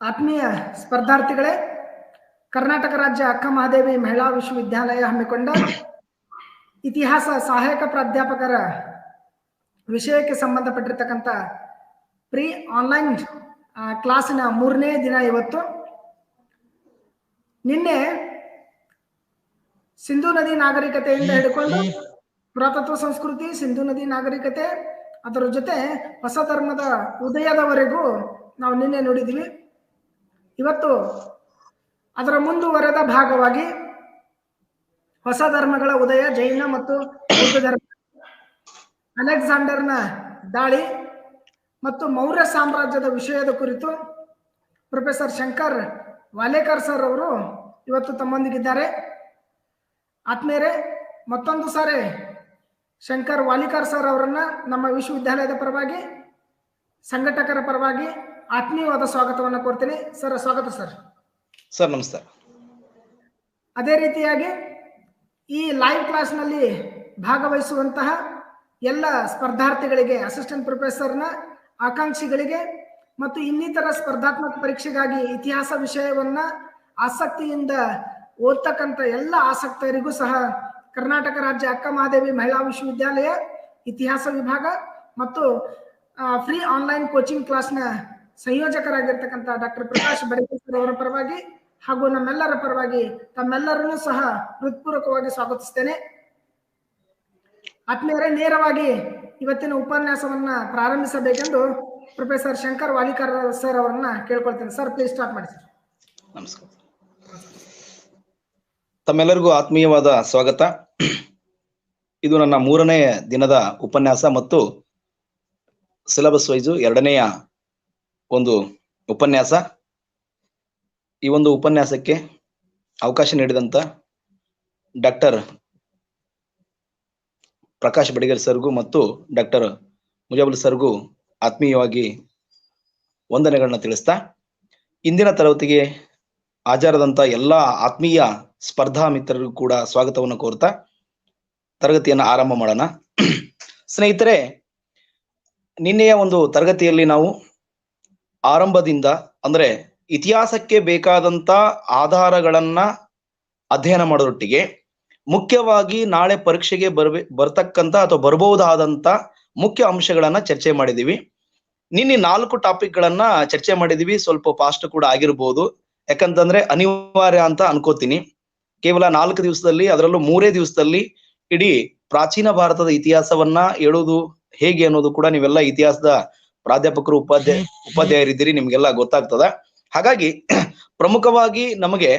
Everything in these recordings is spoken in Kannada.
ಆತ್ಮೀಯ ಸ್ಪರ್ಧಾರ್ಥಿಗಳೇ, ಕರ್ನಾಟಕ ರಾಜ್ಯ ಅಕ್ಕ ಮಹಾದೇವಿ ಮಹಿಳಾ ವಿಶ್ವವಿದ್ಯಾಲಯ ಹಮ್ಮಿಕೊಂಡ ಇತಿಹಾಸ ಸಹಾಯಕ ಪ್ರಾಧ್ಯಾಪಕರ ವಿಷಯಕ್ಕೆ ಸಂಬಂಧಪಟ್ಟಿರತಕ್ಕಂಥ ಪ್ರೀ ಆನ್ಲೈನ್ ಕ್ಲಾಸಿನ 3ನೇ ದಿನ ಇವತ್ತು. ನಿನ್ನೆ ಸಿಂಧೂ ನದಿ ನಾಗರಿಕತೆಯಿಂದ ಹಿಡ್ಕೊಂಡು ಪುರಾತತ್ವ ಸಂಸ್ಕೃತಿ, ಸಿಂಧೂ ನದಿ ನಾಗರಿಕತೆ, ಅದರ ಜೊತೆ ಹೊಸ ಧರ್ಮದ ಉದಯದವರೆಗೂ ನಾವು ನಿನ್ನೆ ನೋಡಿದ್ವಿ. ಇವತ್ತು ಅದರ ಮುಂದುವರೆದ ಭಾಗವಾಗಿ ಹೊಸ ಧರ್ಮಗಳ ಉದಯ, ಜೈನ ಮತ್ತು ಬೌದ್ಧ ಧರ್ಮ, ಅಲೆಕ್ಸಾಂಡರ್ನ ದಾಳಿ ಮತ್ತು ಮೌರ್ಯ ಸಾಮ್ರಾಜ್ಯದ ವಿಷಯದ ಕುರಿತು ಪ್ರೊಫೆಸರ್ ಶಂಕರ್ ವಾಲೇಕರ್ ಸರ್ ಅವರು ಇವತ್ತು ತಮ್ಮೊಂದಿಗಿದ್ದಾರೆ. ಆತ್ಮೀಯರೇ, ಮತ್ತೊಂದು ಸಾರಿ ಶಂಕರ್ ವಾಲಿಕರ್ ಸರ್ ಅವರನ್ನ ನಮ್ಮ ವಿಶ್ವವಿದ್ಯಾಲಯದ ಪರವಾಗಿ, ಸಂಘಟಕರ ಪರವಾಗಿ ಆತ್ಮೀಯವಾದ ಸ್ವಾಗತವನ್ನು ಕೋರ್ತೀನಿ. ಸರ್, ಸ್ವಾಗತ ಸರ್. ಸರ್ ನಮಸ್ಕಾರ. ಅದೇ ರೀತಿಯಾಗಿ ಈ ಲೈವ್ ಕ್ಲಾಸ್ನಲ್ಲಿ ಭಾಗವಹಿಸುವಂತಹ ಎಲ್ಲ ಸ್ಪರ್ಧಾರ್ಥಿಗಳಿಗೆ, ಅಸಿಸ್ಟೆಂಟ್ ಪ್ರೊಫೆಸರ್ನ ಆಕಾಂಕ್ಷಿಗಳಿಗೆ ಮತ್ತು ಇನ್ನಿತರ ಸ್ಪರ್ಧಾತ್ಮಕ ಪರೀಕ್ಷೆಗಾಗಿ ಇತಿಹಾಸ ವಿಷಯವನ್ನ ಆಸಕ್ತಿಯಿಂದ ಓದ್ತಕ್ಕಂಥ ಎಲ್ಲ ಆಸಕ್ತರಿಗೂ ಸಹ ಕರ್ನಾಟಕ ರಾಜ್ಯ ಅಕ್ಕ ಮಹಾದೇವಿ ಮಹಿಳಾ ವಿಶ್ವವಿದ್ಯಾಲಯ ಇತಿಹಾಸ ವಿಭಾಗ ಮತ್ತು ಫ್ರೀ ಆನ್ಲೈನ್ ಕೋಚಿಂಗ್ ಕ್ಲಾಸ್ನ ಸಂಯೋಜಕರಾಗಿರ್ತಕ್ಕಂಥ ಡಾಕ್ಟರ್ ಪ್ರಕಾಶ್ ಬಡಿಗೇರ್ ಅವರ ಪರವಾಗಿ ಹಾಗೂ ನಮ್ಮೆಲ್ಲರ ಪರವಾಗಿ ತಮ್ಮೆಲ್ಲರನ್ನೂ ಸಹ ಹೃತ್ಪೂರ್ವಕವಾಗಿ ಸ್ವಾಗತಿಸ್ತೇನೆ. ಆತ್ಮೀಯರೇ, ನೇರವಾಗಿ ಇವತ್ತಿನ ಉಪನ್ಯಾಸವನ್ನ ಪ್ರಾರಂಭಿಸಬೇಕೆಂದು ಪ್ರೊಫೆಸರ್ ಶಂಕರ್ ವಾಲಿಕರ್ ಸರ್ ಅವರನ್ನ ಕೇಳ್ಕೊಳ್ತೇನೆ. ಸರ್, ಪ್ಲೀಸ್ ಸ್ಟಾರ್ಟ್ ಮಾಡಿ ಸರ್. ನಮಸ್ಕಾರ. ತಮ್ಮೆಲ್ಲರಿಗೂ ಆತ್ಮೀಯವಾದ ಸ್ವಾಗತ. ಇದು ನನ್ನ 3ನೇ ದಿನದ ಉಪನ್ಯಾಸ ಮತ್ತು ಸಿಲೆಬಸ್ ವೈಸು 2ನೇಯ ಒಂದು ಉಪನ್ಯಾಸ. ಈ ಒಂದು ಉಪನ್ಯಾಸಕ್ಕೆ ಅವಕಾಶ ನೀಡಿದಂತ ಡಾಕ್ಟರ್ ಪ್ರಕಾಶ್ ಬಡಿಗೇರ್ ಸರ್ಗೂ ಮತ್ತು ಡಾಕ್ಟರ್ ಮುಜಾಬುಲ್ ಸರ್ಗೂ ಆತ್ಮೀಯವಾಗಿ ವಂದನೆಗಳನ್ನ ತಿಳಿಸ್ತಾ, ಇಂದಿನ ತರಗತಿಗೆ ಹಾಜರಾದಂತ ಎಲ್ಲ ಆತ್ಮೀಯ ಸ್ಪರ್ಧಾ ಮಿತ್ರರಿಗೂ ಕೂಡ ಸ್ವಾಗತವನ್ನು ಕೋರ್ತಾ ತರಗತಿಯನ್ನು ಆರಂಭ ಮಾಡೋಣ. ಸ್ನೇಹಿತರೆ, ನಿನ್ನೆಯ ಒಂದು ತರಗತಿಯಲ್ಲಿ ನಾವು ಆರಂಭದಿಂದ ಅಂದ್ರೆ ಇತಿಹಾಸಕ್ಕೆ ಬೇಕಾದಂತ ಆಧಾರಗಳನ್ನ ಅಧ್ಯಯನ ಮಾಡೋದೊಟ್ಟಿಗೆ ಮುಖ್ಯವಾಗಿ ನಾಳೆ ಪರೀಕ್ಷೆಗೆ ಬರ್ತಕ್ಕಂತ ಅಥವಾ ಬರಬಹುದಾದಂತ ಮುಖ್ಯ ಅಂಶಗಳನ್ನ ಚರ್ಚೆ ಮಾಡಿದೀವಿ. ನಿನ್ನೆ 4 ಟಾಪಿಕ್ಗಳನ್ನ ಚರ್ಚೆ ಮಾಡಿದೀವಿ. ಸ್ವಲ್ಪ ಫಾಸ್ಟ್ ಕೂಡ ಆಗಿರ್ಬೋದು, ಯಾಕಂತಂದ್ರೆ ಅನಿವಾರ್ಯ ಅಂತ ಅನ್ಕೋತೀನಿ. ಕೇವಲ 4 ದಿವಸದಲ್ಲಿ, ಅದರಲ್ಲೂ 3 ದಿವಸದಲ್ಲಿ ಇಡೀ ಪ್ರಾಚೀನ ಭಾರತದ ಇತಿಹಾಸವನ್ನ ಹೇಳುವುದು ಹೇಗೆ ಅನ್ನೋದು ಕೂಡ ನೀವೆಲ್ಲ ಇತಿಹಾಸದ ಪ್ರಾಧ್ಯಾಪಕರು, ಉಪಾಧ್ಯಾಯರಿದ್ದೀರಿ, ನಿಮ್ಗೆಲ್ಲ ಗೊತ್ತಾಗ್ತದ. ಹಾಗಾಗಿ ಪ್ರಮುಖವಾಗಿ ನಮಗೆ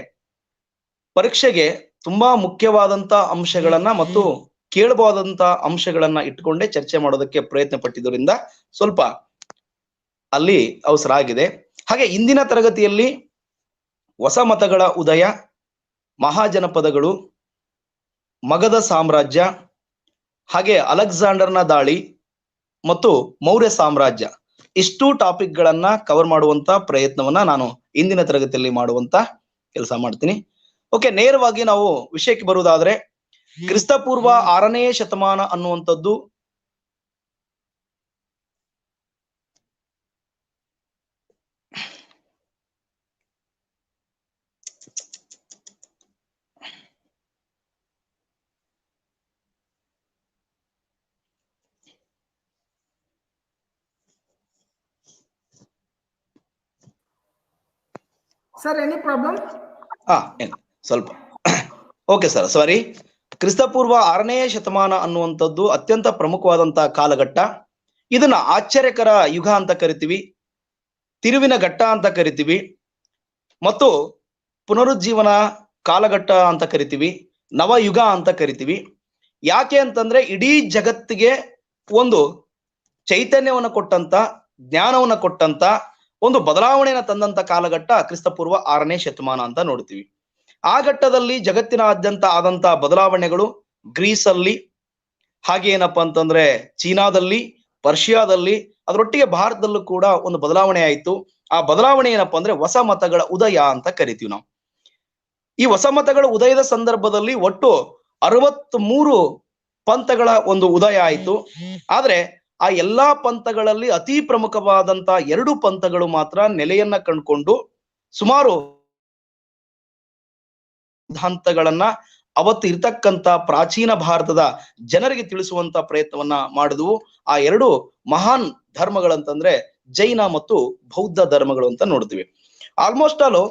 ಪರೀಕ್ಷೆಗೆ ತುಂಬಾ ಮುಖ್ಯವಾದಂತ ಅಂಶಗಳನ್ನ ಮತ್ತು ಕೇಳಬಹುದಂತ ಅಂಶಗಳನ್ನ ಇಟ್ಕೊಂಡೇ ಚರ್ಚೆ ಮಾಡೋದಕ್ಕೆ ಪ್ರಯತ್ನ ಪಟ್ಟಿದ್ದರಿಂದ ಸ್ವಲ್ಪ ಅಲ್ಲಿ ಅವಸರ ಆಗಿದೆ. ಹಾಗೆ ಇಂದಿನ ತರಗತಿಯಲ್ಲಿ ಹೊಸ ಮತಗಳ ಉದಯ, ಮಹಾಜನಪದಗಳು, ಮಗಧ ಸಾಮ್ರಾಜ್ಯ, ಹಾಗೆ ಅಲೆಕ್ಸಾಂಡರ್ನ ದಾಳಿ ಮತ್ತು ಮೌರ್ಯ ಸಾಮ್ರಾಜ್ಯ, ಇಷ್ಟು ಟಾಪಿಕ್ಗಳನ್ನ ಕವರ್ ಮಾಡುವಂತ ಪ್ರಯತ್ನವನ್ನ ನಾನು ಇಂದಿನ ತರಗತಿಯಲ್ಲಿ ಮಾಡುವಂತ ಕೆಲಸ ಮಾಡ್ತೀನಿ. ಓಕೆ, ನೇರವಾಗಿ ನಾವು ವಿಷಯಕ್ಕೆ ಬರುವುದಾದ್ರೆ, ಕ್ರಿಸ್ತಪೂರ್ವ 6ನೇ ಶತಮಾನ ಅನ್ನುವಂಥದ್ದು ಸರ್, ಎನಿ ಪ್ರಾಬ್ಲಮ್? ಸ್ವಲ್ಪ ಓಕೆ ಸರ್, ಸಾರಿ. ಕ್ರಿಸ್ತಪೂರ್ವ 6ನೇ ಶತಮಾನ ಅನ್ನುವಂಥದ್ದು ಅತ್ಯಂತ ಪ್ರಮುಖವಾದಂತಹ ಕಾಲಘಟ್ಟ. ಇದನ್ನ ಆಶ್ಚರ್ಯಕರ ಯುಗ ಅಂತ ಕರಿತೀವಿ, ತಿರುವಿನ ಘಟ್ಟ ಅಂತ ಕರಿತೀವಿ, ಮತ್ತು ಪುನರುಜ್ಜೀವನ ಕಾಲಘಟ್ಟ ಅಂತ ಕರಿತೀವಿ, ನವಯುಗ ಅಂತ ಕರಿತೀವಿ. ಯಾಕೆ ಅಂತಂದ್ರೆ ಇಡೀ ಜಗತ್ತಿಗೆ ಒಂದು ಚೈತನ್ಯವನ್ನು ಕೊಟ್ಟಂತ, ಜ್ಞಾನವನ್ನ ಕೊಟ್ಟಂತ, ಒಂದು ಬದಲಾವಣೆಯನ್ನು ತಂದಂತ ಕಾಲಘಟ್ಟ ಕ್ರಿಸ್ತಪೂರ್ವ 6ನೇ ಶತಮಾನ ಅಂತ ನೋಡ್ತೀವಿ. ಆ ಘಟ್ಟದಲ್ಲಿ ಜಗತ್ತಿನಾದ್ಯಂತ ಆದಂತ ಬದಲಾವಣೆಗಳು ಗ್ರೀಸಲ್ಲಿ, ಹಾಗೆ ಏನಪ್ಪಾ ಅಂತಂದ್ರೆ ಚೀನಾದಲ್ಲಿ, ಪರ್ಷಿಯಾದಲ್ಲಿ, ಅದರೊಟ್ಟಿಗೆ ಭಾರತದಲ್ಲೂ ಕೂಡ ಒಂದು ಬದಲಾವಣೆ ಆಯಿತು. ಆ ಬದಲಾವಣೆ ಏನಪ್ಪಾ ಅಂದ್ರೆ ಹೊಸ ಮತಗಳ ಉದಯ ಅಂತ ಕರಿತೀವಿ ನಾವು. ಈ ಹೊಸ ಮತಗಳ ಉದಯದ ಸಂದರ್ಭದಲ್ಲಿ ಒಟ್ಟು 63 ಪಂಥಗಳ ಒಂದು ಉದಯ ಆಯಿತು. ಆದ್ರೆ ಆ ಎಲ್ಲಾ ಪಂಥಗಳಲ್ಲಿ ಅತಿ ಪ್ರಮುಖವಾದಂತ 2 ಪಂಥಗಳು ಮಾತ್ರ ನೆಲೆಯನ್ನ ಕಂಡುಕೊಂಡು ಸುಮಾರು ಸಿದ್ಧಾಂತಗಳನ್ನ ಅವತ್ತು ಇರ್ತಕ್ಕಂತ ಪ್ರಾಚೀನ ಭಾರತದ ಜನರಿಗೆ ತಿಳಿಸುವಂತ ಪ್ರಯತ್ನವನ್ನ ಮಾಡಿದ್ವು. ಆ 2 ಮಹಾನ್ ಧರ್ಮಗಳಂತಂದ್ರೆ ಜೈನ ಮತ್ತು ಬೌದ್ಧ ಧರ್ಮಗಳು ಅಂತ ನೋಡ್ತೀವಿ. ಆಲ್ಮೋಸ್ಟ್ ಆಲ್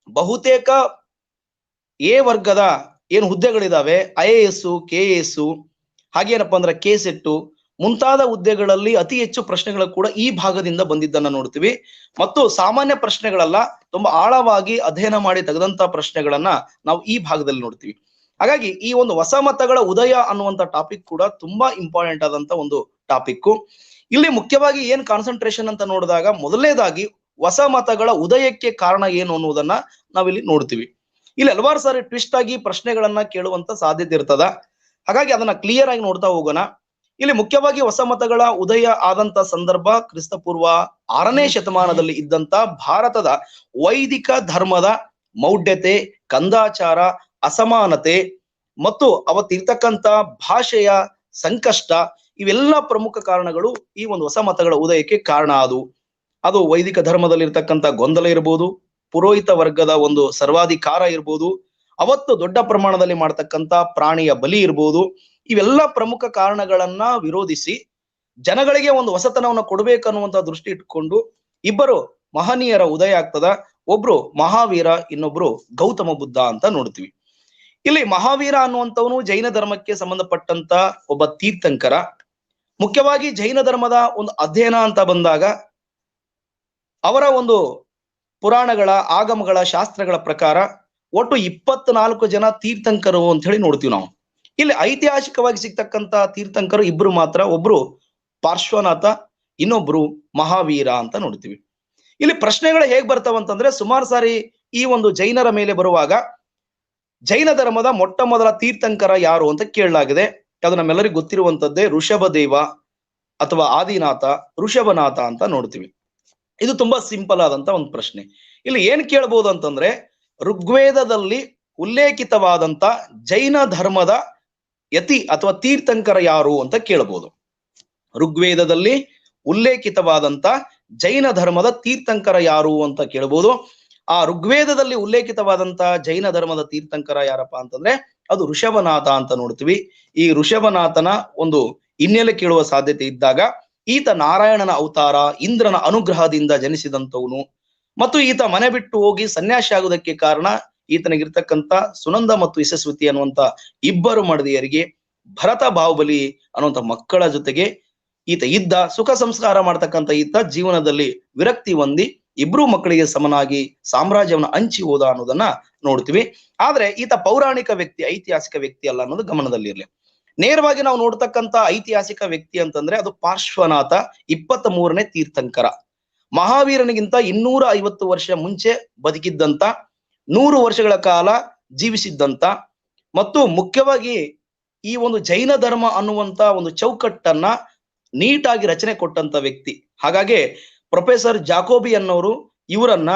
ಬಹುತೇಕ ಎ ವರ್ಗದ ಏನು ಹುದ್ದೆಗಳಿದಾವೆ, IAS, KAS, ಹಾಗೇನಪ್ಪ ಅಂದ್ರೆ KSET ಮುಂತಾದ ಹುದ್ದೆಗಳಲ್ಲಿ ಅತಿ ಹೆಚ್ಚು ಪ್ರಶ್ನೆಗಳು ಕೂಡ ಈ ಭಾಗದಿಂದ ಬಂದಿದ್ದನ್ನ ನೋಡ್ತೀವಿ. ಮತ್ತು ಸಾಮಾನ್ಯ ಪ್ರಶ್ನೆಗಳಲ್ಲ, ತುಂಬಾ ಆಳವಾಗಿ ಅಧ್ಯಯನ ಮಾಡಿ ತೆಗೆದಂತ ಪ್ರಶ್ನೆಗಳನ್ನ ನಾವು ಈ ಭಾಗದಲ್ಲಿ ನೋಡ್ತೀವಿ. ಹಾಗಾಗಿ ಈ ಒಂದು ಹೊಸ ಮತಗಳ ಉದಯ ಅನ್ನುವಂತ ಟಾಪಿಕ್ ಕೂಡ ತುಂಬಾ ಇಂಪಾರ್ಟೆಂಟ್ ಆದಂತ ಒಂದು ಟಾಪಿಕ್. ಇಲ್ಲಿ ಮುಖ್ಯವಾಗಿ ಏನ್ ಕಾನ್ಸಂಟ್ರೇಷನ್ ಅಂತ ನೋಡಿದಾಗ, ಮೊದಲನೇದಾಗಿ ಹೊಸ ಮತಗಳ ಉದಯಕ್ಕೆ ಕಾರಣ ಏನು ಅನ್ನುವುದನ್ನ ನಾವಿಲ್ಲಿ ನೋಡ್ತೀವಿ. ಇಲ್ಲಿ ಹಲವಾರು ಸಾರಿ ಟ್ವಿಸ್ಟ್ ಆಗಿ ಪ್ರಶ್ನೆಗಳನ್ನ ಕೇಳುವಂತ ಸಾಧ್ಯತೆ ಇರ್ತದ. ಹಾಗಾಗಿ ಅದನ್ನ ಕ್ಲಿಯರ್ ಆಗಿ ನೋಡ್ತಾ ಹೋಗೋಣ. ಇಲ್ಲಿ ಮುಖ್ಯವಾಗಿ ಹೊಸ ಮತಗಳ ಉದಯ ಆದಂತ ಸಂದರ್ಭ ಕ್ರಿಸ್ತಪೂರ್ವ 6ನೇ ಶತಮಾನದಲ್ಲಿ ಇದ್ದಂತ ಭಾರತದ ವೈದಿಕ ಧರ್ಮದ ಮೌಢ್ಯತೆ, ಕಂದಾಚಾರ, ಅಸಮಾನತೆ ಮತ್ತು ಅವತ್ತಿರ್ತಕ್ಕಂತ ಭಾಷೆಯ ಸಂಕಷ್ಟ, ಇವೆಲ್ಲ ಪ್ರಮುಖ ಕಾರಣಗಳು ಈ ಒಂದು ಹೊಸ ಮತಗಳ ಉದಯಕ್ಕೆ ಕಾರಣ ಆದವು. ಅದು ವೈದಿಕ ಧರ್ಮದಲ್ಲಿ ಇರ್ತಕ್ಕಂಥ ಗೊಂದಲ ಇರ್ಬೋದು, ಪುರೋಹಿತ ವರ್ಗದ ಒಂದು ಸರ್ವಾಧಿಕಾರ ಇರ್ಬೋದು, ಅವತ್ತು ದೊಡ್ಡ ಪ್ರಮಾಣದಲ್ಲಿ ಮಾಡ್ತಕ್ಕಂಥ ಪ್ರಾಣಿಯ ಬಲಿ ಇರ್ಬೋದು. ಇವೆಲ್ಲ ಪ್ರಮುಖ ಕಾರಣಗಳನ್ನ ವಿರೋಧಿಸಿ ಜನಗಳಿಗೆ ಒಂದು ಹೊಸತನವನ್ನು ಕೊಡ್ಬೇಕನ್ನುವಂತ ದೃಷ್ಟಿ ಇಟ್ಕೊಂಡು ಇಬ್ಬರು ಮಹನೀಯರ ಉದಯ ಆಗ್ತದ. ಒಬ್ರು ಮಹಾವೀರ, ಇನ್ನೊಬ್ರು ಗೌತಮ ಬುದ್ಧ ಅಂತ ನೋಡ್ತೀವಿ. ಇಲ್ಲಿ ಮಹಾವೀರ ಅನ್ನುವಂಥವನು ಜೈನ ಧರ್ಮಕ್ಕೆ ಸಂಬಂಧಪಟ್ಟಂತ ಒಬ್ಬ ತೀರ್ಥಂಕರ. ಮುಖ್ಯವಾಗಿ ಜೈನ ಧರ್ಮದ ಒಂದು ಅಧ್ಯಯನ ಅಂತ ಬಂದಾಗ ಅವರ ಒಂದು ಪುರಾಣಗಳ, ಆಗಮಗಳ, ಶಾಸ್ತ್ರಗಳ ಪ್ರಕಾರ ಒಟ್ಟು 24 ಜನ ತೀರ್ಥಂಕರು ಅಂತ ಹೇಳಿ ನೋಡ್ತೀವಿ ನಾವು. ಇಲ್ಲಿ ಐತಿಹಾಸಿಕವಾಗಿ ಸಿಗ್ತಕ್ಕಂತ ತೀರ್ಥಂಕರು ಇಬ್ರು ಮಾತ್ರ. ಒಬ್ರು ಪಾರ್ಶ್ವನಾಥ, ಇನ್ನೊಬ್ರು ಮಹಾವೀರ ಅಂತ ನೋಡ್ತೀವಿ. ಇಲ್ಲಿ ಪ್ರಶ್ನೆಗಳು ಹೇಗ್ ಬರ್ತಾವಂತಂದ್ರೆ, ಸುಮಾರು ಸಾರಿ ಈ ಒಂದು ಜೈನರ ಮೇಲೆ ಬರುವಾಗ ಜೈನ ಧರ್ಮದ ಮೊಟ್ಟ ಮೊದಲ ತೀರ್ಥಂಕರ ಯಾರು ಅಂತ ಕೇಳಲಾಗಿದೆ. ಅದು ನಮ್ಮೆಲ್ಲರಿಗೂ ಗೊತ್ತಿರುವಂತದ್ದೇ ಋಷಭದೇವ ಅಥವಾ ಆದಿನಾಥ, ಋಷಭನಾಥ ಅಂತ ನೋಡ್ತೀವಿ. ಇದು ತುಂಬಾ ಸಿಂಪಲ್ ಆದಂತ ಒಂದು ಪ್ರಶ್ನೆ. ಇಲ್ಲಿ ಏನ್ ಕೇಳ್ಬೋದು ಅಂತಂದ್ರೆ, ಋಗ್ವೇದದಲ್ಲಿ ಉಲ್ಲೇಖಿತವಾದಂತ ಜೈನ ಧರ್ಮದ ಯತಿ ಅಥವಾ ತೀರ್ಥಂಕರ ಯಾರು ಅಂತ ಕೇಳಬಹುದು. ಋಗ್ವೇದದಲ್ಲಿ ಉಲ್ಲೇಖಿತವಾದಂತ ಜೈನ ಧರ್ಮದ ತೀರ್ಥಂಕರ ಯಾರು ಅಂತ ಕೇಳಬಹುದು. ಆ ಋಗ್ವೇದದಲ್ಲಿ ಉಲ್ಲೇಖಿತವಾದಂತ ಜೈನ ಧರ್ಮದ ತೀರ್ಥಂಕರ ಯಾರಪ್ಪ ಅಂತಂದ್ರೆ ಅದು ಋಷಭನಾಥ ಅಂತ ನೋಡ್ತೀವಿ. ಈ ಋಷಭನಾಥನ ಒಂದು ಹಿನ್ನೆಲೆ ಕೇಳುವ ಸಾಧ್ಯತೆ ಇದ್ದಾಗ, ಈತ ನಾರಾಯಣನ ಅವತಾರ, ಇಂದ್ರನ ಅನುಗ್ರಹದಿಂದ ಜನಿಸಿದಂತವನು ಮತ್ತು ಈತ ಮನೆ ಬಿಟ್ಟು ಹೋಗಿ ಸನ್ಯಾಸಿ ಆಗುವುದಕ್ಕೆ ಕಾರಣ ಈತನಿಗಿರ್ತಕ್ಕಂಥ ಸುನಂದ ಮತ್ತು ಯಶಸ್ವತಿ ಅನ್ನುವಂತ ಇಬ್ಬರು ಮಡದಿಯರಿಗೆ ಭರತ ಬಾಹುಬಲಿ ಅನ್ನುವಂತ ಮಕ್ಕಳ ಜೊತೆಗೆ ಈತ ಇದ್ದ. ಸುಖ ಸಂಸ್ಕಾರ ಮಾಡ್ತಕ್ಕಂಥ ಈತ ಜೀವನದಲ್ಲಿ ವಿರಕ್ತಿ ಹೊಂದಿ ಇಬ್ರು ಮಕ್ಕಳಿಗೆ ಸಮನಾಗಿ ಸಾಮ್ರಾಜ್ಯವನ್ನು ಹಂಚಿ ಹೋದ ಅನ್ನೋದನ್ನ ನೋಡ್ತೀವಿ. ಆದ್ರೆ ಈತ ಪೌರಾಣಿಕ ವ್ಯಕ್ತಿ, ಐತಿಹಾಸಿಕ ವ್ಯಕ್ತಿ ಅಲ್ಲ ಅನ್ನೋದು ಗಮನದಲ್ಲಿರ್ಲಿ. ನೇರವಾಗಿ ನಾವು ನೋಡ್ತಕ್ಕಂಥ ಐತಿಹಾಸಿಕ ವ್ಯಕ್ತಿ ಅಂತಂದ್ರೆ ಅದು ಪಾರ್ಶ್ವನಾಥ, 23ನೇ ತೀರ್ಥಂಕರ. ಮಹಾವೀರನಿಗಿಂತ 250 ವರ್ಷ ಮುಂಚೆ ಬದುಕಿದ್ದಂತ, 100 ವರ್ಷಗಳ ಕಾಲ ಜೀವಿಸಿದ್ದಂತ ಮತ್ತು ಮುಖ್ಯವಾಗಿ ಈ ಒಂದು ಜೈನ ಧರ್ಮ ಅನ್ನುವಂತ ಒಂದು ಚೌಕಟ್ಟನ್ನ ನೀಟಾಗಿ ರಚನೆ ಕೊಟ್ಟಂತ ವ್ಯಕ್ತಿ. ಹಾಗಾಗಿ ಪ್ರೊಫೆಸರ್ ಜಾಕೋಬಿ ಅನ್ನೋರು ಇವರನ್ನ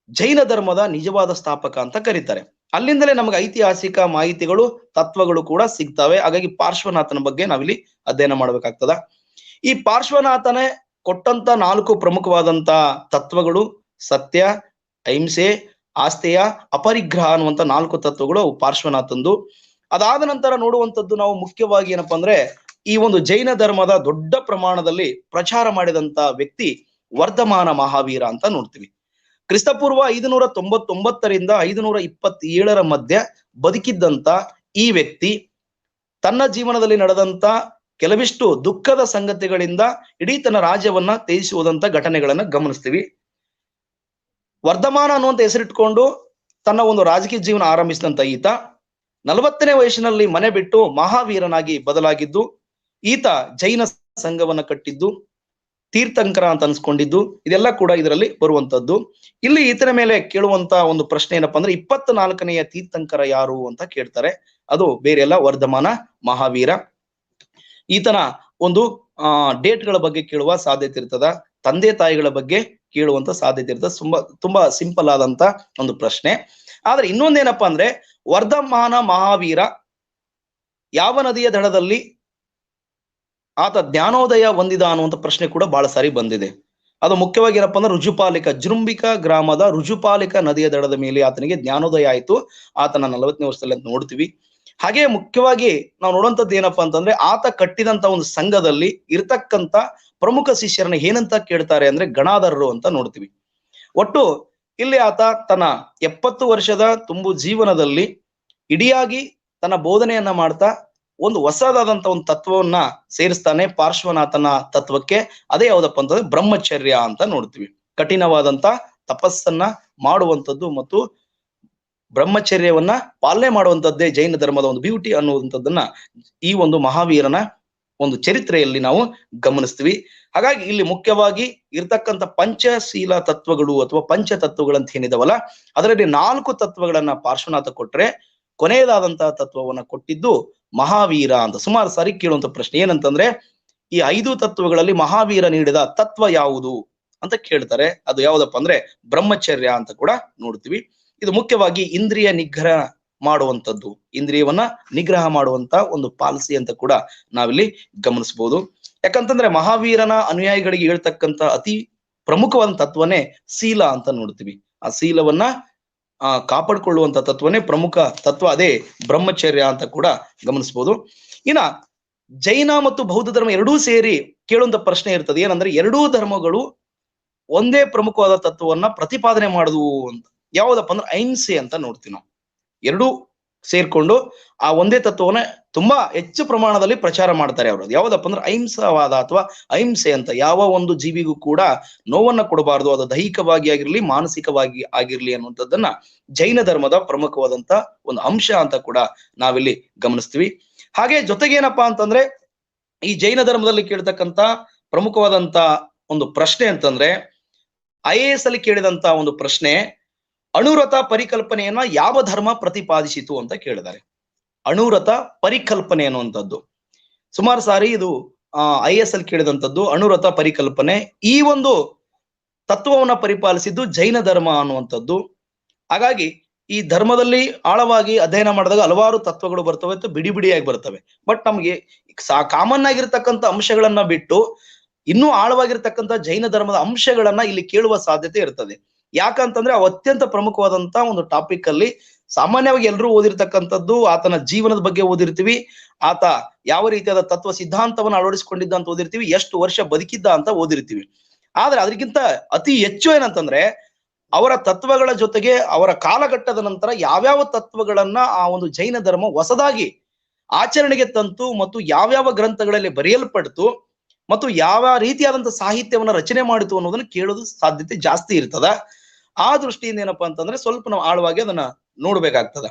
ಜೈನ ಧರ್ಮದ ನಿಜವಾದ ಸ್ಥಾಪಕ ಅಂತ ಕರೀತಾರೆ. ಅಲ್ಲಿಂದಲೇ ನಮಗೆ ಐತಿಹಾಸಿಕ ಮಾಹಿತಿಗಳು, ತತ್ವಗಳು ಕೂಡ ಸಿಗ್ತವೆ. ಹಾಗಾಗಿ ಪಾರ್ಶ್ವನಾಥನ ಬಗ್ಗೆ ನಾವಿಲ್ಲಿ ಅಧ್ಯಯನ ಮಾಡ್ಬೇಕಾಗ್ತದ. ಈ ಪಾರ್ಶ್ವನಾಥನೇ ಕೊಟ್ಟಂತ 4 ಪ್ರಮುಖವಾದಂತ ತತ್ವಗಳು ಸತ್ಯ, ಅಹಿಂಸೆ, ಆಸ್ತೆಯ, ಅಪರಿಗ್ರಹ ಅನ್ನುವಂತ 4 ತತ್ವಗಳು ಪಾರ್ಶ್ವನಾಥಂದು. ಅದಾದ ನಂತರ ನೋಡುವಂಥದ್ದು ನಾವು ಮುಖ್ಯವಾಗಿ ಏನಪ್ಪಾ ಅಂದ್ರೆ, ಈ ಒಂದು ಜೈನ ಧರ್ಮದ ದೊಡ್ಡ ಪ್ರಮಾಣದಲ್ಲಿ ಪ್ರಚಾರ ಮಾಡಿದಂತ ವ್ಯಕ್ತಿ ವರ್ಧಮಾನ ಮಹಾವೀರ ಅಂತ ನೋಡ್ತೀವಿ. ಕ್ರಿಸ್ತಪೂರ್ವ 599ರಿಂದ 527 ಮಧ್ಯ ಬದುಕಿದ್ದಂತ ಈ ವ್ಯಕ್ತಿ ತನ್ನ ಜೀವನದಲ್ಲಿ ನಡೆದಂತ ಕೆಲವಿಷ್ಟು ದುಃಖದ ಸಂಗತಿಗಳಿಂದ ಇಡೀ ತನ್ನ ರಾಜ್ಯವನ್ನ ತ್ಯಜಿಸುವುದಂತ ಘಟನೆಗಳನ್ನ ಗಮನಿಸ್ತೀವಿ. ವರ್ಧಮಾನ ಅನ್ನುವಂತ ಹೆಸರಿಟ್ಕೊಂಡು ತನ್ನ ಒಂದು ರಾಜಕೀಯ ಜೀವನ ಆರಂಭಿಸಿದಂತ ಈತ 40ನೇ ವಯಸ್ಸಿನಲ್ಲಿ ಮನೆ ಬಿಟ್ಟು ಮಹಾವೀರನಾಗಿ ಬದಲಾಗಿದ್ದು, ಈತ ಜೈನ ಸಂಘವನ್ನ ಕಟ್ಟಿದ್ದು, ತೀರ್ಥಂಕರ ಅಂತ ಅನ್ಸ್ಕೊಂಡಿದ್ದು, ಇದೆಲ್ಲ ಕೂಡ ಇದರಲ್ಲಿ ಬರುವಂತದ್ದು. ಇಲ್ಲಿ ಈತನ ಮೇಲೆ ಕೇಳುವಂತ ಒಂದು ಪ್ರಶ್ನೆ ಏನಪ್ಪಾ ಅಂದ್ರೆ 24ನೆಯ ತೀರ್ಥಂಕರ ಯಾರು ಅಂತ ಕೇಳ್ತಾರೆ. ಅದು ಬೇರೆ ಎಲ್ಲ ವರ್ಧಮಾನ ಮಹಾವೀರ. ಈತನ ಒಂದು ಡೇಟ್ಗಳ ಬಗ್ಗೆ ಕೇಳುವ ಸಾಧ್ಯತೆ ಇರ್ತದ, ತಂದೆ ತಾಯಿಗಳ ಬಗ್ಗೆ ಕೇಳುವಂತ ಸಾಧ್ಯತೆ ಇರ್ತದೆ. ತುಂಬಾ ಸಿಂಪಲ್ ಆದಂತ ಒಂದು ಪ್ರಶ್ನೆ. ಆದ್ರೆ ಇನ್ನೊಂದೇನಪ್ಪಾ ಅಂದ್ರೆ, ವರ್ಧಮಾನ ಮಹಾವೀರ ಯಾವ ನದಿಯ ದಡದಲ್ಲಿ ಆತ ಜ್ಞಾನೋದಯ ಹೊಂದಿದ ಅನ್ನುವಂಥ ಪ್ರಶ್ನೆ ಕೂಡ ಬಹಳ ಸಾರಿ ಬಂದಿದೆ. ಅದು ಮುಖ್ಯವಾಗಿ ಏನಪ್ಪಾ ಅಂದ್ರೆ ರುಜುಪಾಲಿಕ, ಜೃಂಬಿಕ ಗ್ರಾಮದ ರುಜುಪಾಲಿಕ ನದಿಯ ದಡದ ಮೇಲೆ ಆತನಿಗೆ ಜ್ಞಾನೋದಯ ಆಯಿತು ಆತನ 40ನೇ ವರ್ಷದಲ್ಲಿ ಅಂತ ನೋಡ್ತೀವಿ. ಹಾಗೆ ಮುಖ್ಯವಾಗಿ ನಾವು ನೋಡುವಂಥದ್ದು ಏನಪ್ಪಾ ಅಂತಂದ್ರೆ, ಆತ ಕಟ್ಟಿದಂತ ಒಂದು ಸಂಘದಲ್ಲಿ ಇರ್ತಕ್ಕಂಥ ಪ್ರಮುಖ ಶಿಷ್ಯರನ್ನ ಏನಂತ ಕೇಳ್ತಾರೆ ಅಂದ್ರೆ ಗಣಾಧರರು ಅಂತ ನೋಡ್ತೀವಿ. ಒಟ್ಟು ಇಲ್ಲಿ ಆತ ತನ್ನ 70 ವರ್ಷದ ತುಂಬು ಜೀವನದಲ್ಲಿ ಇಡಿಯಾಗಿ ತನ್ನ ಬೋಧನೆಯನ್ನ ಮಾಡ್ತಾ ಒಂದು ಹೊಸದಾದಂತ ಒಂದು ತತ್ವವನ್ನ ಸೇರಿಸ್ತಾನೆ ಪಾರ್ಶ್ವನಾಥನ ತತ್ವಕ್ಕೆ. ಅದೇ ಯಾವ್ದಪ್ಪ ಅಂತಂದ್ರೆ ಬ್ರಹ್ಮಚರ್ಯ ಅಂತ ನೋಡ್ತೀವಿ. ಕಠಿಣವಾದಂತ ತಪಸ್ಸನ್ನ ಮಾಡುವಂಥದ್ದು ಮತ್ತು ಬ್ರಹ್ಮಚರ್ಯವನ್ನ ಪಾಲನೆ ಮಾಡುವಂತದ್ದೇ ಜೈನ ಧರ್ಮದ ಒಂದು ಬ್ಯೂಟಿ ಅನ್ನುವಂಥದ್ದನ್ನ ಈ ಒಂದು ಮಹಾವೀರನ ಒಂದು ಚರಿತ್ರೆಯಲ್ಲಿ ನಾವು ಗಮನಿಸ್ತೀವಿ. ಹಾಗಾಗಿ ಇಲ್ಲಿ ಮುಖ್ಯವಾಗಿ ಇರ್ತಕ್ಕಂಥ ಪಂಚಶೀಲ ತತ್ವಗಳು ಅಥವಾ ಪಂಚ ತತ್ವಗಳಂತ ಏನಿದಾವಲ್ಲ, ಅದರಲ್ಲಿ 4 ತತ್ವಗಳನ್ನ ಪಾರ್ಶ್ವನಾಥ ಕೊಟ್ರೆ ಕೊನೆಯದಾದಂತಹ ತತ್ವವನ್ನ ಕೊಟ್ಟಿದ್ದು ಮಹಾವೀರ ಅಂತ. ಸುಮಾರು ಸಾರಿ ಕೇಳುವಂತ ಪ್ರಶ್ನೆ ಏನಂತಂದ್ರೆ, ಈ 5 ತತ್ವಗಳಲ್ಲಿ ಮಹಾವೀರ ನೀಡಿದ ತತ್ವ ಯಾವುದು ಅಂತ ಕೇಳ್ತಾರೆ. ಅದು ಯಾವ್ದಪ್ಪ ಅಂದ್ರೆ ಬ್ರಹ್ಮಚರ್ಯ ಅಂತ ಕೂಡ ನೋಡ್ತೀವಿ. ಇದು ಮುಖ್ಯವಾಗಿ ಇಂದ್ರಿಯ ನಿಗ್ರಹ ಮಾಡುವಂಥದ್ದು, ಇಂದ್ರಿಯವನ್ನ ನಿಗ್ರಹ ಮಾಡುವಂತ ಒಂದು ಪಾಲಿಸಿ ಅಂತ ಕೂಡ ನಾವಿಲ್ಲಿ ಗಮನಿಸಬಹುದು. ಯಾಕಂತಂದ್ರೆ ಮಹಾವೀರನ ಅನುಯಾಯಿಗಳಿಗೆ ಹೇಳ್ತಕ್ಕಂಥ ಅತಿ ಪ್ರಮುಖವಾದ ತತ್ವನೇ ಶೀಲ ಅಂತ ನೋಡ್ತೀವಿ. ಆ ಶೀಲವನ್ನ ಕಾಪಾಡಿಕೊಳ್ಳುವಂತ ತತ್ವನೇ ಪ್ರಮುಖ ತತ್ವ, ಅದೇ ಬ್ರಹ್ಮಚರ್ಯ ಅಂತ ಕೂಡ ಗಮನಿಸಬಹುದು. ಇನ್ನ ಜೈನ ಮತ್ತು ಬೌದ್ಧ ಧರ್ಮ ಎರಡೂ ಸೇರಿ ಕೇಳುವಂತ ಪ್ರಶ್ನೆ ಇರ್ತದೆ, ಏನಂದ್ರೆ ಎರಡೂ ಧರ್ಮಗಳು ಒಂದೇ ಪ್ರಮುಖವಾದ ತತ್ವವನ್ನ ಪ್ರತಿಪಾದನೆ ಮಾಡುದು ಅಂತ. ಯಾವುದಪ್ಪ ಅಂದ್ರೆ ಅಹಿಂಸೆ ಅಂತ ನೋಡ್ತೀವಿ ನಾವು. ಎರಡೂ ಸೇರ್ಕೊಂಡು ಆ ಒಂದೇ ತತ್ವವನ್ನ ತುಂಬಾ ಹೆಚ್ಚು ಪ್ರಮಾಣದಲ್ಲಿ ಪ್ರಚಾರ ಮಾಡ್ತಾರೆ ಅವರು. ಯಾವ್ದಪ್ಪ ಅಂದ್ರೆ ಅಹಿಂಸಾವಾದ ಅಥವಾ ಅಹಿಂಸೆ ಅಂತ. ಯಾವ ಒಂದು ಜೀವಿಗೂ ಕೂಡ ನೋವನ್ನ ಕೊಡಬಾರದು, ಅದು ದೈಹಿಕವಾಗಿ ಆಗಿರ್ಲಿ ಮಾನಸಿಕವಾಗಿ ಆಗಿರ್ಲಿ ಅನ್ನುವಂಥದ್ದನ್ನ ಜೈನ ಧರ್ಮದ ಪ್ರಮುಖವಾದಂತ ಒಂದು ಅಂಶ ಅಂತ ಕೂಡ ನಾವಿಲ್ಲಿ ಗಮನಿಸ್ತೀವಿ. ಹಾಗೆ ಜೊತೆಗೆ ಏನಪ್ಪಾ ಅಂತಂದ್ರೆ, ಈ ಜೈನ ಧರ್ಮದಲ್ಲಿ ಕೇಳ್ತಕ್ಕಂತ ಪ್ರಮುಖವಾದಂತ ಒಂದು ಪ್ರಶ್ನೆ ಅಂತಂದ್ರೆ, IAS ಅಲ್ಲಿ ಕೇಳಿದಂತ ಒಂದು ಪ್ರಶ್ನೆ, ಅಣುವ್ರತ ಪರಿಕಲ್ಪನೆಯನ್ನ ಯಾವ ಧರ್ಮ ಪ್ರತಿಪಾದಿಸಿತು ಅಂತ ಕೇಳಿದ್ದಾರೆ. ಅಣುವ್ರತ ಪರಿಕಲ್ಪನೆ ಅನ್ನುವಂಥದ್ದು ಸುಮಾರು ಸಾರಿ ಇದು IAS ಅಲ್ಲಿ ಕೇಳಿದಂಥದ್ದು. ಅಣುವ್ರತ ಪರಿಕಲ್ಪನೆ, ಈ ಒಂದು ತತ್ವವನ್ನ ಪರಿಪಾಲಿಸಿದ್ದು ಜೈನ ಧರ್ಮ ಅನ್ನುವಂಥದ್ದು. ಹಾಗಾಗಿ ಈ ಧರ್ಮದಲ್ಲಿ ಆಳವಾಗಿ ಅಧ್ಯಯನ ಮಾಡಿದಾಗ ಹಲವಾರು ತತ್ವಗಳು ಬರ್ತವೆ, ಬಿಡಿ ಬಿಡಿಯಾಗಿ ಬರ್ತವೆ. ಬಟ್ ನಮ್ಗೆ ಕಾಮನ್ ಆಗಿರ್ತಕ್ಕಂಥ ಅಂಶಗಳನ್ನ ಬಿಟ್ಟು ಇನ್ನೂ ಆಳವಾಗಿರ್ತಕ್ಕಂಥ ಜೈನ ಧರ್ಮದ ಅಂಶಗಳನ್ನ ಇಲ್ಲಿ ಕೇಳುವ ಸಾಧ್ಯತೆ ಇರ್ತದೆ. ಯಾಕಂತಂದ್ರೆ ಅವು ಅತ್ಯಂತ ಪ್ರಮುಖವಾದಂತ ಒಂದು ಟಾಪಿಕ್ ಅಲ್ಲಿ ಸಾಮಾನ್ಯವಾಗಿ ಎಲ್ಲರೂ ಓದಿರ್ತಕ್ಕಂಥದ್ದು, ಆತನ ಜೀವನದ ಬಗ್ಗೆ ಓದಿರ್ತೀವಿ, ಆತ ಯಾವ ರೀತಿಯಾದ ತತ್ವ ಸಿದ್ಧಾಂತವನ್ನು ಅಳವಡಿಸಿಕೊಂಡಿದ್ದ ಅಂತ ಓದಿರ್ತೀವಿ, ಎಷ್ಟು ವರ್ಷ ಬದುಕಿದ್ದ ಅಂತ ಓದಿರ್ತೀವಿ. ಆದ್ರೆ ಅದಕ್ಕಿಂತ ಅತಿ ಹೆಚ್ಚು ಏನಂತಂದ್ರೆ, ಅವರ ತತ್ವಗಳ ಜೊತೆಗೆ ಅವರ ಕಾಲಘಟ್ಟದ ನಂತರ ಯಾವ್ಯಾವ ತತ್ವಗಳನ್ನ ಆ ಒಂದು ಜೈನ ಧರ್ಮ ಹೊಸದಾಗಿ ಆಚರಣೆಗೆ ತಂತು ಮತ್ತು ಯಾವ್ಯಾವ ಗ್ರಂಥಗಳಲ್ಲಿ ಬರೆಯಲ್ಪಡ್ತು ಮತ್ತು ಯಾವ ರೀತಿಯಾದಂತ ಸಾಹಿತ್ಯವನ್ನ ರಚನೆ ಮಾಡಿತು ಅನ್ನೋದನ್ನ ಕೇಳೋದು ಸಾಧ್ಯತೆ ಜಾಸ್ತಿ ಇರ್ತದ. ಆ ದೃಷ್ಟಿಯಿಂದ ಏನಪ್ಪಾ ಅಂತಂದ್ರೆ ಸ್ವಲ್ಪ ನಾವು ಆಳವಾಗಿ ಅದನ್ನ ನೋಡ್ಬೇಕಾಗ್ತದ.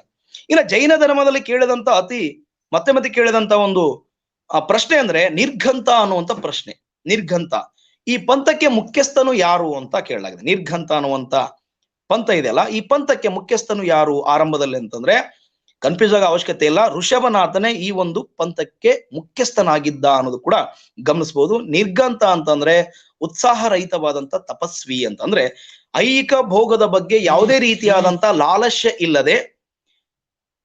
ಇನ್ನು ಜೈನ ಧರ್ಮದಲ್ಲಿ ಕೇಳಿದಂತ ಮತ್ತೆ ಕೇಳಿದಂತ ಒಂದು ಪ್ರಶ್ನೆ ಅಂದ್ರೆ ನಿರ್ಘಂತ ಅನ್ನುವಂತ ಪ್ರಶ್ನೆ. ನಿರ್ಘಂತ, ಈ ಪಂಥಕ್ಕೆ ಮುಖ್ಯಸ್ಥನು ಯಾರು ಅಂತ ಕೇಳಲಾಗಿದೆ. ನಿರ್ಘಂತ ಅನ್ನುವಂತ ಪಂಥ ಇದೆಯಲ್ಲ, ಈ ಪಂಥಕ್ಕೆ ಮುಖ್ಯಸ್ಥನು ಯಾರು ಆರಂಭದಲ್ಲಿ ಅಂತಂದ್ರೆ ಕನ್ಫ್ಯೂಸ್ ಆಗೋ ಅವಶ್ಯಕತೆ ಇಲ್ಲ, ಋಷಭನಾಥನೇ ಈ ಒಂದು ಪಂಥಕ್ಕೆ ಮುಖ್ಯಸ್ಥನಾಗಿದ್ದ ಅನ್ನೋದು ಕೂಡ ಗಮನಿಸಬಹುದು. ನಿರ್ಘಂತ ಅಂತಂದ್ರೆ ಉತ್ಸಾಹರಹಿತವಾದಂತ ತಪಸ್ವಿ ಅಂತ. ಅಂದ್ರೆ ಐಹಿಕ ಭೋಗದ ಬಗ್ಗೆ ಯಾವುದೇ ರೀತಿಯಾದಂತ ಲಾಲಸ್ಯ ಇಲ್ಲದೆ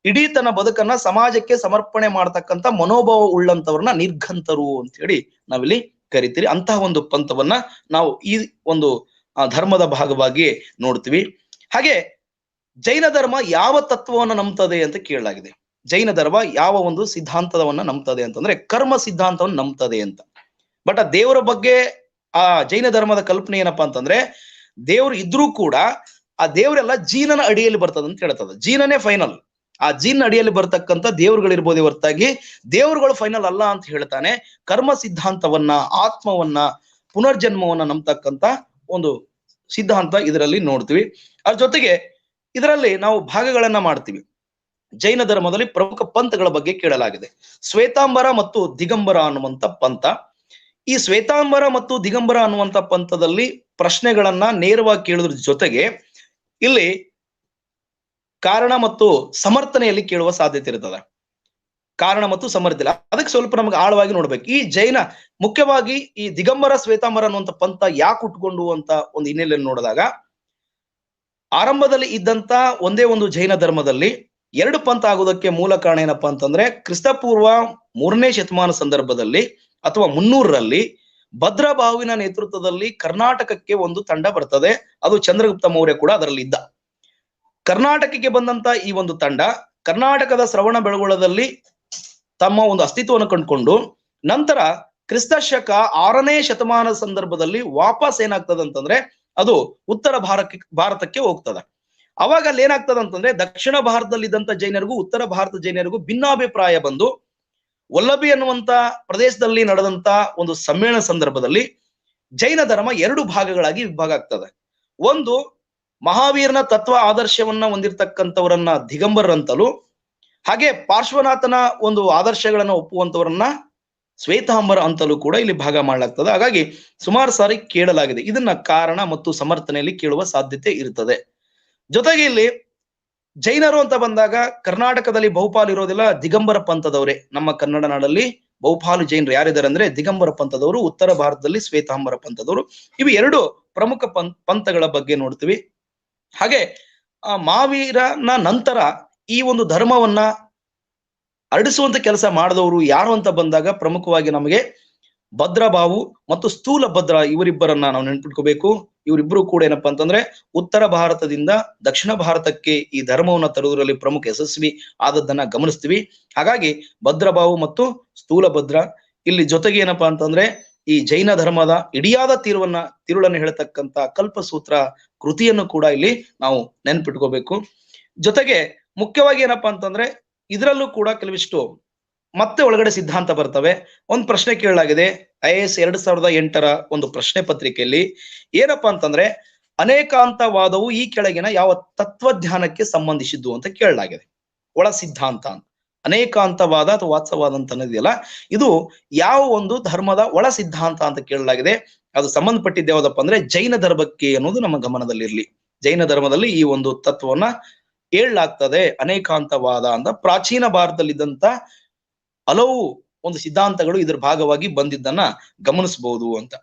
ಇಡೀ ತನ್ನ ಬದುಕನ್ನ ಸಮಾಜಕ್ಕೆ ಸಮರ್ಪಣೆ ಮಾಡ್ತಕ್ಕಂಥ ಮನೋಭಾವ ಉಳ್ಳಂತವ್ರನ್ನ ನಿರ್ಘಂತರು ಅಂತ ಹೇಳಿ ನಾವಿಲ್ಲಿ ಕರಿತೀರಿ. ಅಂತಹ ಒಂದು ಪಂಥವನ್ನ ನಾವು ಈ ಒಂದು ಧರ್ಮದ ಭಾಗವಾಗಿ ನೋಡ್ತೀವಿ. ಹಾಗೆ ಜೈನ ಧರ್ಮ ಯಾವ ತತ್ವವನ್ನ ನಂಬ್ತದೆ ಅಂತ ಕೇಳಲಾಗಿದೆ. ಜೈನ ಧರ್ಮ ಯಾವ ಒಂದು ಸಿದ್ಧಾಂತವನ್ನ ನಂಬ್ತದೆ ಅಂತಂದ್ರೆ ಕರ್ಮ ಸಿದ್ಧಾಂತವನ್ನ ನಂಬ್ತದೆ ಅಂತ. ಬಟ್ ಆ ದೇವರ ಬಗ್ಗೆ ಆ ಜೈನ ಧರ್ಮದ ಕಲ್ಪನೆ ಏನಪ್ಪಾ ಅಂತಂದ್ರೆ, ದೇವ್ರು ಇದ್ರೂ ಕೂಡ ಆ ದೇವರೆಲ್ಲ ಜೀನನ ಅಡಿಯಲ್ಲಿ ಬರ್ತದ ಅಂತ ಹೇಳ್ತದ. ಜೀನನೇ ಫೈನಲ್. ಆ ಜೀನ್ ಅಡಿಯಲ್ಲಿ ಬರ್ತಕ್ಕಂಥ ದೇವರುಗಳಿರ್ಬೋದೇ ಹೊರತಾಗಿ ದೇವರುಗಳು ಫೈನಲ್ ಅಲ್ಲ ಅಂತ ಹೇಳ್ತಾನೆ. ಕರ್ಮ ಸಿದ್ಧಾಂತವನ್ನ, ಆತ್ಮವನ್ನ, ಪುನರ್ಜನ್ಮವನ್ನ ನಂಬತಕ್ಕಂತ ಒಂದು ಸಿದ್ಧಾಂತ ಇದರಲ್ಲಿ ನೋಡ್ತೀವಿ. ಅದ್ರ ಜೊತೆಗೆ ಇದರಲ್ಲಿ ನಾವು ಭಾಗಗಳನ್ನ ಮಾಡ್ತೀವಿ. ಜೈನ ಧರ್ಮದಲ್ಲಿ ಪ್ರಮುಖ ಪಂಥಗಳ ಬಗ್ಗೆ ಕೇಳಲಾಗಿದೆ. ಶ್ವೇತಾಂಬರ ಮತ್ತು ದಿಗಂಬರ ಅನ್ನುವಂತ ಪಂಥ. ಈ ಶ್ವೇತಾಂಬರ ಮತ್ತು ದಿಗಂಬರ ಅನ್ನುವಂತ ಪಂಥದಲ್ಲಿ ಪ್ರಶ್ನೆಗಳನ್ನ ನೇರವಾಗಿ ಕೇಳೋದ್ರ ಜೊತೆಗೆ ಇಲ್ಲಿ ಕಾರಣ ಮತ್ತು ಸಮರ್ಥನೆಯಲ್ಲಿ ಕೇಳುವ ಸಾಧ್ಯತೆ ಇರ್ತದೆ. ಕಾರಣ ಮತ್ತು ಸಮರ್ಥನೆ, ಅದಕ್ಕೆ ಸ್ವಲ್ಪ ನಮ್ಗೆ ಆಳವಾಗಿ ನೋಡ್ಬೇಕು. ಈ ಜೈನ ಮುಖ್ಯವಾಗಿ ಈ ದಿಗಂಬರ ಶ್ವೇತಾಂಬರ ಅನ್ನುವಂಥ ಪಂಥ ಯಾಕೆ ಹುಟ್ಕೊಂಡು ಅಂತ ಒಂದು ಹಿನ್ನೆಲೆಯಲ್ಲಿ ನೋಡಿದಾಗ, ಆರಂಭದಲ್ಲಿ ಇದ್ದಂತ ಒಂದೇ ಒಂದು ಜೈನ ಧರ್ಮದಲ್ಲಿ 2 ಪಂಥ ಆಗೋದಕ್ಕೆ ಮೂಲ ಕಾರಣ ಏನಪ್ಪಾ ಅಂತಂದ್ರೆ, ಕ್ರಿಸ್ತಪೂರ್ವ 3ನೇ ಶತಮಾನ ಸಂದರ್ಭದಲ್ಲಿ ಅಥವಾ 300ರಲ್ಲಿ ಭದ್ರಬಾಹುವಿನ ನೇತೃತ್ವದಲ್ಲಿ ಕರ್ನಾಟಕಕ್ಕೆ ಒಂದು ತಂಡ ಬರ್ತದೆ. ಅದು ಚಂದ್ರಗುಪ್ತ ಮೌರ್ಯ ಕೂಡ ಅದರಲ್ಲಿ ಇದ್ದ. ಕರ್ನಾಟಕಕ್ಕೆ ಬಂದಂತ ಈ ಒಂದು ತಂಡ ಕರ್ನಾಟಕದ ಶ್ರವಣ ಬೆಳಗೊಳದಲ್ಲಿ ತಮ್ಮ ಒಂದು ಅಸ್ತಿತ್ವವನ್ನು ಕಂಡುಕೊಂಡು ನಂತರ ಕ್ರಿಸ್ತ ಶಕ 6ನೇ ಶತಮಾನದ ಸಂದರ್ಭದಲ್ಲಿ ವಾಪಸ್ ಏನಾಗ್ತದೆ ಅಂತಂದ್ರೆ ಅದು ಉತ್ತರ ಭಾರತಕ್ಕೆ ಹೋಗ್ತದೆ. ಅವಾಗ ಅಲ್ಲಿ ಏನಾಗ್ತದೆ ಅಂತಂದ್ರೆ ದಕ್ಷಿಣ ಭಾರತದಲ್ಲಿ ಇದ್ದಂತ ಜೈನರಿಗೂ ಉತ್ತರ ಭಾರತ ಜೈನರಿಗೂ ಭಿನ್ನಾಭಿಪ್ರಾಯ ಬಂದು ವಲ್ಲಭಿ ಅನ್ನುವಂತ ಪ್ರದೇಶದಲ್ಲಿ ನಡೆದಂತ ಒಂದು ಸಮ್ಮೇಳನ ಸಂದರ್ಭದಲ್ಲಿ ಜೈನ ಧರ್ಮ 2 ಭಾಗಗಳಾಗಿ ವಿಭಾಗ ಆಗ್ತದೆ. ಒಂದು ಮಹಾವೀರನ ತತ್ವ ಆದರ್ಶವನ್ನ ಹೊಂದಿರತಕ್ಕಂಥವರನ್ನ ದಿಗಂಬರರಂತಲೂ, ಹಾಗೆ ಪಾರ್ಶ್ವನಾಥನ ಒಂದು ಆದರ್ಶಗಳನ್ನ ಒಪ್ಪುವಂತವರನ್ನ ಶ್ವೇತಾಂಬರ ಅಂತಲೂ ಕೂಡ ಇಲ್ಲಿ ಭಾಗ ಮಾಡಲಾಗ್ತದೆ. ಹಾಗಾಗಿ ಸುಮಾರು ಸಾರಿ ಕೇಳಲಾಗಿದೆ. ಇದನ್ನ ಕಾರಣ ಮತ್ತು ಸಮರ್ಥನೆಯಲ್ಲಿ ಕೇಳುವ ಸಾಧ್ಯತೆ ಇರ್ತದೆ. ಜೊತೆಗೆ ಇಲ್ಲಿ ಜೈನರು ಅಂತ ಬಂದಾಗ ಕರ್ನಾಟಕದಲ್ಲಿ ಬಹುಪಾಲು ಇರೋದಿಲ್ಲ ದಿಗಂಬರ ಪಂಥದವರೇ. ನಮ್ಮ ಕನ್ನಡ ನಾಡಲ್ಲಿ ಬಹುಪಾಲು ಜೈನರು ಯಾರಿದ್ದಾರೆ ಅಂದ್ರೆ ದಿಗಂಬರ ಪಂಥದವರು, ಉತ್ತರ ಭಾರತದಲ್ಲಿ ಶ್ವೇತಾಂಬರ ಪಂಥದವರು. ಇವು 2 ಪ್ರಮುಖ ಪಂಥಗಳ ಬಗ್ಗೆ ನೋಡ್ತೀವಿ. ಹಾಗೆ ಮಹಾವೀರನ ನಂತರ ಈ ಒಂದು ಧರ್ಮವನ್ನ ಹರಡಿಸುವಂತ ಕೆಲಸ ಮಾಡಿದವರು ಯಾರು ಅಂತ ಬಂದಾಗ ಪ್ರಮುಖವಾಗಿ ನಮಗೆ ಭದ್ರಬಾಹು ಮತ್ತು ಸ್ಥೂಲ ಭದ್ರ ಇವರಿಬ್ಬರನ್ನ ನಾವು ನೆನ್ಪಿಟ್ಕೋಬೇಕು. ಇವರಿಬ್ರು ಕೂಡ ಏನಪ್ಪಾ ಅಂತಂದ್ರೆ ಉತ್ತರ ಭಾರತದಿಂದ ದಕ್ಷಿಣ ಭಾರತಕ್ಕೆ ಈ ಧರ್ಮವನ್ನ ತರುವುದರಲ್ಲಿ ಪ್ರಮುಖ ಯಶಸ್ವಿ ಆದದ್ದನ್ನ ಗಮನಿಸ್ತೀವಿ. ಹಾಗಾಗಿ ಭದ್ರಬಾಹು ಮತ್ತು ಸ್ಥೂಲ ಭದ್ರ ಇಲ್ಲಿ ಜೊತೆಗೆ ಏನಪ್ಪಾ ಅಂತಂದ್ರೆ ಈ ಜೈನ ಧರ್ಮದ ಇಡಿಯಾದ ತಿರುಳನ್ನು ಹೇಳ್ತಕ್ಕಂತ ಕಲ್ಪಸೂತ್ರ ಕೃತಿಯನ್ನು ಕೂಡ ಇಲ್ಲಿ ನಾವು ನೆನ್ಪಿಟ್ಕೋಬೇಕು. ಜೊತೆಗೆ ಮುಖ್ಯವಾಗಿ ಏನಪ್ಪಾ ಅಂತಂದ್ರೆ ಇದರಲ್ಲೂ ಕೂಡ ಕೆಲವಿಷ್ಟು ಮತ್ತೆ ಒಳಗಡೆ ಸಿದ್ಧಾಂತ ಬರ್ತವೆ. ಒಂದು ಪ್ರಶ್ನೆ ಕೇಳಲಾಗಿದೆ IAS 2008ರ ಒಂದು ಪ್ರಶ್ನೆ ಪತ್ರಿಕೆಯಲ್ಲಿ. ಏನಪ್ಪಾ ಅಂತಂದ್ರೆ ಅನೇಕಾಂತವಾದವು ಈ ಕೆಳಗಿನ ಯಾವ ತತ್ವಜ್ಞಾನಕ್ಕೆ ಸಂಬಂಧಿಸಿದ್ದು ಅಂತ ಕೇಳಲಾಗಿದೆ. ಒಳ ಸಿದ್ಧಾಂತ ಅಂತ ಅನೇಕಾಂತವಾದ ಅಥವಾ ವಾತ್ಸವಾದ ಅಂತ ಅನ್ನೋದಿದೆಯಲ್ಲ, ಇದು ಯಾವ ಒಂದು ಧರ್ಮದ ಒಳ ಸಿದ್ಧಾಂತ ಅಂತ ಕೇಳಲಾಗಿದೆ. ಅದು ಸಂಬಂಧಪಟ್ಟಿದ್ದ ಯಾವ್ದಪ್ಪ ಅಂದ್ರೆ ಜೈನ ಧರ್ಮಕ್ಕೆ ಅನ್ನೋದು ನಮ್ಮ ಗಮನದಲ್ಲಿರ್ಲಿ. ಜೈನ ಧರ್ಮದಲ್ಲಿ ಈ ಒಂದು ತತ್ವವನ್ನ ಹೇಳಲಾಗ್ತದೆ. ಅನೇಕಾಂತವಾದ ಅಂತ ಪ್ರಾಚೀನ ಭಾರತದಲ್ಲಿದ್ದಂತ ಹಲವು ಒಂದು ಸಿದ್ಧಾಂತಗಳು ಇದರ ಭಾಗವಾಗಿ ಬಂದಿದ್ದನ್ನ ಗಮನಿಸಬಹುದು ಅಂತ.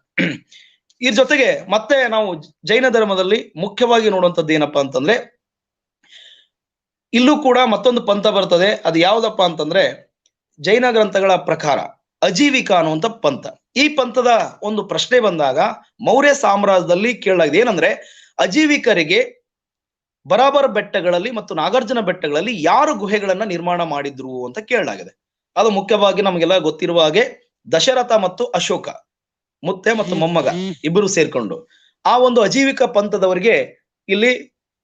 ಇದ್ರ ಜೊತೆಗೆ ಮತ್ತೆ ನಾವು ಜೈನ ಧರ್ಮದಲ್ಲಿ ಮುಖ್ಯವಾಗಿ ನೋಡುವಂಥದ್ದು ಏನಪ್ಪಾ ಅಂತಂದ್ರೆ ಇಲ್ಲೂ ಕೂಡ ಮತ್ತೊಂದು ಪಂಥ ಬರ್ತದೆ. ಅದು ಯಾವ್ದಪ್ಪ ಅಂತಂದ್ರೆ ಜೈನ ಗ್ರಂಥಗಳ ಪ್ರಕಾರ ಅಜೀವಿಕ ಅನ್ನುವಂಥ ಪಂಥ. ಈ ಪಂಥದ ಒಂದು ಪ್ರಶ್ನೆ ಬಂದಾಗ ಮೌರ್ಯ ಸಾಮ್ರಾಜ್ಯದಲ್ಲಿ ಕೇಳಲಾಗಿದೆ. ಏನಂದ್ರೆ ಅಜೀವಿಕರಿಗೆ ಬರಾಬರ್ ಬೆಟ್ಟಗಳಲ್ಲಿ ಮತ್ತು ನಾಗಾರ್ಜುನ ಬೆಟ್ಟಗಳಲ್ಲಿ ಯಾರು ಗುಹೆಗಳನ್ನ ನಿರ್ಮಾಣ ಮಾಡಿದ್ರು ಅಂತ ಕೇಳಲಾಗಿದೆ. ಅದು ಮುಖ್ಯವಾಗಿ ನಮಗೆಲ್ಲ ಗೊತ್ತಿರುವ ಹಾಗೆ ದಶರಥ ಮತ್ತು ಅಶೋಕ, ಮುತ್ತೆ ಮತ್ತು ಮೊಮ್ಮಗ ಇಬ್ಬರು ಸೇರ್ಕೊಂಡು ಆ ಒಂದು ಅಜೀವಿಕ ಪಂಥದವರಿಗೆ ಇಲ್ಲಿ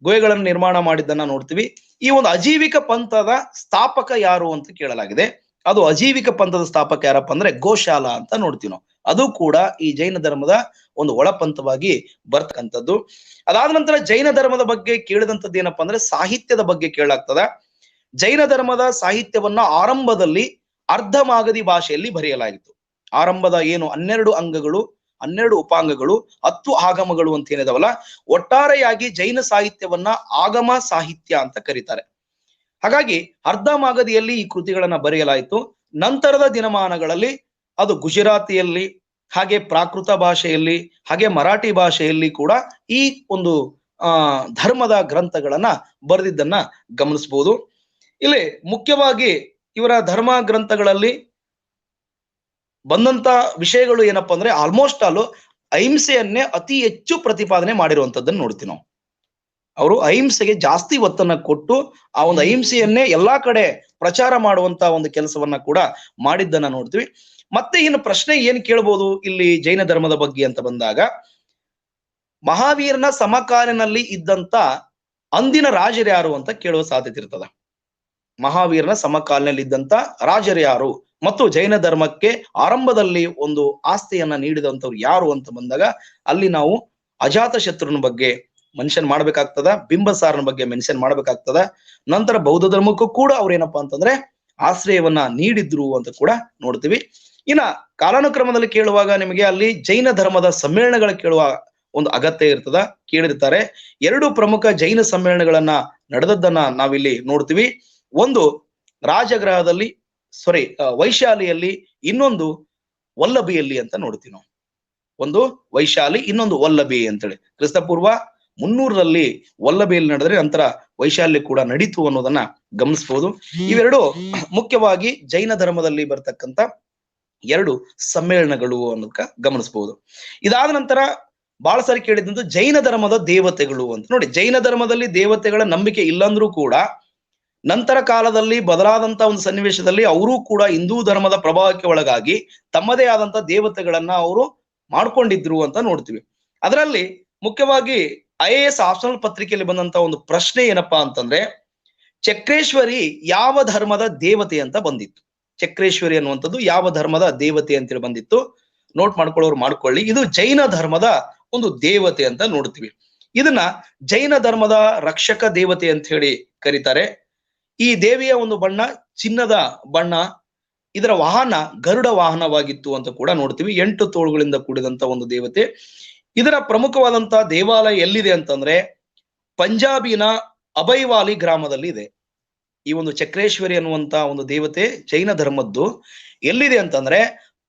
ಗುಹೆಗಳನ್ನು ನಿರ್ಮಾಣ ಮಾಡಿದ್ದನ್ನ ನೋಡ್ತೀವಿ. ಈ ಒಂದು ಅಜೀವಿಕ ಪಂಥದ ಸ್ಥಾಪಕ ಯಾರು ಅಂತ ಕೇಳಲಾಗಿದೆ. ಅದು ಅಜೀವಿಕ ಪಂಥದ ಸ್ಥಾಪಕ ಯಾರಪ್ಪ ಅಂದ್ರೆ ಗೋಶಾಲ ಅಂತ ನೋಡ್ತೀವಿ ನಾವು. ಅದು ಕೂಡ ಈ ಜೈನ ಧರ್ಮದ ಒಂದು ಒಳಪಂಥವಾಗಿ ಬರ್ತಕ್ಕಂಥದ್ದು. ಅದಾದ ನಂತರ ಜೈನ ಧರ್ಮದ ಬಗ್ಗೆ ಕೇಳಿದಂಥದ್ದು ಏನಪ್ಪಾ ಅಂದ್ರೆ ಸಾಹಿತ್ಯದ ಬಗ್ಗೆ ಕೇಳಲಾಗ್ತದ. ಜೈನ ಧರ್ಮದ ಸಾಹಿತ್ಯವನ್ನ ಆರಂಭದಲ್ಲಿ ಅರ್ಧ ಮಾಗಧಿ ಭಾಷೆಯಲ್ಲಿ ಬರೆಯಲಾಗಿತ್ತು. ಆರಂಭದ ಏನು 12 ಅಂಗಗಳು, 12 ಉಪಾಂಗಗಳು, 10 ಆಗಮಗಳು ಅಂತ ಏನಿದಾವಲ್ಲ, ಒಟ್ಟಾರೆಯಾಗಿ ಜೈನ ಸಾಹಿತ್ಯವನ್ನ ಆಗಮ ಸಾಹಿತ್ಯ ಅಂತ ಕರೀತಾರೆ. ಹಾಗಾಗಿ ಅರ್ಧ ಮಾಗಧಿಯಲ್ಲಿ ಈ ಕೃತಿಗಳನ್ನ ಬರೆಯಲಾಯಿತು. ನಂತರದ ದಿನಮಾನಗಳಲ್ಲಿ ಅದು ಗುಜರಾತಿಯಲ್ಲಿ, ಹಾಗೆ ಪ್ರಾಕೃತ ಭಾಷೆಯಲ್ಲಿ, ಹಾಗೆ ಮರಾಠಿ ಭಾಷೆಯಲ್ಲಿ ಕೂಡ ಈ ಒಂದು ಧರ್ಮದ ಗ್ರಂಥಗಳನ್ನ ಬರೆದಿದ್ದನ್ನ ಗಮನಿಸಬಹುದು. ಇಲ್ಲಿ ಮುಖ್ಯವಾಗಿ ಇವರ ಧರ್ಮ ಗ್ರಂಥಗಳಲ್ಲಿ ಬಂದಂತ ವಿಷಯಗಳು ಏನಪ್ಪಾ ಅಂದ್ರೆ ಆಲ್ಮೋಸ್ಟ್ ಆಲ್ ಅಹಿಂಸೆಯನ್ನೇ ಅತಿ ಹೆಚ್ಚು ಪ್ರತಿಪಾದನೆ ಮಾಡಿರುವಂತದ್ದನ್ನು ನೋಡ್ತೀವಿ ನಾವು. ಅವರು ಅಹಿಂಸೆಗೆ ಜಾಸ್ತಿ ಒತ್ತನ್ನ ಕೊಟ್ಟು ಆ ಒಂದು ಅಹಿಂಸೆಯನ್ನೇ ಎಲ್ಲಾ ಕಡೆ ಪ್ರಚಾರ ಮಾಡುವಂತ ಒಂದು ಕೆಲಸವನ್ನ ಕೂಡ ಮಾಡಿದ್ದನ್ನ ನೋಡ್ತೀವಿ. ಮತ್ತೆ ಇನ್ನು ಪ್ರಶ್ನೆ ಏನ್ ಕೇಳ್ಬೋದು ಇಲ್ಲಿ ಜೈನ ಧರ್ಮದ ಬಗ್ಗೆ ಅಂತ ಬಂದಾಗ, ಮಹಾವೀರನ ಸಮಕಾಲಿನಲ್ಲಿ ಇದ್ದಂತ ಅಂದಿನ ರಾಜರು ಯಾರು ಅಂತ ಕೇಳುವ ಸಾಧ್ಯತೆ ಇರ್ತದ. ಮಹಾವೀರನ ಸಮಕಾಲಿನಲ್ಲಿ ಇದ್ದಂತ ರಾಜರು ಯಾರು ಮತ್ತು ಜೈನ ಧರ್ಮಕ್ಕೆ ಆರಂಭದಲ್ಲಿ ಒಂದು ಆಸ್ತಿಯನ್ನ ನೀಡಿದಂಥವ್ರು ಯಾರು ಅಂತ ಬಂದಾಗ ಅಲ್ಲಿ ನಾವು ಅಜಾತ ಶತ್ರುನ ಬಗ್ಗೆ ಮೆನ್ಷನ್ ಮಾಡ್ಬೇಕಾಗ್ತದ, ಬಿಂಬಸಾರನ ಬಗ್ಗೆ ಮೆನ್ಷನ್ ಮಾಡ್ಬೇಕಾಗ್ತದ. ನಂತರ ಬೌದ್ಧ ಧರ್ಮಕ್ಕೂ ಕೂಡ ಅವ್ರು ಏನಪ್ಪಾ ಅಂತಂದ್ರೆ ಆಶ್ರಯವನ್ನ ನೀಡಿದ್ರು ಅಂತ ಕೂಡ ನೋಡ್ತೀವಿ. ಇನ್ನ ಕಾಲಾನುಕ್ರಮದಲ್ಲಿ ಕೇಳುವಾಗ ನಿಮಗೆ ಅಲ್ಲಿ ಜೈನ ಧರ್ಮದ ಸಮ್ಮೇಳನಗಳ ಕೇಳುವ ಒಂದು ಅಗತ್ಯ ಇರ್ತದ. ಕೇಳಿರ್ತಾರೆ. 2 ಪ್ರಮುಖ ಜೈನ ಸಮ್ಮೇಳನಗಳನ್ನ ನಡೆದದ್ದನ್ನ ನಾವಿಲ್ಲಿ ನೋಡ್ತೀವಿ. ಒಂದು ರಾಜಗೃಹದಲ್ಲಿ, ವೈಶಾಲಿಯಲ್ಲಿ, ಇನ್ನೊಂದು ವಲ್ಲಭಿಯಲ್ಲಿ ಅಂತ ನೋಡ್ತೀವಿ ನಾವು. ಒಂದು ವೈಶಾಲಿ, ಇನ್ನೊಂದು ವಲ್ಲಭಿ ಅಂತೇಳಿ. ಕ್ರಿಸ್ತಪೂರ್ವ 300ರಲ್ಲಿ ವಲ್ಲಭಿಯಲ್ಲಿ ನಡೆದ್ರೆ ನಂತರ ವೈಶಾಲ್ಯ ಕೂಡ ನಡೀತು ಅನ್ನೋದನ್ನ ಗಮನಿಸಬಹುದು. ಇವೆರಡು ಮುಖ್ಯವಾಗಿ ಜೈನ ಧರ್ಮದಲ್ಲಿ ಬರ್ತಕ್ಕಂಥ 2 ಸಮ್ಮೇಳನಗಳು ಅನ್ನೋದಕ್ಕ ಗಮನಿಸಬಹುದು. ಇದಾದ ನಂತರ ಬಹಳ ಸಾರಿ ಕೇಳಿದ್ದು ಜೈನ ಧರ್ಮದ ದೇವತೆಗಳು ಅಂತ. ನೋಡಿ, ಜೈನ ಧರ್ಮದಲ್ಲಿ ದೇವತೆಗಳ ನಂಬಿಕೆ ಇಲ್ಲಂದ್ರೂ ಕೂಡ ನಂತರ ಕಾಲದಲ್ಲಿ ಬದಲಾದಂತ ಒಂದು ಸನ್ನಿವೇಶದಲ್ಲಿ ಅವರೂ ಕೂಡ ಹಿಂದೂ ಧರ್ಮದ ಪ್ರಭಾವಕ್ಕೆ ಒಳಗಾಗಿ ತಮ್ಮದೇ ಆದಂತ ದೇವತೆಗಳನ್ನ ಅವರು ಮಾಡ್ಕೊಂಡಿದ್ರು ಅಂತ ನೋಡ್ತೀವಿ. ಅದರಲ್ಲಿ ಮುಖ್ಯವಾಗಿ IAS ಆಪ್ಷನಲ್ ಪತ್ರಿಕೆಯಲ್ಲಿ ಬಂದಂತ ಒಂದು ಪ್ರಶ್ನೆ ಏನಪ್ಪಾ ಅಂತಂದ್ರೆ, ಚಕ್ರೇಶ್ವರಿ ಯಾವ ಧರ್ಮದ ದೇವತೆ ಅಂತ ಬಂದಿತ್ತು. ಚಕ್ರೇಶ್ವರಿ ಅನ್ನುವಂಥದ್ದು ಯಾವ ಧರ್ಮದ ದೇವತೆ ಅಂತೇಳಿ ಬಂದಿತ್ತು. ನೋಟ್ ಮಾಡ್ಕೊಳ್ಳೋರು ಮಾಡ್ಕೊಳ್ಳಿ. ಇದು ಜೈನ ಧರ್ಮದ ಒಂದು ದೇವತೆ ಅಂತ ನೋಡ್ತೀವಿ. ಇದನ್ನ ಜೈನ ಧರ್ಮದ ರಕ್ಷಕ ದೇವತೆ ಅಂತ ಹೇಳಿ ಕರೀತಾರೆ. ಈ ದೇವಿಯ ಒಂದು ಬಣ್ಣ ಚಿನ್ನದ ಬಣ್ಣ, ಇದರ ವಾಹನ ಗರುಡ ವಾಹನವಾಗಿತ್ತು ಅಂತ ಕೂಡ ನೋಡ್ತೀವಿ. 8 ತೋಳುಗಳಿಂದ ಕೂಡಿದಂತ ಒಂದು ದೇವತೆ. ಇದರ ಪ್ರಮುಖವಾದಂತ ದೇವಾಲಯ ಎಲ್ಲಿದೆ ಅಂತಂದ್ರೆ ಪಂಜಾಬಿನ ಅಭೈವಾಲಿ ಗ್ರಾಮದಲ್ಲಿ ಇದೆ. ಈ ಒಂದು ಚಕ್ರೇಶ್ವರಿ ಅನ್ನುವಂತ ಒಂದು ದೇವತೆ ಜೈನ ಧರ್ಮದ್ದು ಎಲ್ಲಿದೆ ಅಂತಂದ್ರೆ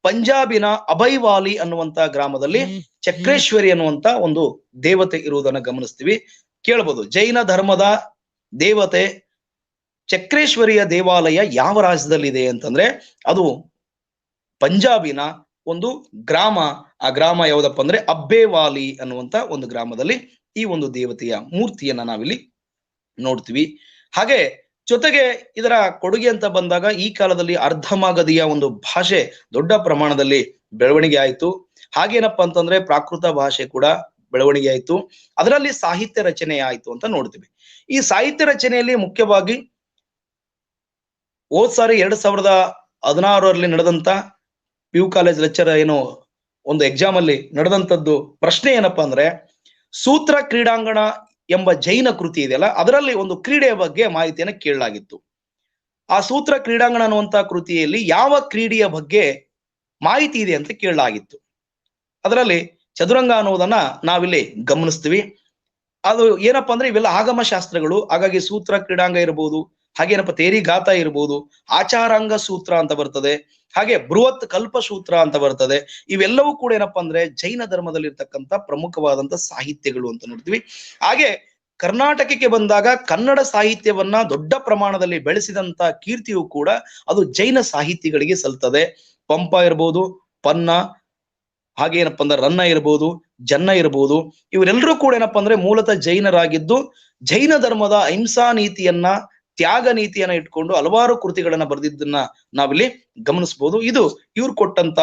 ಪಂಜಾಬಿನ ಅಭೈವಾಲಿ ಅನ್ನುವಂತ ಗ್ರಾಮದಲ್ಲಿ ಚಕ್ರೇಶ್ವರಿ ಅನ್ನುವಂತ ಒಂದು ದೇವತೆ ಇರುವುದನ್ನ ಗಮನಿಸ್ತೀವಿ. ಕೇಳಬಹುದು, ಜೈನ ಧರ್ಮದ ದೇವತೆ ಚಕ್ರೇಶ್ವರಿಯ ದೇವಾಲಯ ಯಾವ ರಾಜ್ಯದಲ್ಲಿದೆ ಅಂತಂದ್ರೆ ಅದು ಪಂಜಾಬಿನ ಒಂದು ಗ್ರಾಮ. ಆ ಗ್ರಾಮ ಯಾವುದಪ್ಪ ಅಂದ್ರೆ ಅಬ್ಬೇವಾಲಿ ಅನ್ನುವಂತ ಒಂದು ಗ್ರಾಮದಲ್ಲಿ ಈ ಒಂದು ದೇವತೆಯ ಮೂರ್ತಿಯನ್ನ ನಾವಿಲ್ಲಿ ನೋಡ್ತೀವಿ. ಹಾಗೆ ಜೊತೆಗೆ ಇದರ ಕೊಡುಗೆ ಅಂತ ಬಂದಾಗ ಈ ಕಾಲದಲ್ಲಿ ಅರ್ಧಮಾಗಧಿಯ ಒಂದು ಭಾಷೆ ದೊಡ್ಡ ಪ್ರಮಾಣದಲ್ಲಿ ಬೆಳವಣಿಗೆ ಆಯಿತು. ಹಾಗೇನಪ್ಪಾ ಅಂತಂದ್ರೆ ಪ್ರಾಕೃತ ಭಾಷೆ ಕೂಡ ಬೆಳವಣಿಗೆ ಆಯಿತು. ಅದರಲ್ಲಿ ಸಾಹಿತ್ಯ ರಚನೆ ಆಯಿತು ಅಂತ ನೋಡ್ತೀವಿ. ಈ ಸಾಹಿತ್ಯ ರಚನೆಯಲ್ಲಿ ಮುಖ್ಯವಾಗಿ ಹೋದ್ ಸಾರಿ 2016ರಲ್ಲಿ ನಡೆದಂತ PU ಕಾಲೇಜ್ ಲೆಕ್ಚರ್ ಏನು ಒಂದು ಎಕ್ಸಾಮ್ ಅಲ್ಲಿ ನಡೆದಂತದ್ದು ಪ್ರಶ್ನೆ ಏನಪ್ಪಾ ಅಂದ್ರೆ, ಸೂತ್ರ ಕ್ರೀಡಾಂಗಣ ಎಂಬ ಜೈನ ಕೃತಿ ಇದೆಯಲ್ಲ, ಅದರಲ್ಲಿ ಒಂದು ಕ್ರೀಡೆಯ ಬಗ್ಗೆ ಮಾಹಿತಿಯನ್ನು ಕೇಳಲಾಗಿತ್ತು. ಆ ಸೂತ್ರ ಕ್ರೀಡಾಂಗಣ ಅನ್ನುವಂತ ಕೃತಿಯಲ್ಲಿ ಯಾವ ಕ್ರೀಡೆಯ ಬಗ್ಗೆ ಮಾಹಿತಿ ಇದೆ ಅಂತ ಕೇಳಲಾಗಿತ್ತು. ಅದರಲ್ಲಿ ಚದುರಂಗ ಅನ್ನೋದನ್ನ ನಾವಿಲ್ಲಿ ಗಮನಿಸ್ತೀವಿ. ಅದು ಏನಪ್ಪಾ ಅಂದ್ರೆ ಇವೆಲ್ಲ ಆಗಮ ಶಾಸ್ತ್ರಗಳು. ಹಾಗಾಗಿ ಸೂತ್ರ ಕ್ರೀಡಾಂಗ ಇರಬಹುದು, ಹಾಗೇನಪ್ಪ ತೇರಿ ಗಾತ ಇರ್ಬೋದು, ಆಚಾರಾಂಗ ಸೂತ್ರ ಅಂತ ಬರ್ತದೆ, ಹಾಗೆ ಬೃಹತ್ ಕಲ್ಪ ಸೂತ್ರ ಅಂತ ಬರ್ತದೆ. ಇವೆಲ್ಲವೂ ಕೂಡ ಏನಪ್ಪಾ ಅಂದ್ರೆ ಜೈನ ಧರ್ಮದಲ್ಲಿ ಇರ್ತಕ್ಕಂಥ ಪ್ರಮುಖವಾದಂತ ಸಾಹಿತ್ಯಗಳು ಅಂತ ನೋಡ್ತೀವಿ. ಹಾಗೆ ಕರ್ನಾಟಕಕ್ಕೆ ಬಂದಾಗ ಕನ್ನಡ ಸಾಹಿತ್ಯವನ್ನ ದೊಡ್ಡ ಪ್ರಮಾಣದಲ್ಲಿ ಬೆಳೆಸಿದಂತ ಕೀರ್ತಿಯು ಕೂಡ ಅದು ಜೈನ ಸಾಹಿತಿಗಳಿಗೆ ಸಲ್ತದೆ. ಪಂಪ ಇರ್ಬೋದು, ಪನ್ನ, ಹಾಗೆ ಏನಪ್ಪಾ ಅಂದ್ರೆ ರನ್ನ ಇರ್ಬೋದು, ಜನ್ನ ಇರ್ಬೋದು, ಇವರೆಲ್ಲರೂ ಕೂಡ ಏನಪ್ಪಾ ಅಂದ್ರೆ ಮೂಲತಃ ಜೈನರಾಗಿದ್ದು ಜೈನ ಧರ್ಮದ ಅಹಿಂಸಾ ನೀತಿಯನ್ನ, ತ್ಯಾಗ ನೀತಿಯನ್ನ ಇಟ್ಕೊಂಡು ಹಲವಾರು ಕೃತಿಗಳನ್ನ ಬರೆದಿದ್ದನ್ನ ನಾವಿಲ್ಲಿ ಗಮನಿಸಬಹುದು. ಇದು ಇವ್ರು ಕೊಟ್ಟಂತ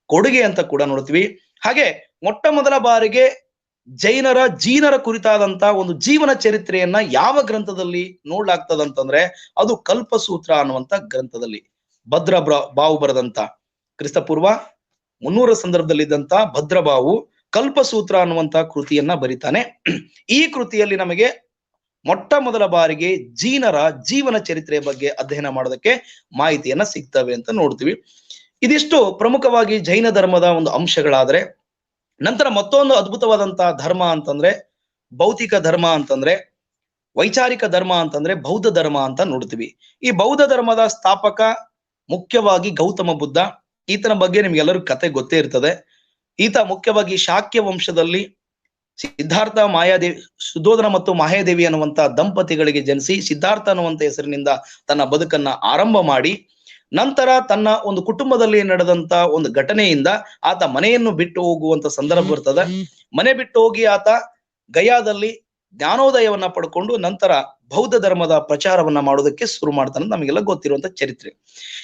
ಕೊಡುಗೆ ಅಂತ ಕೂಡ ನೋಡ್ತೀವಿ. ಹಾಗೆ ಮೊಟ್ಟ ಮೊದಲ ಬಾರಿಗೆ ಜೀನರ ಕುರಿತಾದಂತ ಒಂದು ಜೀವನ ಚರಿತ್ರೆಯನ್ನ ಯಾವ ಗ್ರಂಥದಲ್ಲಿ ನೋಡ್ಲಾಗ್ತದಂತಂದ್ರೆ ಅದು ಕಲ್ಪಸೂತ್ರ ಅನ್ನುವಂತ ಗ್ರಂಥದಲ್ಲಿ ಬಾವು ಬರೆದಂತ ಕ್ರಿಸ್ತಪೂರ್ವ 300 ಸಂದರ್ಭದಲ್ಲಿದ್ದಂತ ಭದ್ರಬಾವು ಕಲ್ಪಸೂತ್ರ ಅನ್ನುವಂತ ಕೃತಿಯನ್ನ ಬರಿತಾನೆ. ಈ ಕೃತಿಯಲ್ಲಿ ನಮಗೆ ಮೊಟ್ಟ ಮೊದಲ ಬಾರಿಗೆ ಜೀನರ ಜೀವನ ಚರಿತ್ರೆಯ ಬಗ್ಗೆ ಅಧ್ಯಯನ ಮಾಡೋದಕ್ಕೆ ಮಾಹಿತಿಯನ್ನ ಸಿಗ್ತವೆ ಅಂತ ನೋಡ್ತೀವಿ. ಇದಿಷ್ಟು ಪ್ರಮುಖವಾಗಿ ಜೈನ ಧರ್ಮದ ಒಂದು ಅಂಶಗಳಾದ್ರೆ, ನಂತರ ಮತ್ತೊಂದು ಅದ್ಭುತವಾದಂತಹ ಧರ್ಮ ಅಂತಂದ್ರೆ ಭೌತಿಕ ಧರ್ಮ ಅಂತಂದ್ರೆ ವೈಚಾರಿಕ ಧರ್ಮ ಅಂತಂದ್ರೆ ಬೌದ್ಧ ಧರ್ಮ ಅಂತ ನೋಡ್ತೀವಿ. ಈ ಬೌದ್ಧ ಧರ್ಮದ ಸ್ಥಾಪಕ ಮುಖ್ಯವಾಗಿ ಗೌತಮ ಬುದ್ಧ. ಈತನ ಬಗ್ಗೆ ನಿಮ್ಗೆಲ್ಲರಿಗೂ ಕತೆ ಗೊತ್ತೇ ಇರ್ತದೆ. ಈತ ಮುಖ್ಯವಾಗಿ ಶಾಕ್ಯ ವಂಶದಲ್ಲಿ ಸಿದ್ಧಾರ್ಥ ಮಾಯಾದೇವಿ, ಸುಧೋಧನ ಮತ್ತು ಮಾಯಾದೇವಿ ಅನ್ನುವಂತ ದಂಪತಿಗಳಿಗೆ ಜನಿಸಿ ಸಿದ್ಧಾರ್ಥ ಅನ್ನುವಂತ ಹೆಸರಿನಿಂದ ತನ್ನ ಬದುಕನ್ನ ಆರಂಭ ಮಾಡಿ, ನಂತರ ತನ್ನ ಒಂದು ಕುಟುಂಬದಲ್ಲಿ ನಡೆದಂತ ಒಂದು ಘಟನೆಯಿಂದ ಆತ ಮನೆಯನ್ನು ಬಿಟ್ಟು ಹೋಗುವಂತ ಸಂದರ್ಭ ಬರ್ತದೆ. ಮನೆ ಬಿಟ್ಟು ಹೋಗಿ ಆತ ಗಯಾದಲ್ಲಿ ಜ್ಞಾನೋದಯವನ್ನ ಪಡ್ಕೊಂಡು ನಂತರ ಬೌದ್ಧ ಧರ್ಮದ ಪ್ರಚಾರವನ್ನ ಮಾಡೋದಕ್ಕೆ ಶುರು ಮಾಡ್ತಾನೆ. ನಮಗೆಲ್ಲ ಗೊತ್ತಿರುವಂತ ಚರಿತ್ರೆ.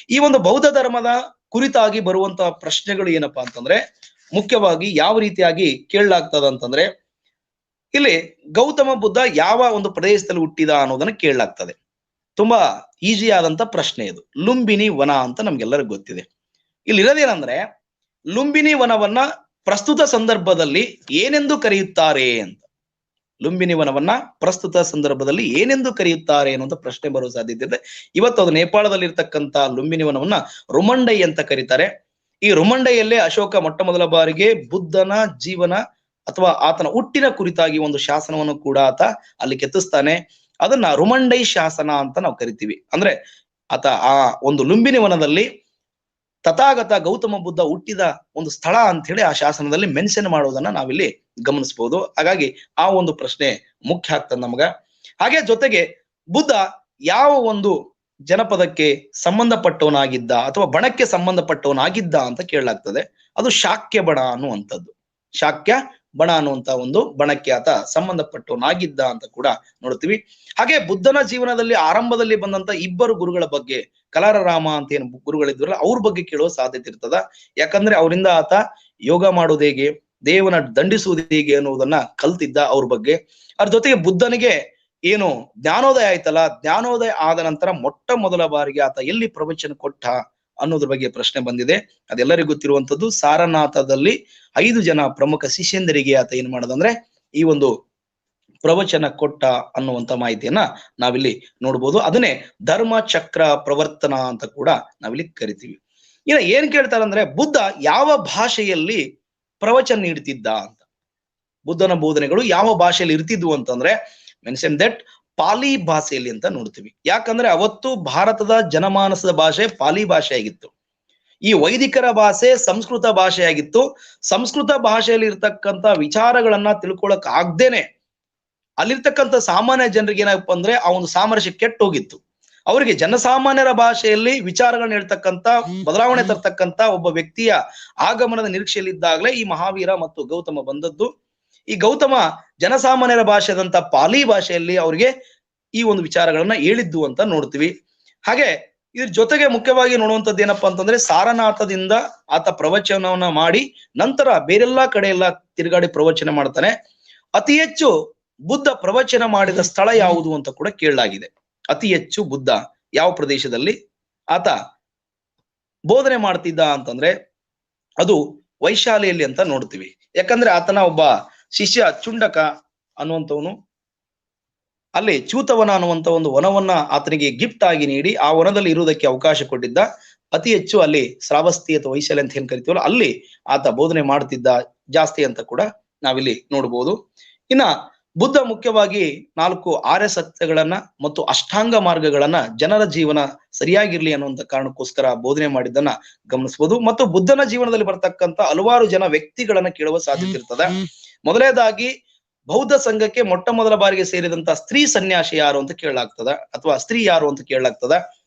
ಈ ಒಂದು ಬೌದ್ಧ ಧರ್ಮದ ಕುರಿತಾಗಿ ಬರುವಂತ ಪ್ರಶ್ನೆಗಳು ಏನಪ್ಪಾ ಅಂತಂದ್ರೆ ಮುಖ್ಯವಾಗಿ ಯಾವ ರೀತಿಯಾಗಿ ಕೇಳಲಾಗ್ತದ ಅಂತಂದ್ರೆ, ಇಲ್ಲಿ ಗೌತಮ ಬುದ್ಧ ಯಾವ ಒಂದು ಪ್ರದೇಶದಲ್ಲಿ ಹುಟ್ಟಿದ ಅನ್ನೋದನ್ನ ಕೇಳಲಾಗ್ತದೆ. ತುಂಬಾ ಈಸಿ ಆದಂತ ಪ್ರಶ್ನೆ ಇದು. ಲುಂಬಿನಿ ವನ ಅಂತ ನಮ್ಗೆಲ್ಲರಿಗೂ ಗೊತ್ತಿದೆ. ಇಲ್ಲಿ ಇರೋದೇನಂದ್ರೆ ಲುಂಬಿನಿ ವನವನ್ನ ಪ್ರಸ್ತುತ ಸಂದರ್ಭದಲ್ಲಿ ಏನೆಂದು ಕರೆಯುತ್ತಾರೆ ಅಂತ. ಲುಂಬಿನಿ ವನವನ್ನ ಪ್ರಸ್ತುತ ಸಂದರ್ಭದಲ್ಲಿ ಏನೆಂದು ಕರೆಯುತ್ತಾರೆ ಅನ್ನುವಂತ ಪ್ರಶ್ನೆ ಬರುವ ಸಾಧ್ಯತೆ ಇದೆ. ಇವತ್ತು ಅದು ನೇಪಾಳದಲ್ಲಿ ಇರ್ತಕ್ಕಂತ ಲುಂಬಿನಿ ವನವನ್ನ ರುಮಂಡೈ ಅಂತ ಕರೀತಾರೆ. ಈ ರುಮಂಡೈಯಲ್ಲೇ ಅಶೋಕ ಮೊಟ್ಟ ಮೊದಲ ಬಾರಿಗೆ ಬುದ್ಧನ ಜೀವನ ಅಥವಾ ಆತನ ಹುಟ್ಟಿನ ಕುರಿತಾಗಿ ಒಂದು ಶಾಸನವನ್ನು ಕೂಡ ಆತ ಅಲ್ಲಿ ಕೆತ್ತಿಸ್ತಾನೆ. ಅದನ್ನ ರುಮಂಡೈ ಶಾಸನ ಅಂತ ನಾವು ಕರಿತೀವಿ. ಅಂದ್ರೆ ಆತ ಆ ಒಂದು ಲುಂಬಿನಿ ವನದಲ್ಲಿ ತಥಾಗತ ಗೌತಮ ಬುದ್ಧ ಹುಟ್ಟಿದ ಒಂದು ಸ್ಥಳ ಅಂತ ಹೇಳಿ ಆ ಶಾಸನದಲ್ಲಿ ಮೆನ್ಷನ್ ಮಾಡೋದನ್ನ ನಾವಿಲ್ಲಿ ಗಮನಿಸಬಹುದು. ಹಾಗಾಗಿ ಆ ಒಂದು ಪ್ರಶ್ನೆ ಮುಖ್ಯ ಆಗ್ತದೆ ನಮಗ. ಹಾಗೆ ಜೊತೆಗೆ ಬುದ್ಧ ಯಾವ ಒಂದು ಜನಪದಕ್ಕೆ ಸಂಬಂಧಪಟ್ಟವನಾಗಿದ್ದ ಅಥವಾ ಬಣಕ್ಕೆ ಸಂಬಂಧಪಟ್ಟವನಾಗಿದ್ದ ಅಂತ ಕೇಳಲಾಗ್ತದೆ. ಅದು ಶಾಕ್ಯ ಬಣ ಅನ್ನುವಂಥದ್ದು. ಶಾಕ್ಯ ಬಣ ಅನ್ನುವಂತ ಒಂದು ಬಣಕ್ಕೆ ಆತ ಸಂಬಂಧಪಟ್ಟವನಾಗಿದ್ದ ಅಂತ ಕೂಡ ನೋಡ್ತೀವಿ. ಹಾಗೆ ಬುದ್ಧನ ಜೀವನದಲ್ಲಿ ಆರಂಭದಲ್ಲಿ ಬಂದಂತ ಇಬ್ಬರು ಗುರುಗಳ ಬಗ್ಗೆ, ಕಲಾರರಾಮ ಅಂತ ಏನು ಗುರುಗಳಿದ್ರಲ್ಲ ಅವ್ರ ಬಗ್ಗೆ ಕೇಳುವ ಸಾಧ್ಯತೆ ಇರ್ತದ. ಯಾಕಂದ್ರೆ ಅವರಿಂದ ಆತ ಯೋಗ ಮಾಡುವುದು ಹೇಗೆ, ದೇವನ ದಂಡಿಸುವುದು ಹೇಗೆ ಅನ್ನುವುದನ್ನ ಕಲ್ತಿದ್ದ ಅವ್ರ ಬಗ್ಗೆ. ಅದ್ರ ಜೊತೆಗೆ ಬುದ್ಧನಿಗೆ ಏನು ಜ್ಞಾನೋದಯ ಆಯ್ತಲ್ಲ, ಜ್ಞಾನೋದಯ ಆದ ನಂತರ ಮೊಟ್ಟ ಮೊದಲ ಬಾರಿಗೆ ಆತ ಎಲ್ಲಿ ಪ್ರವಚನ ಕೊಟ್ಟ ಅನ್ನೋದ್ರ ಬಗ್ಗೆ ಪ್ರಶ್ನೆ ಬಂದಿದೆ. ಅದೆಲ್ಲರಿಗೂ ಗೊತ್ತಿರುವಂತದ್ದು. ಸಾರನಾಥದಲ್ಲಿ 5 ಜನ ಪ್ರಮುಖ ಶಿಷ್ಯಂದರಿಗೆ ಆತ ಏನ್ ಮಾಡದಂದ್ರೆ ಈ ಒಂದು ಪ್ರವಚನ ಕೊಟ್ಟ ಅನ್ನುವಂತ ಮಾಹಿತಿಯನ್ನ ನಾವಿಲ್ಲಿ ನೋಡ್ಬೋದು. ಅದನ್ನೇ ಧರ್ಮ ಚಕ್ರ ಪ್ರವರ್ತನ ಅಂತ ಕೂಡ ನಾವಿಲ್ಲಿ ಕರಿತೀವಿ. ಇನ್ನ ಏನ್ ಕೇಳ್ತಾರಂದ್ರೆ ಬುದ್ಧ ಯಾವ ಭಾಷೆಯಲ್ಲಿ ಪ್ರವಚನ ನೀಡ್ತಿದ್ದ ಅಂತ. ಬುದ್ಧನ ಬೋಧನೆಗಳು ಯಾವ ಭಾಷೆಯಲ್ಲಿ ಇರ್ತಿದ್ವು ಅಂತಂದ್ರೆ ಮೆನ್ಷನ್ ದಟ್ ಪಾಲಿ ಭಾಷೆಯಲ್ಲಿ ಅಂತ ನೋಡ್ತೀವಿ. ಯಾಕಂದ್ರೆ ಅವತ್ತು ಭಾರತದ ಜನಮಾನಸದ ಭಾಷೆ ಪಾಲಿ ಭಾಷೆ ಆಗಿತ್ತು. ಈ ವೈದಿಕರ ಭಾಷೆ ಸಂಸ್ಕೃತ ಭಾಷೆ ಆಗಿತ್ತು. ಸಂಸ್ಕೃತ ಭಾಷೆಯಲ್ಲಿ ಇರ್ತಕ್ಕಂಥ ವಿಚಾರಗಳನ್ನ ತಿಳ್ಕೊಳಕ್ ಆಗ್ದೇನೆ ಅಲ್ಲಿರ್ತಕ್ಕಂಥ ಸಾಮಾನ್ಯ ಜನರಿಗೆ ಏನಪ್ಪ ಅಂದ್ರೆ ಆ ಒಂದು ಸಾಮರಸ್ಯ ಕೆಟ್ಟೋಗಿತ್ತು. ಅವರಿಗೆ ಜನಸಾಮಾನ್ಯರ ಭಾಷೆಯಲ್ಲಿ ವಿಚಾರಗಳನ್ನ ಹೇಳ್ತಕ್ಕಂಥ, ಬದಲಾವಣೆ ತರ್ತಕ್ಕಂಥ ಒಬ್ಬ ವ್ಯಕ್ತಿಯ ಆಗಮನದ ನಿರೀಕ್ಷೆಯಲ್ಲಿದ್ದಾಗಲೇ ಈ ಮಹಾವೀರ ಮತ್ತು ಗೌತಮ ಬಂದದ್ದು. ಈ ಗೌತಮ ಜನಸಾಮಾನ್ಯರ ಭಾಷೆದಂತ ಪಾಲಿ ಭಾಷೆಯಲ್ಲಿ ಅವರಿಗೆ ಈ ಒಂದು ವಿಚಾರಗಳನ್ನ ಹೇಳಿದ್ದು ಅಂತ ನೋಡ್ತೀವಿ. ಹಾಗೆ ಇದ್ರ ಜೊತೆಗೆ ಮುಖ್ಯವಾಗಿ ನೋಡುವಂಥದ್ದು ಏನಪ್ಪಾ ಅಂತಂದ್ರೆ ಸಾರನಾಥದಿಂದ ಆತ ಪ್ರವಚನವನ್ನ ಮಾಡಿ ನಂತರ ಬೇರೆಲ್ಲಾ ಕಡೆ ಎಲ್ಲ ತಿರುಗಾಡಿ ಪ್ರವಚನ ಮಾಡ್ತಾನೆ. ಅತಿ ಹೆಚ್ಚು ಬುದ್ಧ ಪ್ರವಚನ ಮಾಡಿದ ಸ್ಥಳ ಯಾವುದು ಅಂತ ಕೂಡ ಕೇಳಲಾಗಿದೆ. ಅತಿ ಹೆಚ್ಚು ಬುದ್ಧ ಯಾವ ಪ್ರದೇಶದಲ್ಲಿ ಆತ ಬೋಧನೆ ಮಾಡ್ತಿದ್ದ ಅಂತಂದ್ರೆ ಅದು ವೈಶಾಲಿಯಲ್ಲಿ ಅಂತ ನೋಡ್ತೀವಿ. ಯಾಕಂದ್ರೆ ಆತನ ಒಬ್ಬ ಶಿಷ್ಯ ಚುಂಡಕ ಅನ್ನುವಂಥವನು ಅಲ್ಲಿ ಚ್ಯೂತವನ ಅನ್ನುವಂಥ ಒಂದು ವನವನ್ನ ಆತನಿಗೆ ಗಿಫ್ಟ್ ಆಗಿ ನೀಡಿ ಆ ವನದಲ್ಲಿ ಇರುವುದಕ್ಕೆ ಅವಕಾಶ ಕೊಟ್ಟಿದ್ದ. ಅತಿ ಹೆಚ್ಚು ಅಲ್ಲಿ ಶ್ರಾವಸ್ತಿ ಅಥವಾ ವೈಶಾಲಿ ಅಂತ ಏನ್ ಕರಿತೀವಲ್ಲ ಅಲ್ಲಿ ಆತ ಬೋಧನೆ ಮಾಡ್ತಿದ್ದ ಜಾಸ್ತಿ ಅಂತ ಕೂಡ ನಾವಿಲ್ಲಿ ನೋಡ್ಬೋದು. ಇನ್ನ ಬುದ್ಧ ಮುಖ್ಯವಾಗಿ 4 ಆರ್ಯ ಸತ್ಯಗಳನ್ನ ಮತ್ತು ಅಷ್ಟಾಂಗ ಮಾರ್ಗಗಳನ್ನ ಜನರ ಜೀವನ ಸರಿಯಾಗಿರ್ಲಿ ಅನ್ನುವಂತ ಕಾರಣಕ್ಕೋಸ್ಕರ ಬೋಧನೆ ಮಾಡಿದ್ದನ್ನ ಗಮನಿಸಬಹುದು. ಮತ್ತು ಬುದ್ಧನ ಜೀವನದಲ್ಲಿ ಬರ್ತಕ್ಕಂಥ ಹಲವಾರು ಜನ ವ್ಯಕ್ತಿಗಳನ್ನ ಕೇಳುವ ಸಾಧ್ಯತೆ ಇರ್ತದೆ. ಮೊದಲನೇದಾಗಿ ಬೌದ್ಧ ಸಂಘಕ್ಕೆ ಮೊಟ್ಟ ಮೊದಲ ಬಾರಿಗೆ ಸೇರಿದಂತ ಸ್ತ್ರೀ ಸನ್ಯಾಸಿ ಯಾರು ಅಂತ ಕೇಳಲಾಗ್ತದ, ಅಥವಾ ಸ್ತ್ರೀ ಯಾರು ಅಂತ ಕೇಳಲಾಗ್ತದ.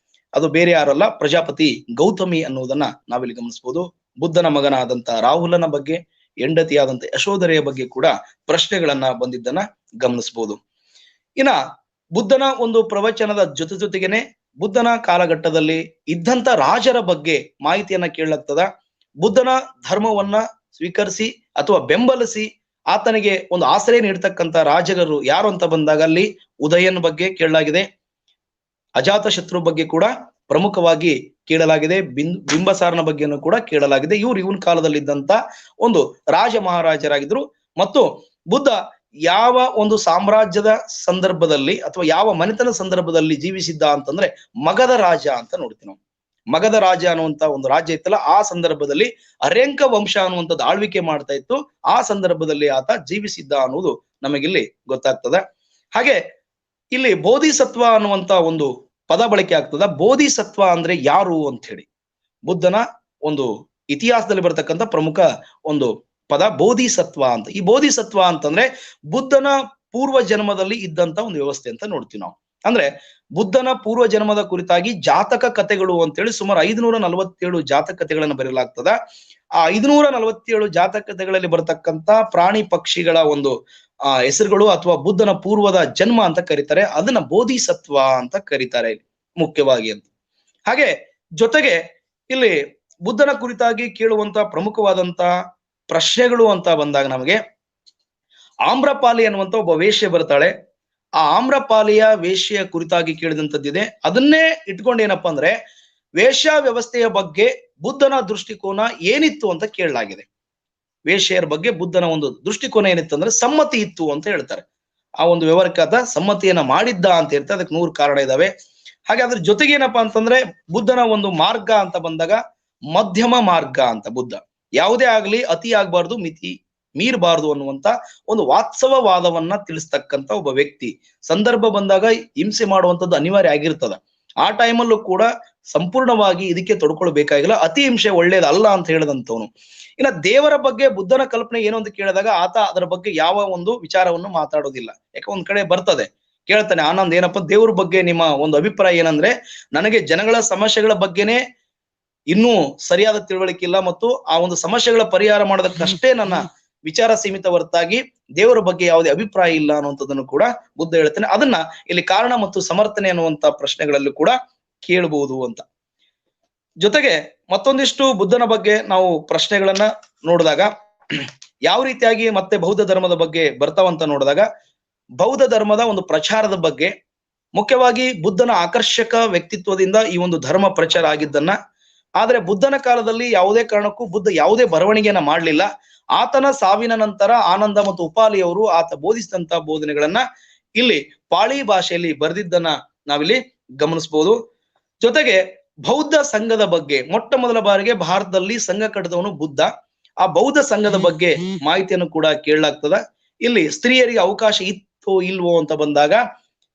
ಅದು ಬೇರೆ ಯಾರಲ್ಲ, ಪ್ರಜಾಪತಿ ಗೌತಮಿ ಅನ್ನುವುದನ್ನ ನಾವಿಲ್ಲಿ ಗಮನಿಸಬಹುದು. ಬುದ್ಧನ ಮಗನಾದಂತ ರಾಹುಲನ ಬಗ್ಗೆ, ಹೆಂಡತಿಯಾದಂತ ಯಶೋಧರೆಯ ಬಗ್ಗೆ ಕೂಡ ಪ್ರಶ್ನೆಗಳನ್ನ ಬಂದಿದ್ದನ್ನ ಗಮನಿಸಬಹುದು. ಇನ್ನ ಬುದ್ಧನ ಒಂದು ಪ್ರವಚನದ ಜೊತೆಗೇನೆ ಬುದ್ಧನ ಕಾಲಘಟ್ಟದಲ್ಲಿ ಇದ್ದಂತ ರಾಜರ ಬಗ್ಗೆ ಮಾಹಿತಿಯನ್ನ ಕೇಳಲಾಗ್ತದ. ಬುದ್ಧನ ಧರ್ಮವನ್ನ ಸ್ವೀಕರಿಸಿ ಅಥವಾ ಬೆಂಬಲಿಸಿ ಆತನಿಗೆ ಒಂದು ಆಶ್ರಯ ನೀಡ್ತಕ್ಕಂಥ ರಾಜರು ಯಾರು ಅಂತ ಬಂದಾಗ ಅಲ್ಲಿ ಉದಯನ್ ಬಗ್ಗೆ ಕೇಳಲಾಗಿದೆ. ಅಜಾತ ಶತ್ರು ಬಗ್ಗೆ ಕೂಡ ಪ್ರಮುಖವಾಗಿ ಕೇಳಲಾಗಿದೆ. ಬಿಂಬಸಾರನ ಬಗ್ಗೆನೂ ಕೂಡ ಕೇಳಲಾಗಿದೆ. ಇವನ್ ಕಾಲದಲ್ಲಿದ್ದಂತ ಒಂದು ರಾಜ ಮಹಾರಾಜರಾಗಿದ್ರು. ಮತ್ತು ಬುದ್ಧ ಯಾವ ಒಂದು ಸಾಮ್ರಾಜ್ಯದ ಸಂದರ್ಭದಲ್ಲಿ ಅಥವಾ ಯಾವ ಮನೆತನ ಸಂದರ್ಭದಲ್ಲಿ ಜೀವಿಸಿದ್ದ ಅಂತಂದ್ರೆ ಮಗಧ ರಾಜ ಅಂತ ನೋಡ್ತೀವಿ ನಾವು. ಮಗಧ ರಾಜ ಅನ್ನುವಂತ ಒಂದು ರಾಜ್ಯ ಇತ್ತಲ್ಲ, ಆ ಸಂದರ್ಭದಲ್ಲಿ ಅರೆಂಕ ವಂಶ ಅನ್ನುವಂಥದ್ದು ಆಳ್ವಿಕೆ ಮಾಡ್ತಾ ಇತ್ತು. ಆ ಸಂದರ್ಭದಲ್ಲಿ ಆತ ಜೀವಿಸಿದ್ದ ಅನ್ನುವುದು ನಮಗಿಲ್ಲಿ ಗೊತ್ತಾಗ್ತದೆ. ಹಾಗೆ ಇಲ್ಲಿ ಬೋಧಿಸತ್ವ ಅನ್ನುವಂತ ಒಂದು ಪದ ಬಳಕೆ ಆಗ್ತದ. ಬೋಧಿಸತ್ವ ಅಂದ್ರೆ ಯಾರು ಅಂತ ಹೇಳಿ ಬುದ್ಧನ ಒಂದು ಇತಿಹಾಸದಲ್ಲಿ ಬರ್ತಕ್ಕಂಥ ಪ್ರಮುಖ ಒಂದು ಪದ ಬೋಧಿಸತ್ವ ಅಂತ. ಈ ಬೋಧಿಸತ್ವ ಅಂತಂದ್ರೆ ಬುದ್ಧನ ಪೂರ್ವ ಜನ್ಮದಲ್ಲಿ ಇದ್ದಂತ ಒಂದು ವ್ಯವಸ್ಥೆ ಅಂತ ನೋಡ್ತೀವಿ ನಾವು. ಅಂದ್ರೆ ಬುದ್ಧನ ಪೂರ್ವ ಜನ್ಮದ ಕುರಿತಾಗಿ ಜಾತಕ ಕಥೆಗಳು ಅಂತೇಳಿ ಸುಮಾರು 547 ಜಾತಕ ಕಥೆಗಳನ್ನು ಬರೆಯಲಾಗ್ತದ. ಆ 547 ಜಾತಕ ಕಥೆಗಳಲ್ಲಿ ಬರತಕ್ಕಂತ ಪ್ರಾಣಿ ಪಕ್ಷಿಗಳ ಒಂದು ಹೆಸರುಗಳು ಅಥವಾ ಬುದ್ಧನ ಪೂರ್ವದ ಜನ್ಮ ಅಂತ ಕರೀತಾರೆ. ಅದನ್ನ ಬೋಧಿಸತ್ವ ಅಂತ ಕರೀತಾರೆ ಮುಖ್ಯವಾಗಿ ಅಂತ. ಹಾಗೆ ಜೊತೆಗೆ ಇಲ್ಲಿ ಬುದ್ಧನ ಕುರಿತಾಗಿ ಕೇಳುವಂತ ಪ್ರಮುಖವಾದಂತ ಪ್ರಶ್ನೆಗಳು ಅಂತ ಬಂದಾಗ ನಮಗೆ ಆಮ್ರಪಾಲಿ ಅನ್ನುವಂತ ಒಬ್ಬ ವೇಶ್ಯೆ ಬರ್ತಾಳೆ. ಆ ಆಮ್ರಪಾಲಿಯ ವೇಶ್ಯೆಯ ಕುರಿತಾಗಿ ಕೇಳಿದಂಥದ್ದಿದೆ. ಅದನ್ನೇ ಇಟ್ಕೊಂಡು ಏನಪ್ಪಾ ಅಂದ್ರೆ ವೇಶ್ಯ ವ್ಯವಸ್ಥೆಯ ಬಗ್ಗೆ ಬುದ್ಧನ ದೃಷ್ಟಿಕೋನ ಏನಿತ್ತು ಅಂತ ಕೇಳಲಾಗಿದೆ. ವೇಶ್ಯೆಯರ ಬಗ್ಗೆ ಬುದ್ಧನ ಒಂದು ದೃಷ್ಟಿಕೋನ ಏನಿತ್ತು ಅಂದ್ರೆ ಸಮ್ಮತಿ ಇತ್ತು ಅಂತ ಹೇಳ್ತಾರೆ. ಆ ಒಂದು ವ್ಯವಹಾರಕ್ಕಾದ ಸಮ್ಮತಿಯನ್ನ ಮಾಡಿದ್ದ ಅಂತ ಹೇಳ್ತಾರೆ. ಅದಕ್ಕೆ 100 ಕಾರಣ ಇದಾವೆ. ಹಾಗೆ ಅದ್ರ ಜೊತೆಗೆ ಏನಪ್ಪಾ ಅಂತಂದ್ರೆ ಬುದ್ಧನ ಒಂದು ಮಾರ್ಗ ಅಂತ ಬಂದಾಗ ಮಧ್ಯಮ ಮಾರ್ಗ ಅಂತ. ಬುದ್ಧ ಯಾವುದೇ ಆಗ್ಲಿ ಅತಿ ಆಗ್ಬಾರ್ದು, ಮಿತಿ ಮೀರಬಾರ್ದು ಅನ್ನುವಂತ ಒಂದು ವಾತ್ಸವವಾದವನ್ನ ತಿಳಿಸ್ತಕ್ಕಂತ ಒಬ್ಬ ವ್ಯಕ್ತಿ. ಸಂದರ್ಭ ಬಂದಾಗ ಹಿಂಸೆ ಮಾಡುವಂಥದ್ದು ಅನಿವಾರ್ಯ ಆಗಿರ್ತದ. ಆ ಟೈಮಲ್ಲೂ ಕೂಡ ಸಂಪೂರ್ಣವಾಗಿ ಇದಕ್ಕೆ ತೊಡ್ಕೊಳ್ಬೇಕಾಗಿಲ್ಲ. ಅತಿ ಹಿಂಸೆ ಒಳ್ಳೇದಲ್ಲ ಅಂತ ಹೇಳಿದಂತವನು. ಇನ್ನ ದೇವರ ಬಗ್ಗೆ ಬುದ್ಧನ ಕಲ್ಪನೆ ಏನು ಅಂತ ಕೇಳಿದಾಗ ಆತ ಅದರ ಬಗ್ಗೆ ಯಾವ ಒಂದು ವಿಚಾರವನ್ನು ಮಾತಾಡೋದಿಲ್ಲ. ಯಾಕೆ ಒಂದ್ ಕಡೆ ಬರ್ತದೆ ಕೇಳ್ತಾನೆ ಆನಂದ್, ಏನಪ್ಪ ದೇವ್ರ ಬಗ್ಗೆ ನಿಮ್ಮ ಒಂದು ಅಭಿಪ್ರಾಯ ಏನಂದ್ರೆ, ನನಗೆ ಜನಗಳ ಸಮಸ್ಯೆಗಳ ಬಗ್ಗೆನೇ ಇನ್ನೂ ಸರಿಯಾದ ತಿಳುವಳಿಕೆ ಇಲ್ಲ, ಮತ್ತು ಆ ಒಂದು ಸಮಸ್ಯೆಗಳ ಪರಿಹಾರ ಮಾಡೋದಕ್ಕಷ್ಟೇ ನನ್ನ ವಿಚಾರ ಸೀಮಿತ ಹೊರತಾಗಿ ದೇವರ ಬಗ್ಗೆ ಯಾವುದೇ ಅಭಿಪ್ರಾಯ ಇಲ್ಲ ಅನ್ನುವಂಥದ್ದನ್ನು ಕೂಡ ಬುದ್ಧ ಹೇಳ್ತಾನೆ. ಅದನ್ನ ಇಲ್ಲಿ ಕಾರಣ ಮತ್ತು ಸಮರ್ಥನೆ ಅನ್ನುವಂತ ಪ್ರಶ್ನೆಗಳಲ್ಲೂ ಕೂಡ ಕೇಳಬಹುದು ಅಂತ. ಜೊತೆಗೆ ಮತ್ತೊಂದಿಷ್ಟು ಬುದ್ಧನ ಬಗ್ಗೆ ನಾವು ಪ್ರಶ್ನೆಗಳನ್ನ ನೋಡಿದಾಗ ಯಾವ ರೀತಿಯಾಗಿ ಮತ್ತೆ ಬೌದ್ಧ ಧರ್ಮದ ಬಗ್ಗೆ ಬರ್ತಾವಂತ ನೋಡಿದಾಗ, ಬೌದ್ಧ ಧರ್ಮದ ಒಂದು ಪ್ರಚಾರದ ಬಗ್ಗೆ, ಮುಖ್ಯವಾಗಿ ಬುದ್ಧನ ಆಕರ್ಷಕ ವ್ಯಕ್ತಿತ್ವದಿಂದ ಈ ಒಂದು ಧರ್ಮ ಪ್ರಚಾರ ಆಗಿದ್ದನ್ನ, ಆದ್ರೆ ಬುದ್ಧನ ಕಾಲದಲ್ಲಿ ಯಾವುದೇ ಕಾರಣಕ್ಕೂ ಬುದ್ಧ ಯಾವುದೇ ಬರವಣಿಗೆಯನ್ನ ಮಾಡಲಿಲ್ಲ. ಆತನ ಸಾವಿನ ನಂತರ ಆನಂದ ಮತ್ತು ಉಪಾಲಿಯವರು ಆತ ಬೋಧಿಸಿದಂತ ಬೋಧನೆಗಳನ್ನ ಇಲ್ಲಿ ಪಾಳಿ ಭಾಷೆಯಲ್ಲಿ ಬರೆದಿದ್ದನ್ನ ನಾವಿಲ್ಲಿ ಗಮನಿಸಬಹುದು. ಜೊತೆಗೆ ಬೌದ್ಧ ಸಂಘದ ಬಗ್ಗೆ ಮೊಟ್ಟ ಮೊದಲ ಬಾರಿಗೆ ಭಾರತದಲ್ಲಿ ಸಂಘ ಕಟ್ಟಿದವನು ಬುದ್ಧ. ಆ ಬೌದ್ಧ ಸಂಘದ ಬಗ್ಗೆ ಮಾಹಿತಿಯನ್ನು ಕೂಡ ಕೇಳಲಾಗ್ತದ. ಇಲ್ಲಿ ಸ್ತ್ರೀಯರಿಗೆ ಅವಕಾಶ ಇತ್ತೋ ಇಲ್ವೋ ಅಂತ ಬಂದಾಗ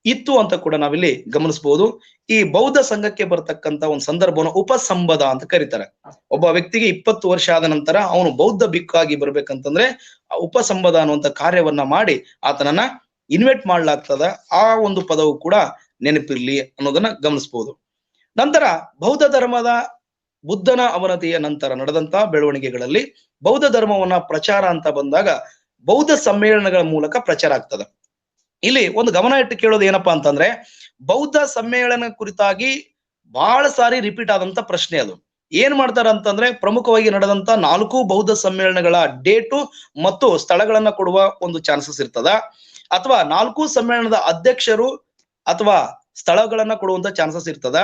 ಇತ್ತು ಅಂತ ಕೂಡ ನಾವಿಲ್ಲಿ ಗಮನಿಸಬಹುದು. ಈ ಬೌದ್ಧ ಸಂಘಕ್ಕೆ ಬರ್ತಕ್ಕಂತ ಒಂದು ಸಂದರ್ಭವನ್ನು ಉಪಸಂಬದ ಅಂತ ಕರೀತಾರೆ. ಒಬ್ಬ ವ್ಯಕ್ತಿಗೆ 20 ವರ್ಷ ಆದ ನಂತರ ಅವನು ಬೌದ್ಧ ಭಿಕ್ಕಾಗಿ ಬರ್ಬೇಕಂತಂದ್ರೆ ಉಪಸಂಬದ ಅನ್ನುವಂತ ಕಾರ್ಯವನ್ನ ಮಾಡಿ ಆತನನ್ನ ಇನ್ವೈಟ್ ಮಾಡ್ಲಾಗ್ತದ. ಆ ಒಂದು ಪದವು ಕೂಡ ನೆನಪಿರ್ಲಿ ಅನ್ನೋದನ್ನ ಗಮನಿಸಬಹುದು. ನಂತರ ಬೌದ್ಧ ಧರ್ಮದ ಬುದ್ಧನ ಅವನತಿಯ ನಂತರ ನಡೆದಂತ ಬೆಳವಣಿಗೆಗಳಲ್ಲಿ ಬೌದ್ಧ ಧರ್ಮವನ್ನ ಪ್ರಚಾರ ಅಂತ ಬಂದಾಗ ಬೌದ್ಧ ಸಮ್ಮೇಳನಗಳ ಮೂಲಕ ಪ್ರಚಾರ ಆಗ್ತದೆ. ಇಲ್ಲಿ ಒಂದು ಗಮನ ಇಟ್ಟು ಕೇಳೋದು ಏನಪ್ಪಾ ಅಂತಂದ್ರೆ, ಬೌದ್ಧ ಸಮ್ಮೇಳನ ಕುರಿತಾಗಿ ಬಹಳ ಸಾರಿ ರಿಪೀಟ್ ಆದಂತ ಪ್ರಶ್ನೆ ಅದು. ಏನ್ ಮಾಡ್ತಾರ ಅಂತಂದ್ರೆ, ಪ್ರಮುಖವಾಗಿ ನಡೆದಂತ 4 ಬೌದ್ಧ ಸಮ್ಮೇಳನಗಳ ಡೇಟು ಮತ್ತು ಸ್ಥಳಗಳನ್ನ ಕೊಡುವ ಒಂದು ಚಾನ್ಸಸ್ ಇರ್ತದ, ಅಥವಾ 4 ಸಮ್ಮೇಳನದ ಅಧ್ಯಕ್ಷರು ಅಥವಾ ಸ್ಥಳಗಳನ್ನ ಕೊಡುವಂತ ಚಾನ್ಸಸ್ ಇರ್ತದ.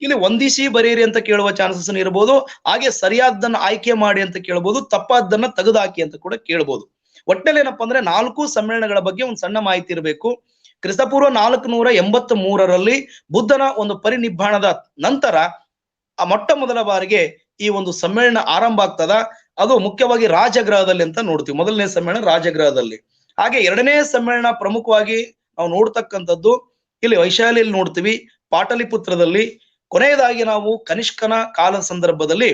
ಇಲ್ಲಿ ಹೊಂದಿಸಿ ಬರೀರಿ ಅಂತ ಕೇಳುವ ಚಾನ್ಸಸ್ ಇರ್ಬೋದು, ಹಾಗೆ ಸರಿಯಾದನ್ನ ಆಯ್ಕೆ ಮಾಡಿ ಅಂತ ಕೇಳ್ಬೋದು, ತಪ್ಪಾದನ್ನ ತೆಗೆದುಹಾಕಿ ಅಂತ ಕೂಡ ಕೇಳ್ಬೋದು. ಒಟ್ಟಲ್ಲಿ ಏನಪ್ಪಾ ಅಂದ್ರೆ 4 ಸಮ್ಮೇಳನಗಳ ಬಗ್ಗೆ ಒಂದು ಸಣ್ಣ ಮಾಹಿತಿ ಇರಬೇಕು. ಕ್ರಿಸ್ತಪೂರ್ವ 483ರಲ್ಲಿ ಬುದ್ಧನ ಒಂದು ಪರಿನಿಬ್ಬಾಣದ ನಂತರ ಆ ಮೊಟ್ಟ ಮೊದಲ ಬಾರಿಗೆ ಈ ಒಂದು ಸಮ್ಮೇಳನ ಆರಂಭ ಆಗ್ತದ. ಅದು ಮುಖ್ಯವಾಗಿ ರಾಜಗೃಹದಲ್ಲಿ ಅಂತ ನೋಡ್ತೀವಿ. ಮೊದಲನೇ ಸಮ್ಮೇಳನ ರಾಜಗೃಹದಲ್ಲಿ. ಹಾಗೆ ಎರಡನೇ ಸಮ್ಮೇಳನ ಪ್ರಮುಖವಾಗಿ ನಾವು ನೋಡ್ತಕ್ಕಂಥದ್ದು ಇಲ್ಲಿ ವೈಶಾಲಿಯಲ್ಲಿ ನೋಡ್ತೀವಿ, ಪಾಟಲಿಪುತ್ರದಲ್ಲಿ, ಕೊನೆಯದಾಗಿ ನಾವು ಕನಿಷ್ಕನ ಕಾಲದ ಸಂದರ್ಭದಲ್ಲಿ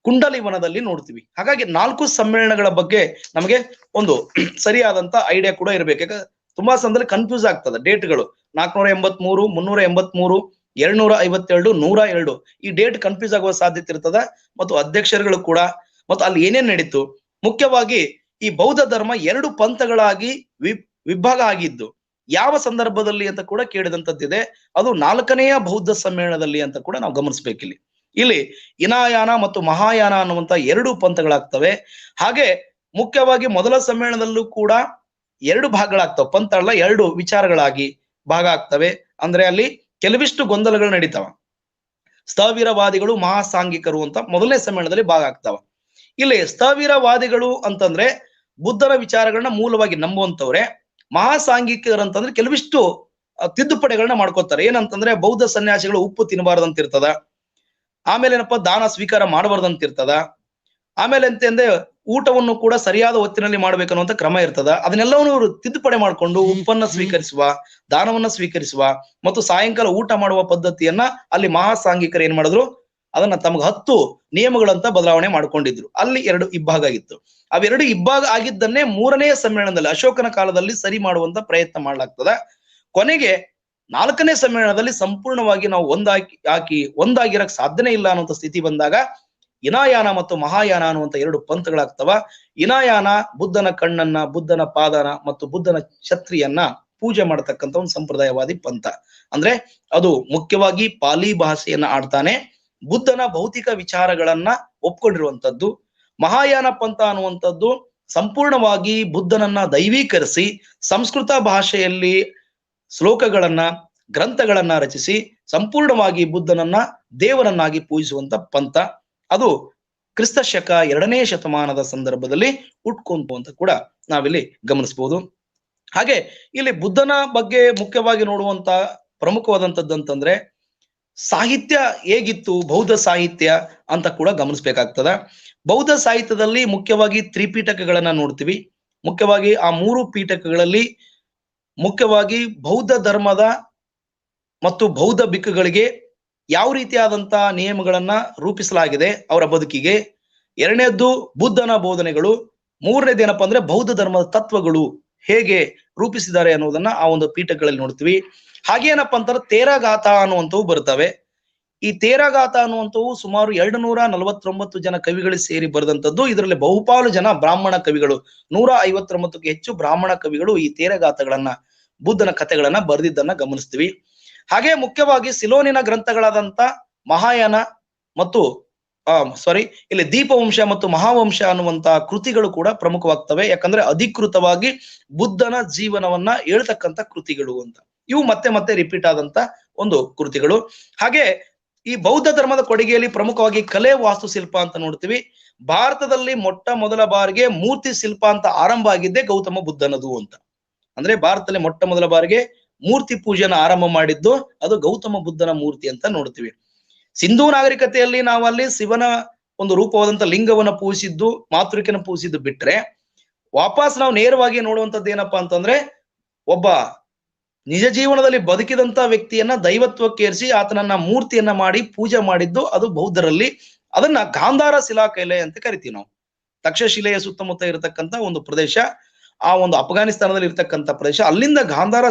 ಕುಂಡಲಿವನದಲ್ಲಿ ನೋಡ್ತೀವಿ. ಹಾಗಾಗಿ 4 ಸಮ್ಮೇಳನಗಳ ಬಗ್ಗೆ ನಮಗೆ ಒಂದು ಸರಿಯಾದಂತ ಐಡಿಯಾ ಕೂಡ ಇರ್ಬೇಕು. ಯಾಕಂದ್ರೆ ತುಂಬಾ ಸಂದರ್ಭದಲ್ಲಿ ಕನ್ಫ್ಯೂಸ್ ಆಗ್ತದೆ ಡೇಟ್ಗಳು. 483, 383, 252, 102 ಈ ಡೇಟ್ ಕನ್ಫ್ಯೂಸ್ ಆಗುವ ಸಾಧ್ಯತೆ ಇರ್ತದ. ಮತ್ತು ಅಧ್ಯಕ್ಷರುಗಳು ಕೂಡ, ಮತ್ತು ಅಲ್ಲಿ ಏನೇನ್ ನಡೀತು, ಮುಖ್ಯವಾಗಿ ಈ ಬೌದ್ಧ ಧರ್ಮ 2 ಪಂಥಗಳಾಗಿ ವಿಭಾಗ ಆಗಿದ್ದು ಯಾವ ಸಂದರ್ಭದಲ್ಲಿ ಅಂತ ಕೂಡ ಕೇಳಿದಂತದ್ದಿದೆ. ಅದು 4ನೆಯ ಬೌದ್ಧ ಸಮ್ಮೇಳನದಲ್ಲಿ ಅಂತ ಕೂಡ ನಾವು ಗಮನಿಸ್ಬೇಕಿಲ್ಲಿ. ಇಲ್ಲಿ ಇನಾಯಾನ ಮತ್ತು ಮಹಾಯಾನ ಅನ್ನುವಂತ 2 ಪಂಥಗಳಾಗ್ತವೆ. ಹಾಗೆ ಮುಖ್ಯವಾಗಿ ಮೊದಲ ಸಮ್ಮೇಳನದಲ್ಲೂ ಕೂಡ 2 ಭಾಗಗಳಾಗ್ತವೆ. ಪಂಥ ಅಲ್ಲ, 2 ವಿಚಾರಗಳಾಗಿ ಭಾಗ ಆಗ್ತವೆ. ಅಂದ್ರೆ ಅಲ್ಲಿ ಕೆಲವಿಷ್ಟು ಗೊಂದಲಗಳು ನಡೀತಾವ. ಸ್ಥವಿರವಾದಿಗಳು, ಮಹಾಸಾಂಘಿಕರು ಅಂತ ಮೊದಲನೇ ಸಮ್ಮೇಳನದಲ್ಲಿ ಭಾಗ ಆಗ್ತಾವ. ಇಲ್ಲಿ ಸ್ಥವಿರವಾದಿಗಳು ಅಂತಂದ್ರೆ ಬುದ್ಧನ ವಿಚಾರಗಳನ್ನ ಮೂಲವಾಗಿ ನಂಬುವಂತವ್ರೆ. ಮಹಾಸಾಂಘಿಕರಂತಂದ್ರೆ ಕೆಲವಿಷ್ಟು ತಿದ್ದುಪಡಿಗಳನ್ನ ಮಾಡ್ಕೋತಾರೆ. ಏನಂತಂದ್ರೆ ಬೌದ್ಧ ಸನ್ಯಾಸಿಗಳು ಉಪ್ಪು ತಿನ್ನಬಾರ್ದಂತ ಇರ್ತದ, ಆಮೇಲೆ ಏನಪ್ಪಾ ದಾನ ಸ್ವೀಕಾರ ಮಾಡಬಾರ್ದಂತ ಇರ್ತದ, ಆಮೇಲೆ ಅಂತಂದ್ರೆ ಊಟವನ್ನು ಕೂಡ ಸರಿಯಾದ ಹೊತ್ತಿನಲ್ಲಿ ಮಾಡ್ಬೇಕನ್ನುವಂತ ಕ್ರಮ ಇರ್ತದ. ಅದನ್ನೆಲ್ಲವನ್ನು ಅವರು ತಿದ್ದುಪಡಿ ಮಾಡ್ಕೊಂಡು ಉಪ್ಪನ್ನ ಸ್ವೀಕರಿಸುವ, ದಾನವನ್ನ ಸ್ವೀಕರಿಸುವ ಮತ್ತು ಸಾಯಂಕಾಲ ಊಟ ಮಾಡುವ ಪದ್ಧತಿಯನ್ನ ಅಲ್ಲಿ ಮಹಾಸಾಂಘಿಕರು ಏನ್ ಮಾಡಿದ್ರು, ಅದನ್ನ ತಮ್ಗೆ 10 ನಿಯಮಗಳಂತ ಬದಲಾವಣೆ ಮಾಡ್ಕೊಂಡಿದ್ರು. ಅಲ್ಲಿ 2 ಇಬ್ಬಾಗ ಆಗಿತ್ತು. ಅವೆರಡು ಇಬ್ಬಾಗ ಆಗಿದ್ದನ್ನೇ 3ನೇ ಸಮ್ಮೇಳನದಲ್ಲಿ ಅಶೋಕನ ಕಾಲದಲ್ಲಿ ಸರಿ ಮಾಡುವಂತ ಪ್ರಯತ್ನ ಮಾಡ್ಲಾಗ್ತದ. ಕೊನೆಗೆ 4ನೇ ಸಮ್ಮೇಳನದಲ್ಲಿ ಸಂಪೂರ್ಣವಾಗಿ ನಾವು ಒಂದಾಗಿರಕ್ ಸಾಧ್ಯನೇ ಇಲ್ಲ ಅನ್ನುವಂಥ ಸ್ಥಿತಿ ಬಂದಾಗ ಇನಾಯಾನ ಮತ್ತು ಮಹಾಯಾನ ಅನ್ನುವಂಥ 2 ಪಂಥಗಳಾಗ್ತವ. ಇನಾಯಾನ ಬುದ್ಧನ ಕಣ್ಣನ್ನ, ಬುದ್ಧನ ಪಾದನ ಮತ್ತು ಬುದ್ಧನ ಛತ್ರಿಯನ್ನ ಪೂಜೆ ಮಾಡತಕ್ಕಂಥ ಒಂದು ಸಂಪ್ರದಾಯವಾದಿ ಪಂಥ. ಅಂದ್ರೆ ಅದು ಮುಖ್ಯವಾಗಿ ಪಾಲಿ ಭಾಷೆಯನ್ನ ಆಡ್ತಾನೆ, ಬುದ್ಧನ ಭೌತಿಕ ವಿಚಾರಗಳನ್ನ ಒಪ್ಕೊಂಡಿರುವಂತದ್ದು. ಮಹಾಯಾನ ಪಂಥ ಅನ್ನುವಂಥದ್ದು ಸಂಪೂರ್ಣವಾಗಿ ಬುದ್ಧನನ್ನ ದೈವೀಕರಿಸಿ ಸಂಸ್ಕೃತ ಭಾಷೆಯಲ್ಲಿ ಶ್ಲೋಕಗಳನ್ನ, ಗ್ರಂಥಗಳನ್ನ ರಚಿಸಿ ಸಂಪೂರ್ಣವಾಗಿ ಬುದ್ಧನನ್ನ ದೇವರನ್ನಾಗಿ ಪೂಜಿಸುವಂತ ಪಂಥ. ಅದು ಕ್ರಿಸ್ತ ಶಕ 2ನೇ ಶತಮಾನದ ಸಂದರ್ಭದಲ್ಲಿ ಹುಟ್ಕೊಂತು ಅಂತ ಕೂಡ ನಾವಿಲ್ಲಿ ಗಮನಿಸಬಹುದು. ಹಾಗೆ ಇಲ್ಲಿ ಬುದ್ಧನ ಬಗ್ಗೆ ಮುಖ್ಯವಾಗಿ ನೋಡುವಂತ ಪ್ರಮುಖವಾದಂಥದ್ದು ಅಂತಂದ್ರೆ ಸಾಹಿತ್ಯ ಹೇಗಿತ್ತು, ಬೌದ್ಧ ಸಾಹಿತ್ಯ ಅಂತ ಕೂಡ ಗಮನಿಸ್ಬೇಕಾಗ್ತದ. ಬೌದ್ಧ ಸಾಹಿತ್ಯದಲ್ಲಿ ಮುಖ್ಯವಾಗಿ ತ್ರಿಪೀಠಕಗಳನ್ನ ನೋಡ್ತೀವಿ. ಮುಖ್ಯವಾಗಿ ಆ 3 ಪೀಠಕಗಳಲ್ಲಿ ಮುಖ್ಯವಾಗಿ ಬೌದ್ಧ ಧರ್ಮದ ಮತ್ತು ಬೌದ್ಧ ಭಿಕ್ಕುಗಳಿಗೆ ಯಾವ ರೀತಿಯಾದಂತ ನಿಯಮಗಳನ್ನ ರೂಪಿಸಲಾಗಿದೆ ಅವರ ಬದುಕಿಗೆ. 2ನೇದ್ದು ಬುದ್ಧನ ಬೋಧನೆಗಳು. 3ನೇದು ಏನಪ್ಪಾ ಅಂದ್ರೆ ಬೌದ್ಧ ಧರ್ಮದ ತತ್ವಗಳು ಹೇಗೆ ರೂಪಿಸಿದ್ದಾರೆ ಅನ್ನೋದನ್ನ ಆ ಒಂದು ಪೀಠಗಳಲ್ಲಿ ನೋಡ್ತೀವಿ. ಹಾಗೇನಪ್ಪ ಅಂತಾರೆ ತೇರಗಾಥ ಅನ್ನುವಂಥವು ಬರ್ತವೆ. ಈ ತೇರಗಾಥ ಅನ್ನುವಂಥವು ಸುಮಾರು 249 ಜನ ಕವಿಗಳು ಸೇರಿ ಬರೆದಂಥದ್ದು. ಇದರಲ್ಲಿ ಬಹುಪಾಲು ಜನ ಬ್ರಾಹ್ಮಣ ಕವಿಗಳು, 159ಕ್ಕೂ ಹೆಚ್ಚು ಬ್ರಾಹ್ಮಣ ಕವಿಗಳು ಈ ತೇರಗಾಥಗಳನ್ನ, ಬುದ್ಧನ ಕಥೆಗಳನ್ನ ಬರೆದಿದ್ದನ್ನ ಗಮನಿಸ್ತೀವಿ. ಹಾಗೆ ಮುಖ್ಯವಾಗಿ ಸಿಲೋನಿನ ಗ್ರಂಥಗಳಾದಂತ ಮಹಾಯಾನ ಮತ್ತು ಇಲ್ಲಿ ದೀಪವಂಶ ಮತ್ತು ಮಹಾವಂಶ ಅನ್ನುವಂತ ಕೃತಿಗಳು ಕೂಡ ಪ್ರಮುಖವಾಗ್ತವೆ. ಯಾಕಂದ್ರೆ ಅಧಿಕೃತವಾಗಿ ಬುದ್ಧನ ಜೀವನವನ್ನ ಹೇಳ್ತಕ್ಕಂಥ ಕೃತಿಗಳು ಅಂತ. ಇವು ಮತ್ತೆ ಮತ್ತೆ ರಿಪೀಟ್ ಆದಂತ ಒಂದು ಕೃತಿಗಳು. ಹಾಗೆ ಈ ಬೌದ್ಧ ಧರ್ಮದ ಕೊಡುಗೆಯಲ್ಲಿ ಪ್ರಮುಖವಾಗಿ ಕಲೆ, ವಾಸ್ತುಶಿಲ್ಪ ಅಂತ ನೋಡ್ತೀವಿ. ಭಾರತದಲ್ಲಿ ಮೊಟ್ಟ ಮೊದಲ ಬಾರಿಗೆ ಮೂರ್ತಿ ಶಿಲ್ಪ ಅಂತ ಆರಂಭ ಆಗಿದ್ದೆ ಗೌತಮ ಬುದ್ಧನದು ಅಂತ. ಅಂದ್ರೆ ಭಾರತದಲ್ಲಿ ಮೊಟ್ಟ ಮೊದಲ ಬಾರಿಗೆ ಮೂರ್ತಿ ಪೂಜೆನ ಆರಂಭ ಮಾಡಿದ್ದು ಅದು ಗೌತಮ ಬುದ್ಧನ ಮೂರ್ತಿ ಅಂತ ನೋಡ್ತೀವಿ. ಸಿಂಧೂ ನಾಗರಿಕತೆಯಲ್ಲಿ ನಾವಲ್ಲಿ ಶಿವನ ಒಂದು ರೂಪವಾದಂತ ಲಿಂಗವನ್ನ ಪೂಜಿಸಿದ್ದು, ಮಾತೃಕೆನ ಪೂಜಿಸಿದ್ದು ಬಿಟ್ರೆ, ವಾಪಸ್ ನಾವು ನೇರವಾಗಿ ನೋಡುವಂಥದ್ದು ಏನಪ್ಪಾ ಅಂತಂದ್ರೆ ಒಬ್ಬ ನಿಜ ಜೀವನದಲ್ಲಿ ಬದುಕಿದಂತ ವ್ಯಕ್ತಿಯನ್ನ ದೈವತ್ವಕ್ಕೇರಿಸಿ ಆತನನ್ನ ಮೂರ್ತಿಯನ್ನ ಮಾಡಿ ಪೂಜೆ ಮಾಡಿದ್ದು ಅದು ಬೌದ್ಧರಲ್ಲಿ. ಅದನ್ನ ಗಾಂಧಾರ ಶಿಲಾಕಲೆ ಅಂತ ಕರಿತೀವಿ ನಾವು. ತಕ್ಷಶಿಲೆಯ ಸುತ್ತಮುತ್ತ ಇರತಕ್ಕಂತ ಒಂದು ಪ್ರದೇಶ, ಆ ಒಂದು ಅಫ್ಘಾನಿಸ್ತಾನದಲ್ಲಿ ಇರ್ತಕ್ಕಂಥ ಪ್ರದೇಶ, ಅಲ್ಲಿಂದ ಗಾಂಧಾರ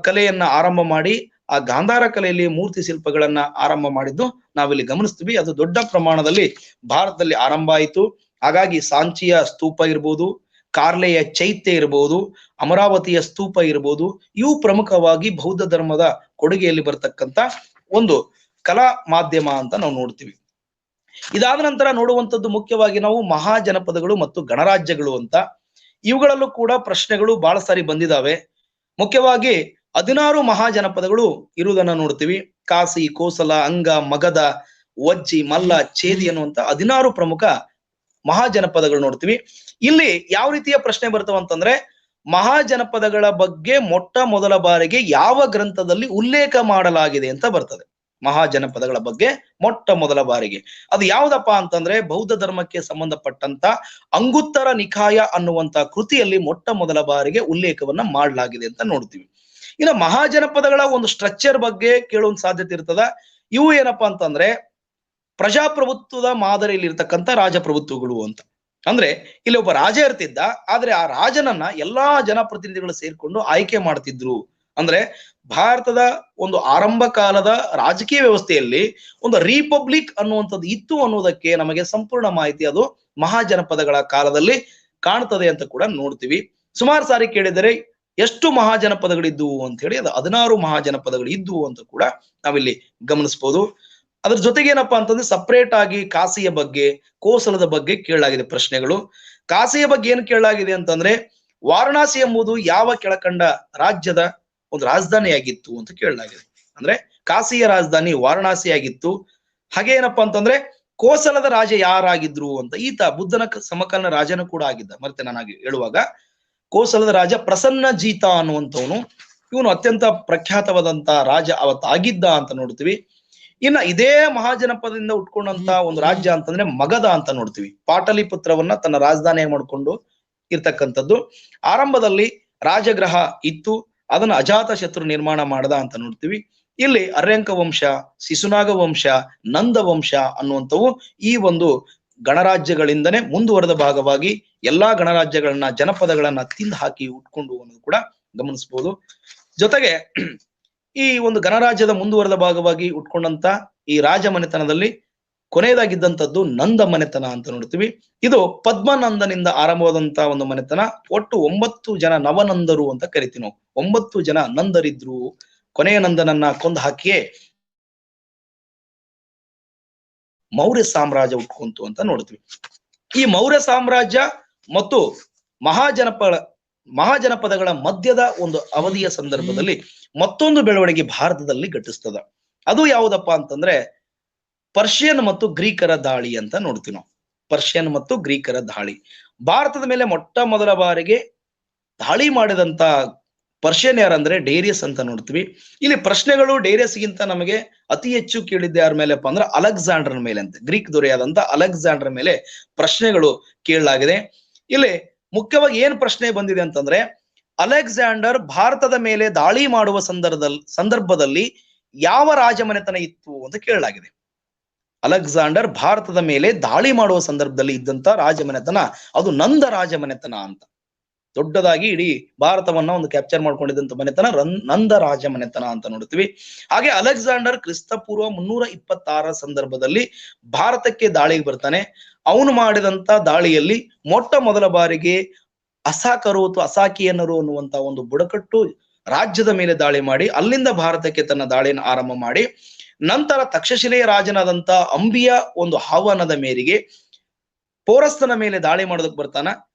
ಕಲೆಯನ್ನ ಆರಂಭ ಮಾಡಿ ಆ ಗಾಂಧಾರ ಕಲೆಯಲ್ಲಿ ಮೂರ್ತಿ ಶಿಲ್ಪಗಳನ್ನ ಆರಂಭ ಮಾಡಿದ್ದು ನಾವಿಲ್ಲಿ ಗಮನಿಸ್ತೀವಿ. ಅದು ದೊಡ್ಡ ಪ್ರಮಾಣದಲ್ಲಿ ಭಾರತದಲ್ಲಿ ಆರಂಭ ಆಯಿತು. ಹಾಗಾಗಿ ಸಾಂಚಿಯ ಸ್ತೂಪ ಇರ್ಬೋದು, ಕಾರ್ಲೆಯ ಚೈತ್ಯ ಇರಬಹುದು, ಅಮರಾವತಿಯ ಸ್ತೂಪ ಇರಬಹುದು, ಇವು ಪ್ರಮುಖವಾಗಿ ಬೌದ್ಧ ಧರ್ಮದ ಕೊಡುಗೆಯಲ್ಲಿ ಬರ್ತಕ್ಕಂಥ ಒಂದು ಕಲಾ ಮಾಧ್ಯಮ ಅಂತ ನಾವು ನೋಡ್ತೀವಿ. ಇದಾದ ನಂತರ ನೋಡುವಂಥದ್ದು ಮುಖ್ಯವಾಗಿ ನಾವು ಮಹಾಜನಪದಗಳು ಮತ್ತು ಗಣರಾಜ್ಯಗಳು ಅಂತ. ಇವುಗಳಲ್ಲೂ ಕೂಡ ಪ್ರಶ್ನೆಗಳು ಬಹಳ ಸಾರಿ ಬಂದಿದ್ದಾವೆ. ಮುಖ್ಯವಾಗಿ 16 ಮಹಾಜನಪದಗಳು ಇರುವುದನ್ನ ನೋಡ್ತೀವಿ. ಕಾಸಿ, ಕೋಸಲ, ಅಂಗ, ಮಗಧ, ವಜ್ಜಿ, ಮಲ್ಲ, ಛೇದಿ ಅನ್ನುವಂತ 16 ಪ್ರಮುಖ ಮಹಾಜನಪದಗಳು ನೋಡ್ತೀವಿ. ಇಲ್ಲಿ ಯಾವ ರೀತಿಯ ಪ್ರಶ್ನೆ ಬರ್ತವೆ ಅಂತಂದ್ರೆ, ಮಹಾಜನಪದಗಳ ಬಗ್ಗೆ ಮೊಟ್ಟ ಮೊದಲ ಬಾರಿಗೆ ಯಾವ ಗ್ರಂಥದಲ್ಲಿ ಉಲ್ಲೇಖ ಮಾಡಲಾಗಿದೆ ಅಂತ ಬರ್ತದೆ. ಮಹಾಜನಪದಗಳ ಬಗ್ಗೆ ಮೊಟ್ಟ ಮೊದಲ ಬಾರಿಗೆ ಅದು ಯಾವ್ದಪ್ಪ ಅಂತಂದ್ರೆ ಬೌದ್ಧ ಧರ್ಮಕ್ಕೆ ಸಂಬಂಧಪಟ್ಟಂತ ಅಂಗುತ್ತರ ನಿಕಾಯ ಅನ್ನುವಂತ ಕೃತಿಯಲ್ಲಿ ಮೊಟ್ಟ ಮೊದಲ ಬಾರಿಗೆ ಉಲ್ಲೇಖವನ್ನ ಮಾಡಲಾಗಿದೆ ಅಂತ ನೋಡ್ತೀವಿ. ಇನ್ನು ಮಹಾಜನಪದಗಳ ಒಂದು ಸ್ಟ್ರಕ್ಚರ್ ಬಗ್ಗೆ ಕೇಳುವಂತ ಸಾಧ್ಯತೆ ಇರ್ತದ. ಇವು ಏನಪ್ಪಾ ಅಂತಂದ್ರೆ ಪ್ರಜಾಪ್ರಭುತ್ವದ ಮಾದರಿಯಲ್ಲಿ ಇರ್ತಕ್ಕಂಥ ರಾಜಪ್ರಭುತ್ವಗಳು ಅಂತ. ಅಂದ್ರೆ ಇಲ್ಲಿ ಒಬ್ಬ ರಾಜ ಇರ್ತಿದ್ದ, ಆದ್ರೆ ಆ ರಾಜನನ್ನ ಎಲ್ಲಾ ಜನಪ್ರತಿನಿಧಿಗಳು ಸೇರ್ಕೊಂಡು ಆಯ್ಕೆ ಮಾಡ್ತಿದ್ರು. ಅಂದ್ರೆ ಭಾರತದ ಒಂದು ಆರಂಭ ಕಾಲದ ರಾಜಕೀಯ ವ್ಯವಸ್ಥೆಯಲ್ಲಿ ಒಂದು ರಿಪಬ್ಲಿಕ್ ಅನ್ನುವಂಥದ್ದು ಇತ್ತು ಅನ್ನೋದಕ್ಕೆ ನಮಗೆ ಸಂಪೂರ್ಣ ಮಾಹಿತಿ ಅದು ಮಹಾಜನಪದಗಳ ಕಾಲದಲ್ಲಿ ಕಾಣ್ತದೆ ಅಂತ ಕೂಡ ನೋಡ್ತೀವಿ. ಸುಮಾರು ಸಾರಿ ಕೇಳಿದರೆ ಎಷ್ಟು ಮಹಾಜನಪದಗಳಿದ್ವು ಅಂತ ಹೇಳಿ, ಅದು 16 ಮಹಾಜನಪದಗಳು ಇದ್ವು ಅಂತ ಕೂಡ ನಾವಿಲ್ಲಿ ಗಮನಿಸಬಹುದು. ಅದ್ರ ಜೊತೆಗೆ ಏನಪ್ಪಾ ಅಂತಂದ್ರೆ ಸಪರೇಟ್ ಆಗಿ ಕಾಸಿಯ ಬಗ್ಗೆ, ಕೋಸಲದ ಬಗ್ಗೆ ಕೇಳಲಾಗಿದೆ ಪ್ರಶ್ನೆಗಳು. ಕಾಸಿಯ ಬಗ್ಗೆ ಏನ್ ಕೇಳಲಾಗಿದೆ ಅಂತಂದ್ರೆ, ವಾರಣಾಸಿ ಎಂಬುದು ಯಾವ ಕೆಳಕಂಡ ರಾಜ್ಯದ ಒಂದು ರಾಜಧಾನಿಯಾಗಿತ್ತು ಅಂತ ಕೇಳಲಾಗಿದೆ. ಅಂದ್ರೆ ಕಾಸಿಯ ರಾಜಧಾನಿ ವಾರಣಾಸಿ ಆಗಿತ್ತು. ಹಾಗೆ ಏನಪ್ಪಾ ಅಂತಂದ್ರೆ ಕೋಸಲದ ರಾಜ ಯಾರಾಗಿದ್ರು ಅಂತ, ಈತ ಬುದ್ಧನ ಸಮಕಾಲೀನ ರಾಜನು ಕೂಡ ಆಗಿದ್ದ. ಮತ್ತೆ ನಾನಾಗಿ ಹೇಳುವಾಗ ಕೋಸಲದ ರಾಜ ಪ್ರಸನ್ನಜೀತ ಅನ್ನುವಂಥವನು, ಇವನು ಅತ್ಯಂತ ಪ್ರಖ್ಯಾತವಾದಂತ ರಾಜ ಅವತ್ತು ಆಗಿದ್ದ ಅಂತ ನೋಡ್ತೀವಿ. ಇನ್ನ ಇದೇ ಮಹಾಜನಪದದಿಂದ ಉಟ್ಕೊಂಡಂತ ಒಂದು ರಾಜ್ಯ ಅಂತಂದ್ರೆ ಮಗಧ ಅಂತ ನೋಡ್ತೀವಿ. ಪಾಟಲಿಪುತ್ರವನ್ನ ತನ್ನ ರಾಜಧಾನಿಯಾಗಿ ಮಾಡ್ಕೊಂಡು ಇರ್ತಕ್ಕಂಥದ್ದು. ಆರಂಭದಲ್ಲಿ ರಾಜಗೃಹ ಇತ್ತು, ಅದನ್ನ ಅಜಾತ ಶತ್ರು ನಿರ್ಮಾಣ ಮಾಡದ ಅಂತ ನೋಡ್ತೀವಿ. ಇಲ್ಲಿ ಅರ್ಯಂಕ ವಂಶ, ಶಿಶುನಾಗ ವಂಶ, ನಂದ ವಂಶ ಅನ್ನುವಂಥವು ಈ ಒಂದು ಗಣರಾಜ್ಯಗಳಿಂದನೇ ಮುಂದುವರೆದ ಭಾಗವಾಗಿ ಎಲ್ಲಾ ಗಣರಾಜ್ಯಗಳನ್ನ, ಜನಪದಗಳನ್ನ ತಿಂದು ಹಾಕಿ ಉಟ್ಕೊಂಡು ಅನ್ನೋದು ಕೂಡ ಗಮನಿಸಬಹುದು. ಜೊತೆಗೆ ಈ ಒಂದು ಗಣರಾಜ್ಯದ ಮುಂದುವರೆದ ಭಾಗವಾಗಿ ಉಟ್ಕೊಂಡಂತ ಈ ರಾಜ ಮನೆತನದಲ್ಲಿ ಕೊನೆಯದಾಗಿದ್ದಂಥದ್ದು ನಂದ ಮನೆತನ ಅಂತ ನೋಡ್ತೀವಿ. ಇದು ಪದ್ಮನಂದನಿಂದ ಆರಂಭವಾದಂತ ಒಂದು ಮನೆತನ. ಒಟ್ಟು 9 ಜನ ನವನಂದರು ಅಂತ ಕರಿತೀವಿ ನಾವು. 9 ಜನ ನಂದರಿದ್ರು. ಕೊನೆಯ ನಂದನನ್ನ ಕೊಂದು ಹಾಕಿಯೇ ಮೌರ್ಯ ಸಾಮ್ರಾಜ್ಯ ಉಟ್ಕೊಂತು ಅಂತ ನೋಡ್ತೀವಿ. ಈ ಮೌರ್ಯ ಸಾಮ್ರಾಜ್ಯ ಮತ್ತು ಮಹಾಜನಪದಗಳ ಮಧ್ಯದ ಒಂದು ಅವಧಿಯ ಸಂದರ್ಭದಲ್ಲಿ ಮತ್ತೊಂದು ಬೆಳವಣಿಗೆ ಭಾರತದಲ್ಲಿ ಘಟಿಸ್ತದ. ಅದು ಯಾವುದಪ್ಪ ಅಂತಂದ್ರೆ ಪರ್ಷಿಯನ್ ಮತ್ತು ಗ್ರೀಕರ ದಾಳಿ ಅಂತ ನೋಡ್ತೀವಿ ನಾವು. ಪರ್ಷಿಯನ್ ಮತ್ತು ಗ್ರೀಕರ ದಾಳಿ. ಭಾರತದ ಮೇಲೆ ಮೊಟ್ಟ ಮೊದಲ ಬಾರಿಗೆ ದಾಳಿ ಮಾಡಿದಂತ ಪರ್ಷಿಯನ್ ಯಾರಂದ್ರೆ ಡೇರಿಯಸ್ ಅಂತ ನೋಡ್ತೀವಿ. ಇಲ್ಲಿ ಪ್ರಶ್ನೆಗಳು ಡೇರಿಯಸ್ಗಿಂತ ನಮಗೆ ಅತಿ ಹೆಚ್ಚು ಕೇಳಿದ್ದೆ ಯಾರ ಮೇಲೆಪ್ಪ ಅಂದ್ರೆ ಅಲೆಕ್ಸಾಂಡರ್ ಮೇಲೆ ಅಂತ. ಗ್ರೀಕ್ ದೊರೆಯಾದಂತ ಅಲೆಕ್ಸಾಂಡರ್ ಮೇಲೆ ಪ್ರಶ್ನೆಗಳು ಕೇಳಲಾಗಿದೆ. ಇಲ್ಲಿ ಮುಖ್ಯವಾಗಿ ಏನ್ ಪ್ರಶ್ನೆ ಬಂದಿದೆ ಅಂತಂದ್ರೆ, ಅಲೆಕ್ಸಾಂಡರ್ ಭಾರತದ ಮೇಲೆ ದಾಳಿ ಮಾಡುವ ಸಂದರ್ಭದಲ್ಲಿ ಯಾವ ರಾಜಮನೆತನ ಇತ್ತು ಅಂತ ಕೇಳಲಾಗಿದೆ. ಅಲೆಕ್ಸಾಂಡರ್ ಭಾರತದ ಮೇಲೆ ದಾಳಿ ಮಾಡುವ ಸಂದರ್ಭದಲ್ಲಿ ಇದ್ದಂತ ರಾಜಮನೆತನ ಅದು ನಂದ ರಾಜಮನೆತನ ಅಂತ. ದೊಡ್ಡದಾಗಿ ಇಡೀ ಭಾರತವನ್ನ ಒಂದು ಕ್ಯಾಪ್ಚರ್ ಮಾಡ್ಕೊಂಡಿದ್ದಂತ ಮನೆತನ ನಂದ ರಾಜ ಮನೆತನ ಅಂತ ನೋಡ್ತೀವಿ. ಹಾಗೆ ಅಲೆಕ್ಸಾಂಡರ್ ಕ್ರಿಸ್ತಪೂರ್ವ 326 ಸಂದರ್ಭದಲ್ಲಿ ಭಾರತಕ್ಕೆ ದಾಳಿಗೆ ಬರ್ತಾನೆ. ಅವನು ಮಾಡಿದಂತ ದಾಳಿಯಲ್ಲಿ ಮೊಟ್ಟ ಮೊದಲ ಬಾರಿಗೆ ಅಸಾಕರು ಅಥವಾ ಅಸಾಕಿಯನ್ನರು ಅನ್ನುವಂತ ಒಂದು ಬುಡಕಟ್ಟು ರಾಜ್ಯದ ಮೇಲೆ ದಾಳಿ ಮಾಡಿ ಅಲ್ಲಿಂದ ಭಾರತಕ್ಕೆ ತನ್ನ ದಾಳಿಯನ್ನು ಆರಂಭ ಮಾಡಿ, ನಂತರ ತಕ್ಷಶಿಲೆಯ ರಾಜನಾದಂತ ಅಂಬಿಯ ಒಂದು ಆಹ್ವಾನದ ಮೇರೆಗೆ ಪೋರಸ್ತನ ಮೇಲೆ ದಾಳಿ ಮಾಡೋದಕ್ಕೆ ಬರ್ತಾನ.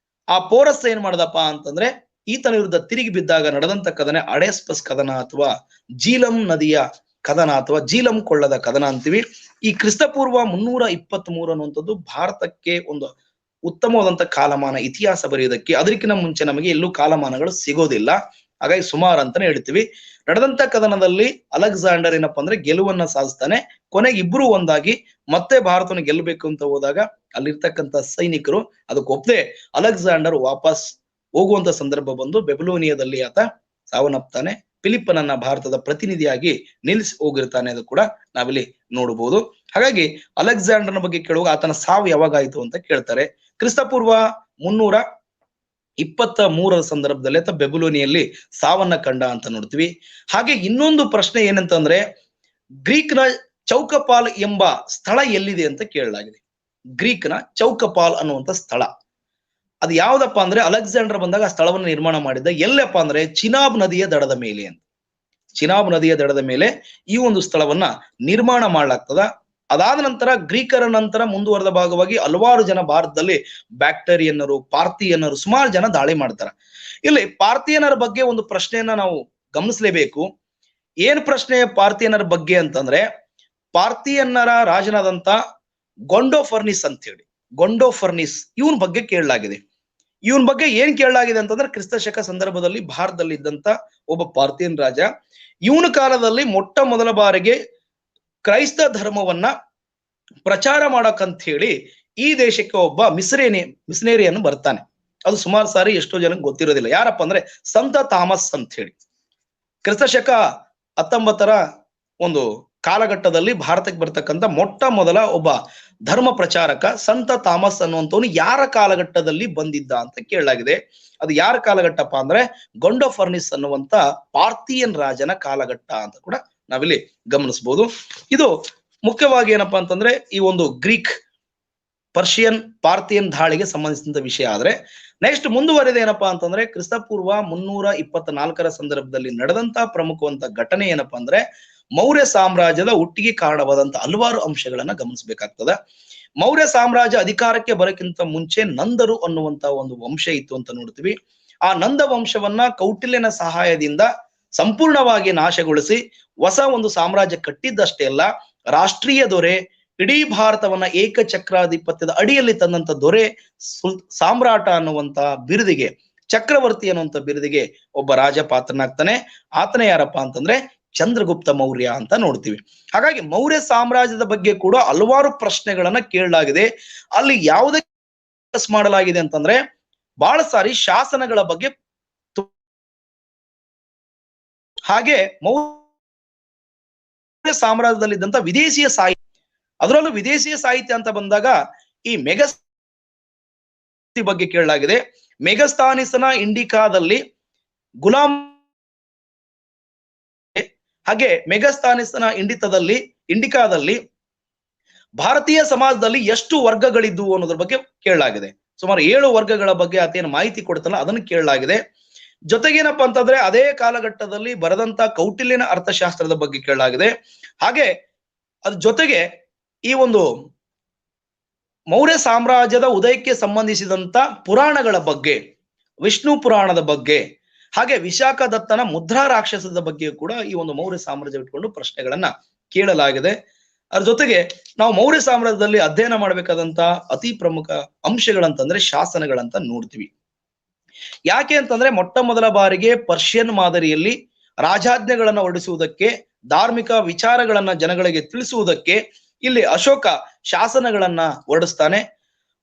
ಆ ಪೋರಸ್ತ ಏನ್ ಮಾಡದಪ್ಪ ಅಂತಂದ್ರೆ ಈತನ ವಿರುದ್ಧ ತಿರುಗಿ ಬಿದ್ದಾಗ ನಡೆದಂತ ಕದನ ಅಡೆಸ್ಪಸ್ ಕದನ ಅಥವಾ ಜೀಲಂ ನದಿಯ ಕದನ ಅಥವಾ ಜೀಲಂ ಕೊಳ್ಳದ ಕದನ ಅಂತೀವಿ. ಈ ಕ್ರಿಸ್ತಪೂರ್ವ 323 ಅನ್ನುವಂಥದ್ದು ಭಾರತಕ್ಕೆ ಒಂದು ಉತ್ತಮವಾದಂತ ಕಾಲಮಾನ ಇತಿಹಾಸ ಬರೆಯೋದಕ್ಕೆ. ಅದಕ್ಕಿಂತ ಮುಂಚೆ ನಮಗೆ ಎಲ್ಲೂ ಕಾಲಮಾನಗಳು ಸಿಗೋದಿಲ್ಲ, ಹಾಗಾಗಿ ಸುಮಾರು ಅಂತಾನೆ ಹೇಳ್ತೀವಿ. ನಡೆದಂತ ಕದನದಲ್ಲಿ ಅಲೆಕ್ಸಾಂಡರ್ ಏನಪ್ಪಾ ಅಂದ್ರೆ ಗೆಲುವನ್ನ ಸಾಧಿಸ್ತಾನೆ. ಕೊನೆಗೆ ಇಬ್ರು ಒಂದಾಗಿ ಮತ್ತೆ ಭಾರತವನ್ನು ಗೆಲ್ಲಬೇಕು ಅಂತ ಹೋದಾಗ ಅಲ್ಲಿರ್ತಕ್ಕಂಥ ಸೈನಿಕರು ಅದಕ್ಕೆ ಒಪ್ಪದೆ ಅಲೆಕ್ಸಾಂಡರ್ ವಾಪಸ್ ಹೋಗುವಂತ ಸಂದರ್ಭ ಬಂದು ಬೆಬಲೋನಿಯಾದಲ್ಲಿ ಆತ ಸಾವನ್ನಪ್ತಾನೆ. ಫಿಲಿಪ್ಪನನ್ನ ಭಾರತದ ಪ್ರತಿನಿಧಿಯಾಗಿ ನಿಲ್ಲಿಸಿ ಹೋಗಿರ್ತಾನೆ, ಅದು ಕೂಡ ನಾವಿಲ್ಲಿ ನೋಡಬಹುದು. ಹಾಗಾಗಿ ಅಲೆಕ್ಸಾಂಡರ್ನ ಬಗ್ಗೆ ಕೇಳುವಾಗ ಆತನ ಸಾವು ಯಾವಾಗಾಯ್ತು ಅಂತ ಕೇಳ್ತಾರೆ. ಕ್ರಿಸ್ತಪೂರ್ವ 323 ಸಂದರ್ಭದಲ್ಲಿ ಅಥವಾ ಬೆಬುಲೋನಿಯಲ್ಲಿ ಸಾವನ್ನ ಕಂಡ ಅಂತ ನೋಡ್ತೀವಿ. ಹಾಗೆ ಇನ್ನೊಂದು ಪ್ರಶ್ನೆ ಏನಂತಂದ್ರೆ ಗ್ರೀಕ್ನ ಚೌಕಪಾಲ್ ಎಂಬ ಸ್ಥಳ ಎಲ್ಲಿದೆ ಅಂತ ಕೇಳಲಾಗಿದೆ. ಗ್ರೀಕ್ನ ಚೌಕಪಾಲ್ ಅನ್ನುವಂಥ ಸ್ಥಳ ಅದು ಯಾವ್ದಪ್ಪ ಅಂದ್ರೆ ಅಲೆಕ್ಸಾಂಡರ್ ಬಂದಾಗ ಆ ಸ್ಥಳವನ್ನು ನಿರ್ಮಾಣ ಮಾಡಿದ್ದ. ಎಲ್ಲಪ್ಪ ಅಂದ್ರೆ ಚಿನಾಬ್ ನದಿಯ ದಡದ ಮೇಲೆ ಅಂತ. ಚಿನಾಬ್ ನದಿಯ ದಡದ ಮೇಲೆ ಈ ಒಂದು ಸ್ಥಳವನ್ನ ನಿರ್ಮಾಣ ಮಾಡ್ಲಾಗ್ತದ. ಅದಾದ ನಂತರ ಗ್ರೀಕರ ನಂತರ ಮುಂದುವರೆದ ಭಾಗವಾಗಿ ಹಲವಾರು ಜನ ಭಾರತದಲ್ಲಿ ಬ್ಯಾಕ್ಟೀರಿಯನ್ನರು, ಪಾರ್ಥಿಯನ್ನರು ಸುಮಾರು ಜನ ದಾಳಿ ಮಾಡ್ತಾರ. ಇಲ್ಲಿ ಪಾರ್ಥಿಯನ್ನರ ಬಗ್ಗೆ ಒಂದು ಪ್ರಶ್ನೆಯನ್ನ ನಾವು ಗಮನಿಸಲೇಬೇಕು. ಏನ್ ಪ್ರಶ್ನೆ ಪಾರ್ಥಿಯನ್ನರ ಬಗ್ಗೆ ಅಂತಂದ್ರೆ, ಪಾರ್ಥಿಯನ್ನರ ರಾಜನಾದಂತ ಗೊಂಡೋಫರ್ನಿಸ್ ಅಂತ ಹೇಳಿ, ಗೊಂಡೋಫರ್ನಿಸ್ ಇವನ್ ಬಗ್ಗೆ ಕೇಳಲಾಗಿದೆ. ಇವನ್ ಬಗ್ಗೆ ಏನ್ ಕೇಳಲಾಗಿದೆ ಅಂತಂದ್ರೆ ಕ್ರಿಸ್ತಶಕ ಸಂದರ್ಭದಲ್ಲಿ ಭಾರತದಲ್ಲಿ ಇದ್ದಂತ ಒಬ್ಬ ಪಾರ್ಥಿಯನ್ ರಾಜ. ಇವನ ಕಾಲದಲ್ಲಿ ಮೊಟ್ಟ ಮೊದಲ ಬಾರಿಗೆ ಕ್ರೈಸ್ತ ಧರ್ಮವನ್ನ ಪ್ರಚಾರ ಮಾಡಕಂತ ಹೇಳಿ ಈ ದೇಶಕ್ಕೆ ಒಬ್ಬ ಮಿಷನರಿಯನ್ನು ಬರ್ತಾನೆ. ಅದು ಸುಮಾರು ಸಾರಿ ಎಷ್ಟೋ ಜನಕ್ಕೆ ಗೊತ್ತಿರೋದಿಲ್ಲ. ಯಾರಪ್ಪ ಅಂದ್ರೆ ಸಂತ ಥಾಮಸ್ ಅಂತ ಹೇಳಿ. ಕ್ರಿಸ್ತಶಕ 19ರ ಒಂದು ಕಾಲಘಟ್ಟದಲ್ಲಿ ಭಾರತಕ್ಕೆ ಬರ್ತಕ್ಕಂಥ ಮೊಟ್ಟ ಮೊದಲ ಒಬ್ಬ ಧರ್ಮ ಪ್ರಚಾರಕ ಸಂತ ಥಾಮಸ್ ಅನ್ನುವಂಥವನು ಯಾರ ಕಾಲಘಟ್ಟದಲ್ಲಿ ಬಂದಿದ್ದ ಅಂತ ಕೇಳಲಾಗಿದೆ. ಅದು ಯಾರ ಕಾಲಘಟ್ಟಪ್ಪ ಅಂದ್ರೆ ಗೊಂಡೋಫರ್ನಿಸ್ ಅನ್ನುವಂತ ಪಾರ್ಥಿಯನ್ ರಾಜನ ಕಾಲಘಟ್ಟ ಅಂತ ಕೂಡ ನಾವಿಲ್ಲಿ ಗಮನಿಸಬಹುದು. ಇದು ಮುಖ್ಯವಾಗಿ ಏನಪ್ಪಾ ಅಂತಂದ್ರೆ ಈ ಒಂದು ಗ್ರೀಕ್, ಪರ್ಷಿಯನ್, ಪಾರ್ಥಿಯನ್ ದಾಳಿಗೆ ಸಂಬಂಧಿಸಿದಂತ ವಿಷಯ. ಆದ್ರೆ ನೆಕ್ಸ್ಟ್ ಮುಂದುವರೆದ ಏನಪ್ಪಾ ಅಂತಂದ್ರೆ ಕ್ರಿಸ್ತಪೂರ್ವ 324ರ ಸಂದರ್ಭದಲ್ಲಿ ನಡೆದಂತ ಪ್ರಮುಖವಂತ ಘಟನೆ ಏನಪ್ಪಾ ಅಂದ್ರೆ ಮೌರ್ಯ ಸಾಮ್ರಾಜ್ಯದ ಹುಟ್ಟಿಗೆ ಕಾರಣವಾದಂತ ಹಲವಾರು ಅಂಶಗಳನ್ನ ಗಮನಿಸಬೇಕಾಗ್ತದ. ಮೌರ್ಯ ಸಾಮ್ರಾಜ್ಯ ಅಧಿಕಾರಕ್ಕೆ ಬರೋಕ್ಕಿಂತ ಮುಂಚೆ ನಂದರು ಅನ್ನುವಂತ ಒಂದು ವಂಶ ಇತ್ತು ಅಂತ ನೋಡ್ತೀವಿ. ಆ ನಂದ ವಂಶವನ್ನ ಕೌಟಿಲ್ಯನ ಸಹಾಯದಿಂದ ಸಂಪೂರ್ಣವಾಗಿ ನಾಶಗೊಳಿಸಿ ಹೊಸ ಒಂದು ಸಾಮ್ರಾಜ್ಯ ಕಟ್ಟಿದ್ದಷ್ಟೇ ಅಲ್ಲ, ರಾಷ್ಟ್ರೀಯ ದೊರೆ, ಇಡೀ ಭಾರತವನ್ನ ಏಕಚಕ್ರಾಧಿಪತ್ಯದ ಅಡಿಯಲ್ಲಿ ತಂದಂತ ದೊರೆ, ಸಾಮ್ರಾಟ ಅನ್ನುವಂತ ಬಿರುದಿಗೆ, ಚಕ್ರವರ್ತಿ ಅನ್ನುವಂತ ಬಿರುದಿಗೆ ಒಬ್ಬ ರಾಜ ಪಾತ್ರನಾಗ್ತಾನೆ. ಆತನೇ ಯಾರಪ್ಪ ಅಂತಂದ್ರೆ ಚಂದ್ರಗುಪ್ತ ಮೌರ್ಯ ಅಂತ ನೋಡ್ತೀವಿ. ಹಾಗಾಗಿ ಮೌರ್ಯ ಸಾಮ್ರಾಜ್ಯದ ಬಗ್ಗೆ ಕೂಡ ಹಲವಾರು ಪ್ರಶ್ನೆಗಳನ್ನ ಕೇಳಲಾಗಿದೆ. ಅಲ್ಲಿ ಯಾವುದಕ್ಕೆ ಮಾಡಲಾಗಿದೆ ಅಂತಂದ್ರೆ ಬಹಳ ಸಾರಿ ಶಾಸನಗಳ ಬಗ್ಗೆ, ಹಾಗೆ ಮೌರ್ಯ ಸಾಮ್ರಾಜ್ಯದಲ್ಲಿದ್ದಂತ ವಿದೇಶಿಯ ಸಾಹಿತ್ಯ, ಅದರಲ್ಲೂ ವಿದೇಶಿಯ ಸಾಹಿತ್ಯ ಅಂತ ಬಂದಾಗ ಈ ಮೆಗಸ್ತಿ ಬಗ್ಗೆ ಕೇಳಲಾಗಿದೆ. ಮೆಗಸ್ತಾನಿಸನ ಇಂಡಿಕಾದಲ್ಲಿ ಗುಲಾಮ್, ಹಾಗೆ ಮೆಗಸ್ತಾನಿಸನ ಇಂಡಿಕಾದಲ್ಲಿ ಭಾರತೀಯ ಸಮಾಜದಲ್ಲಿ ಎಷ್ಟು ವರ್ಗಗಳಿದ್ವು ಅನ್ನೋದ್ರ ಬಗ್ಗೆ ಕೇಳಲಾಗಿದೆ. ಸುಮಾರು 7 ವರ್ಗಗಳ ಬಗ್ಗೆ ಆತೇನು ಮಾಹಿತಿ ಕೊಡ್ತಲ್ಲ ಅದನ್ನು ಕೇಳಲಾಗಿದೆ. ಜೊತೆಗೇನಪ್ಪಾ ಅಂತಂದ್ರೆ ಅದೇ ಕಾಲಘಟ್ಟದಲ್ಲಿ ಬರೆದಂತ ಕೌಟಿಲ್ಯನ ಅರ್ಥಶಾಸ್ತ್ರದ ಬಗ್ಗೆ ಕೇಳಲಾಗಿದೆ. ಹಾಗೆ ಅದ್ರ ಜೊತೆಗೆ ಈ ಒಂದು ಮೌರ್ಯ ಸಾಮ್ರಾಜ್ಯದ ಉದಯಕ್ಕೆ ಸಂಬಂಧಿಸಿದಂತ ಪುರಾಣಗಳ ಬಗ್ಗೆ, ವಿಷ್ಣು ಪುರಾಣದ ಬಗ್ಗೆ, ಹಾಗೆ ವಿಶಾಖ ದತ್ತನ ಮುದ್ರಾ ರಾಕ್ಷಸದ ಬಗ್ಗೆ ಕೂಡ ಈ ಒಂದು ಮೌರ್ಯ ಸಾಮ್ರಾಜ್ಯ ಇಟ್ಕೊಂಡು ಪ್ರಶ್ನೆಗಳನ್ನ ಕೇಳಲಾಗಿದೆ. ಅದ್ರ ಜೊತೆಗೆ ನಾವು ಮೌರ್ಯ ಸಾಮ್ರಾಜ್ಯದಲ್ಲಿ ಅಧ್ಯಯನ ಮಾಡಬೇಕಾದಂತ ಅತಿ ಪ್ರಮುಖ ಅಂಶಗಳಂತಂದ್ರೆ ಶಾಸನಗಳಂತ ನೋಡ್ತೀವಿ. ಯಾಕೆ ಅಂತಂದ್ರೆ ಮೊಟ್ಟ ಮೊದಲ ಬಾರಿಗೆ ಪರ್ಷಿಯನ್ ಮಾದರಿಯಲ್ಲಿ ರಾಜಾಜ್ಞೆಗಳನ್ನ ಹೊರಡಿಸುವುದಕ್ಕೆ, ಧಾರ್ಮಿಕ ವಿಚಾರಗಳನ್ನ ಜನಗಳಿಗೆ ತಿಳಿಸುವುದಕ್ಕೆ ಇಲ್ಲಿ ಅಶೋಕ ಶಾಸನಗಳನ್ನ ಹೊರಡಿಸ್ತಾನೆ.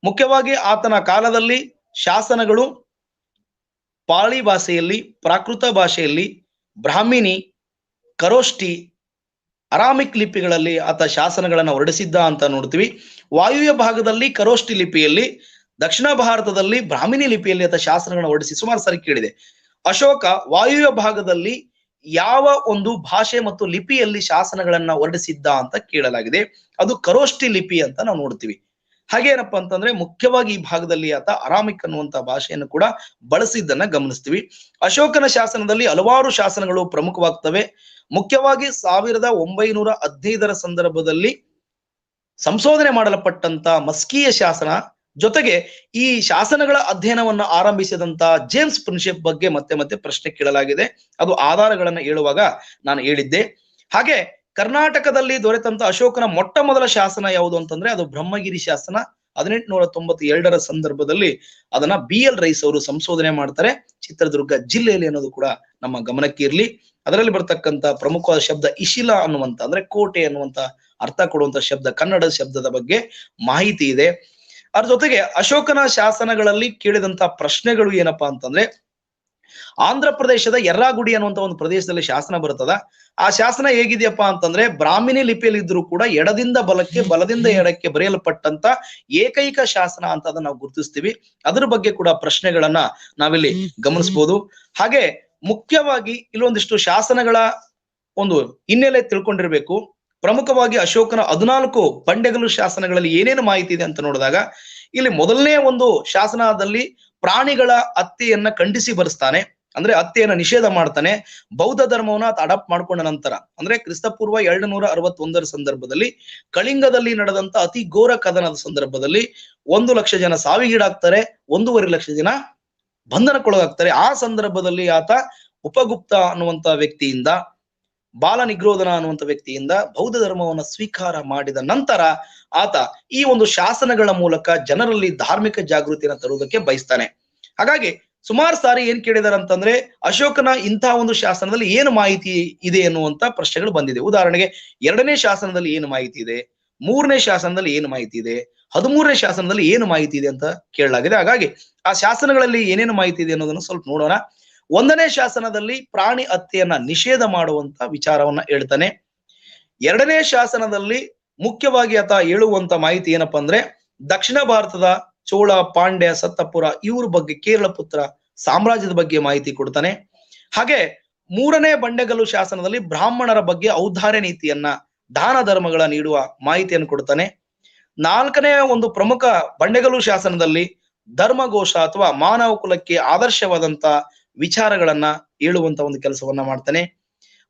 ಮುಖ್ಯವಾಗಿ ಆತನ ಕಾಲದಲ್ಲಿ ಶಾಸನಗಳು ಪಾಳಿ ಭಾಷೆಯಲ್ಲಿ, ಪ್ರಾಕೃತ ಭಾಷೆಯಲ್ಲಿ, ಬ್ರಾಹ್ಮಿನಿ, ಖರೋಷ್ಠಿ, ಅರಾಮಿಕ್ ಲಿಪಿಗಳಲ್ಲಿ ಆತ ಶಾಸನಗಳನ್ನ ಹೊರಡಿಸಿದ್ದ ಅಂತ ನೋಡ್ತೀವಿ. ವಾಯುವ್ಯ ಭಾಗದಲ್ಲಿ ಖರೋಷ್ಠಿ ಲಿಪಿಯಲ್ಲಿ, ದಕ್ಷಿಣ ಭಾರತದಲ್ಲಿ ಬ್ರಾಹ್ಮಿಣಿ ಲಿಪಿಯಲ್ಲಿ ಅಥವಾ ಶಾಸನಗಳನ್ನ ಹೊರಡಿಸಿ ಸುಮಾರು ಸಾರಿ ಕೇಳಿದೆ. ಅಶೋಕ ವಾಯುವ್ಯ ಭಾಗದಲ್ಲಿ ಯಾವ ಒಂದು ಭಾಷೆ ಮತ್ತು ಲಿಪಿಯಲ್ಲಿ ಶಾಸನಗಳನ್ನ ಹೊರಡಿಸಿದ್ದ ಅಂತ ಕೇಳಲಾಗಿದೆ. ಅದು ಖರೋಷ್ಠಿ ಲಿಪಿ ಅಂತ ನಾವು ನೋಡ್ತೀವಿ. ಹಾಗೆ ಏನಪ್ಪಾ ಅಂತಂದ್ರೆ ಮುಖ್ಯವಾಗಿ ಈ ಭಾಗದಲ್ಲಿ ಆತ ಅರಾಮಿಕ್ ಅನ್ನುವಂತ ಭಾಷೆಯನ್ನು ಕೂಡ ಬಳಸಿದ್ದನ್ನ ಗಮನಿಸ್ತೀವಿ. ಅಶೋಕನ ಶಾಸನದಲ್ಲಿ ಹಲವಾರು ಶಾಸನಗಳು ಪ್ರಮುಖವಾಗ್ತವೆ. ಮುಖ್ಯವಾಗಿ 1915 ಸಂದರ್ಭದಲ್ಲಿ ಸಂಶೋಧನೆ ಮಾಡಲ್ಪಟ್ಟಂತ ಮಸ್ಕೀಯ ಶಾಸನ ಜೊತೆಗೆ ಈ ಶಾಸನಗಳ ಅಧ್ಯಯನವನ್ನು ಆರಂಭಿಸಿದಂತ ಜೇಮ್ಸ್ ಪ್ರಿನ್ಸೆಪ್ ಬಗ್ಗೆ ಮತ್ತೆ ಮತ್ತೆ ಪ್ರಶ್ನೆ ಕೇಳಲಾಗಿದೆ. ಅದು ಆಧಾರಗಳನ್ನ ಹೇಳುವಾಗ ನಾನು ಹೇಳಿದ್ದೆ. ಹಾಗೆ ಕರ್ನಾಟಕದಲ್ಲಿ ದೊರೆತಂತ ಅಶೋಕನ ಮೊಟ್ಟ ಮೊದಲ ಶಾಸನ ಯಾವುದು ಅಂತಂದ್ರೆ ಅದು ಬ್ರಹ್ಮಗಿರಿ ಶಾಸನ. 1892 ಸಂದರ್ಭದಲ್ಲಿ ಅದನ್ನ BL ರೈಸ್ ಅವರು ಸಂಶೋಧನೆ ಮಾಡ್ತಾರೆ, ಚಿತ್ರದುರ್ಗ ಜಿಲ್ಲೆಯಲ್ಲಿ ಅನ್ನೋದು ಕೂಡ ನಮ್ಮ ಗಮನಕ್ಕೆ ಇರ್ಲಿ. ಅದರಲ್ಲಿ ಬರ್ತಕ್ಕಂಥ ಪ್ರಮುಖವಾದ ಶಬ್ದ ಇಶಿಲ ಅನ್ನುವಂತ ಅಂದ್ರೆ ಕೋಟೆ ಅನ್ನುವಂತ ಅರ್ಥ ಕೊಡುವಂತ ಶಬ್ದ, ಕನ್ನಡದ ಶಬ್ದದ ಬಗ್ಗೆ ಮಾಹಿತಿ ಇದೆ. ಅದ್ರ ಜೊತೆಗೆ ಅಶೋಕನ ಶಾಸನಗಳಲ್ಲಿ ಕೇಳಿದಂತ ಪ್ರಶ್ನೆಗಳು ಏನಪ್ಪಾ ಅಂತಂದ್ರೆ, ಆಂಧ್ರ ಪ್ರದೇಶದ ಯರ್ರಾಗುಡಿ ಅನ್ನುವಂತ ಒಂದು ಪ್ರದೇಶದಲ್ಲಿ ಶಾಸನ ಬರ್ತದ. ಆ ಶಾಸನ ಹೇಗಿದೆಯಪ್ಪ ಅಂತಂದ್ರೆ ಬ್ರಾಹ್ಮಿಣಿ ಲಿಪಿಯಲ್ಲಿ ಇದ್ರೂ ಕೂಡ ಎಡದಿಂದ ಬಲಕ್ಕೆ ಬಲದಿಂದ ಎಡಕ್ಕೆ ಬರೆಯಲ್ಪಟ್ಟಂತ ಏಕೈಕ ಶಾಸನ ಅಂತ ಅದನ್ನ ನಾವು ಗುರುತಿಸ್ತೀವಿ. ಅದ್ರ ಬಗ್ಗೆ ಕೂಡ ಪ್ರಶ್ನೆಗಳನ್ನ ನಾವಿಲ್ಲಿ ಗಮನಿಸಬಹುದು. ಹಾಗೆ ಮುಖ್ಯವಾಗಿ ಇಲ್ಲೊಂದಿಷ್ಟು ಶಾಸನಗಳ ಒಂದು ಹಿನ್ನೆಲೆ ತಿಳ್ಕೊಂಡಿರ್ಬೇಕು. ಪ್ರಮುಖವಾಗಿ ಅಶೋಕನ 14 ಬಂಡೆಗಲ್ಲು ಶಾಸನಗಳಲ್ಲಿ ಏನೇನು ಮಾಹಿತಿ ಇದೆ ಅಂತ ನೋಡಿದಾಗ, ಇಲ್ಲಿ ಮೊದಲನೇ ಒಂದು ಶಾಸನದಲ್ಲಿ ಪ್ರಾಣಿಗಳ ಹತ್ಯೆಯನ್ನ ಖಂಡಿಸಿ ಬರೆಸ್ತಾನೆ, ಅಂದ್ರೆ ಹತ್ಯೆಯನ್ನ ನಿಷೇಧ ಮಾಡ್ತಾನೆ. ಬೌದ್ಧ ಧರ್ಮವನ್ನ ಅಡಾಪ್ಟ್ ಮಾಡ್ಕೊಂಡ ನಂತರ ಅಂದ್ರೆ ಕ್ರಿಸ್ತಪೂರ್ವ 261 ಸಂದರ್ಭದಲ್ಲಿ ಕಳಿಂಗದಲ್ಲಿ ನಡೆದಂತ ಅತಿ ಘೋರ ಕದನದ ಸಂದರ್ಭದಲ್ಲಿ 1 ಲಕ್ಷ ಜನ ಸಾವಿಗೀಡಾಗ್ತಾರೆ, 1.5 ಲಕ್ಷ ಜನ ಬಂಧನಕ್ಕೊಳಗಾಗ್ತಾರೆ. ಆ ಸಂದರ್ಭದಲ್ಲಿ ಆತ ಉಪಗುಪ್ತ ಅನ್ನುವಂತ ವ್ಯಕ್ತಿಯಿಂದ, ಬಾಲ ನಿಗ್ರೋಧನ ಅನ್ನುವಂಥ ವ್ಯಕ್ತಿಯಿಂದ ಬೌದ್ಧ ಧರ್ಮವನ್ನು ಸ್ವೀಕಾರ ಮಾಡಿದ ನಂತರ ಆತ ಈ ಒಂದು ಶಾಸನಗಳ ಮೂಲಕ ಜನರಲ್ಲಿ ಧಾರ್ಮಿಕ ಜಾಗೃತಿಯನ್ನು ತರುವುದಕ್ಕೆ ಬಯಸ್ತಾನೆ. ಹಾಗಾಗಿ ಸುಮಾರು ಸಾರಿ ಏನ್ ಕೇಳಿದಾರೆ ಅಂತಂದ್ರೆ ಅಶೋಕನ ಇಂತಹ ಒಂದು ಶಾಸನದಲ್ಲಿ ಏನು ಮಾಹಿತಿ ಇದೆ ಎನ್ನುವಂತ ಪ್ರಶ್ನೆಗಳು ಬಂದಿದೆ. ಉದಾಹರಣೆಗೆ 2ನೇ ಶಾಸನದಲ್ಲಿ ಏನು ಮಾಹಿತಿ ಇದೆ, 3ನೇ ಶಾಸನದಲ್ಲಿ ಏನು ಮಾಹಿತಿ ಇದೆ, 13ನೇ ಶಾಸನದಲ್ಲಿ ಏನು ಮಾಹಿತಿ ಇದೆ ಅಂತ ಕೇಳಲಾಗಿದೆ. ಹಾಗಾಗಿ ಆ ಶಾಸನಗಳಲ್ಲಿ ಏನೇನು ಮಾಹಿತಿ ಇದೆ ಅನ್ನೋದನ್ನು ಸ್ವಲ್ಪ ನೋಡೋಣ. 1ನೇ ಶಾಸನದಲ್ಲಿ ಪ್ರಾಣಿ ಹತ್ಯೆಯನ್ನ ನಿಷೇಧ ಮಾಡುವಂತ ವಿಚಾರವನ್ನ ಹೇಳ್ತಾನೆ. 2ನೇ ಶಾಸನದಲ್ಲಿ ಮುಖ್ಯವಾಗಿ ಆತ ಹೇಳುವಂತ ಮಾಹಿತಿ ಏನಪ್ಪಾ ಅಂದ್ರೆ ದಕ್ಷಿಣ ಭಾರತದ ಚೋಳ, ಪಾಂಡ್ಯ, ಸತ್ತಪುರ ಇವ್ರ ಬಗ್ಗೆ, ಕೇರಳ ಪುತ್ರ ಸಾಮ್ರಾಜ್ಯದ ಬಗ್ಗೆ ಮಾಹಿತಿ ಕೊಡ್ತಾನೆ. ಹಾಗೆ 3ನೇ ಬಂಡೆಗಲ್ಲು ಶಾಸನದಲ್ಲಿ ಬ್ರಾಹ್ಮಣರ ಬಗ್ಗೆ ಔದಾರ್ಯ ನೀತಿಯನ್ನ, ದಾನ ಧರ್ಮಗಳ ನೀಡುವ ಮಾಹಿತಿಯನ್ನು ಕೊಡ್ತಾನೆ. 4ನೇ ಒಂದು ಪ್ರಮುಖ ಬಂಡೆಗಲ್ಲು ಶಾಸನದಲ್ಲಿ ಧರ್ಮಘೋಷ ಅಥವಾ ಮಾನವ ಕುಲಕ್ಕೆ ಆದರ್ಶವಾದಂತ ವಿಚಾರಗಳನ್ನ ಹೇಳುವಂತ ಒಂದು ಕೆಲಸವನ್ನ ಮಾಡ್ತಾನೆ.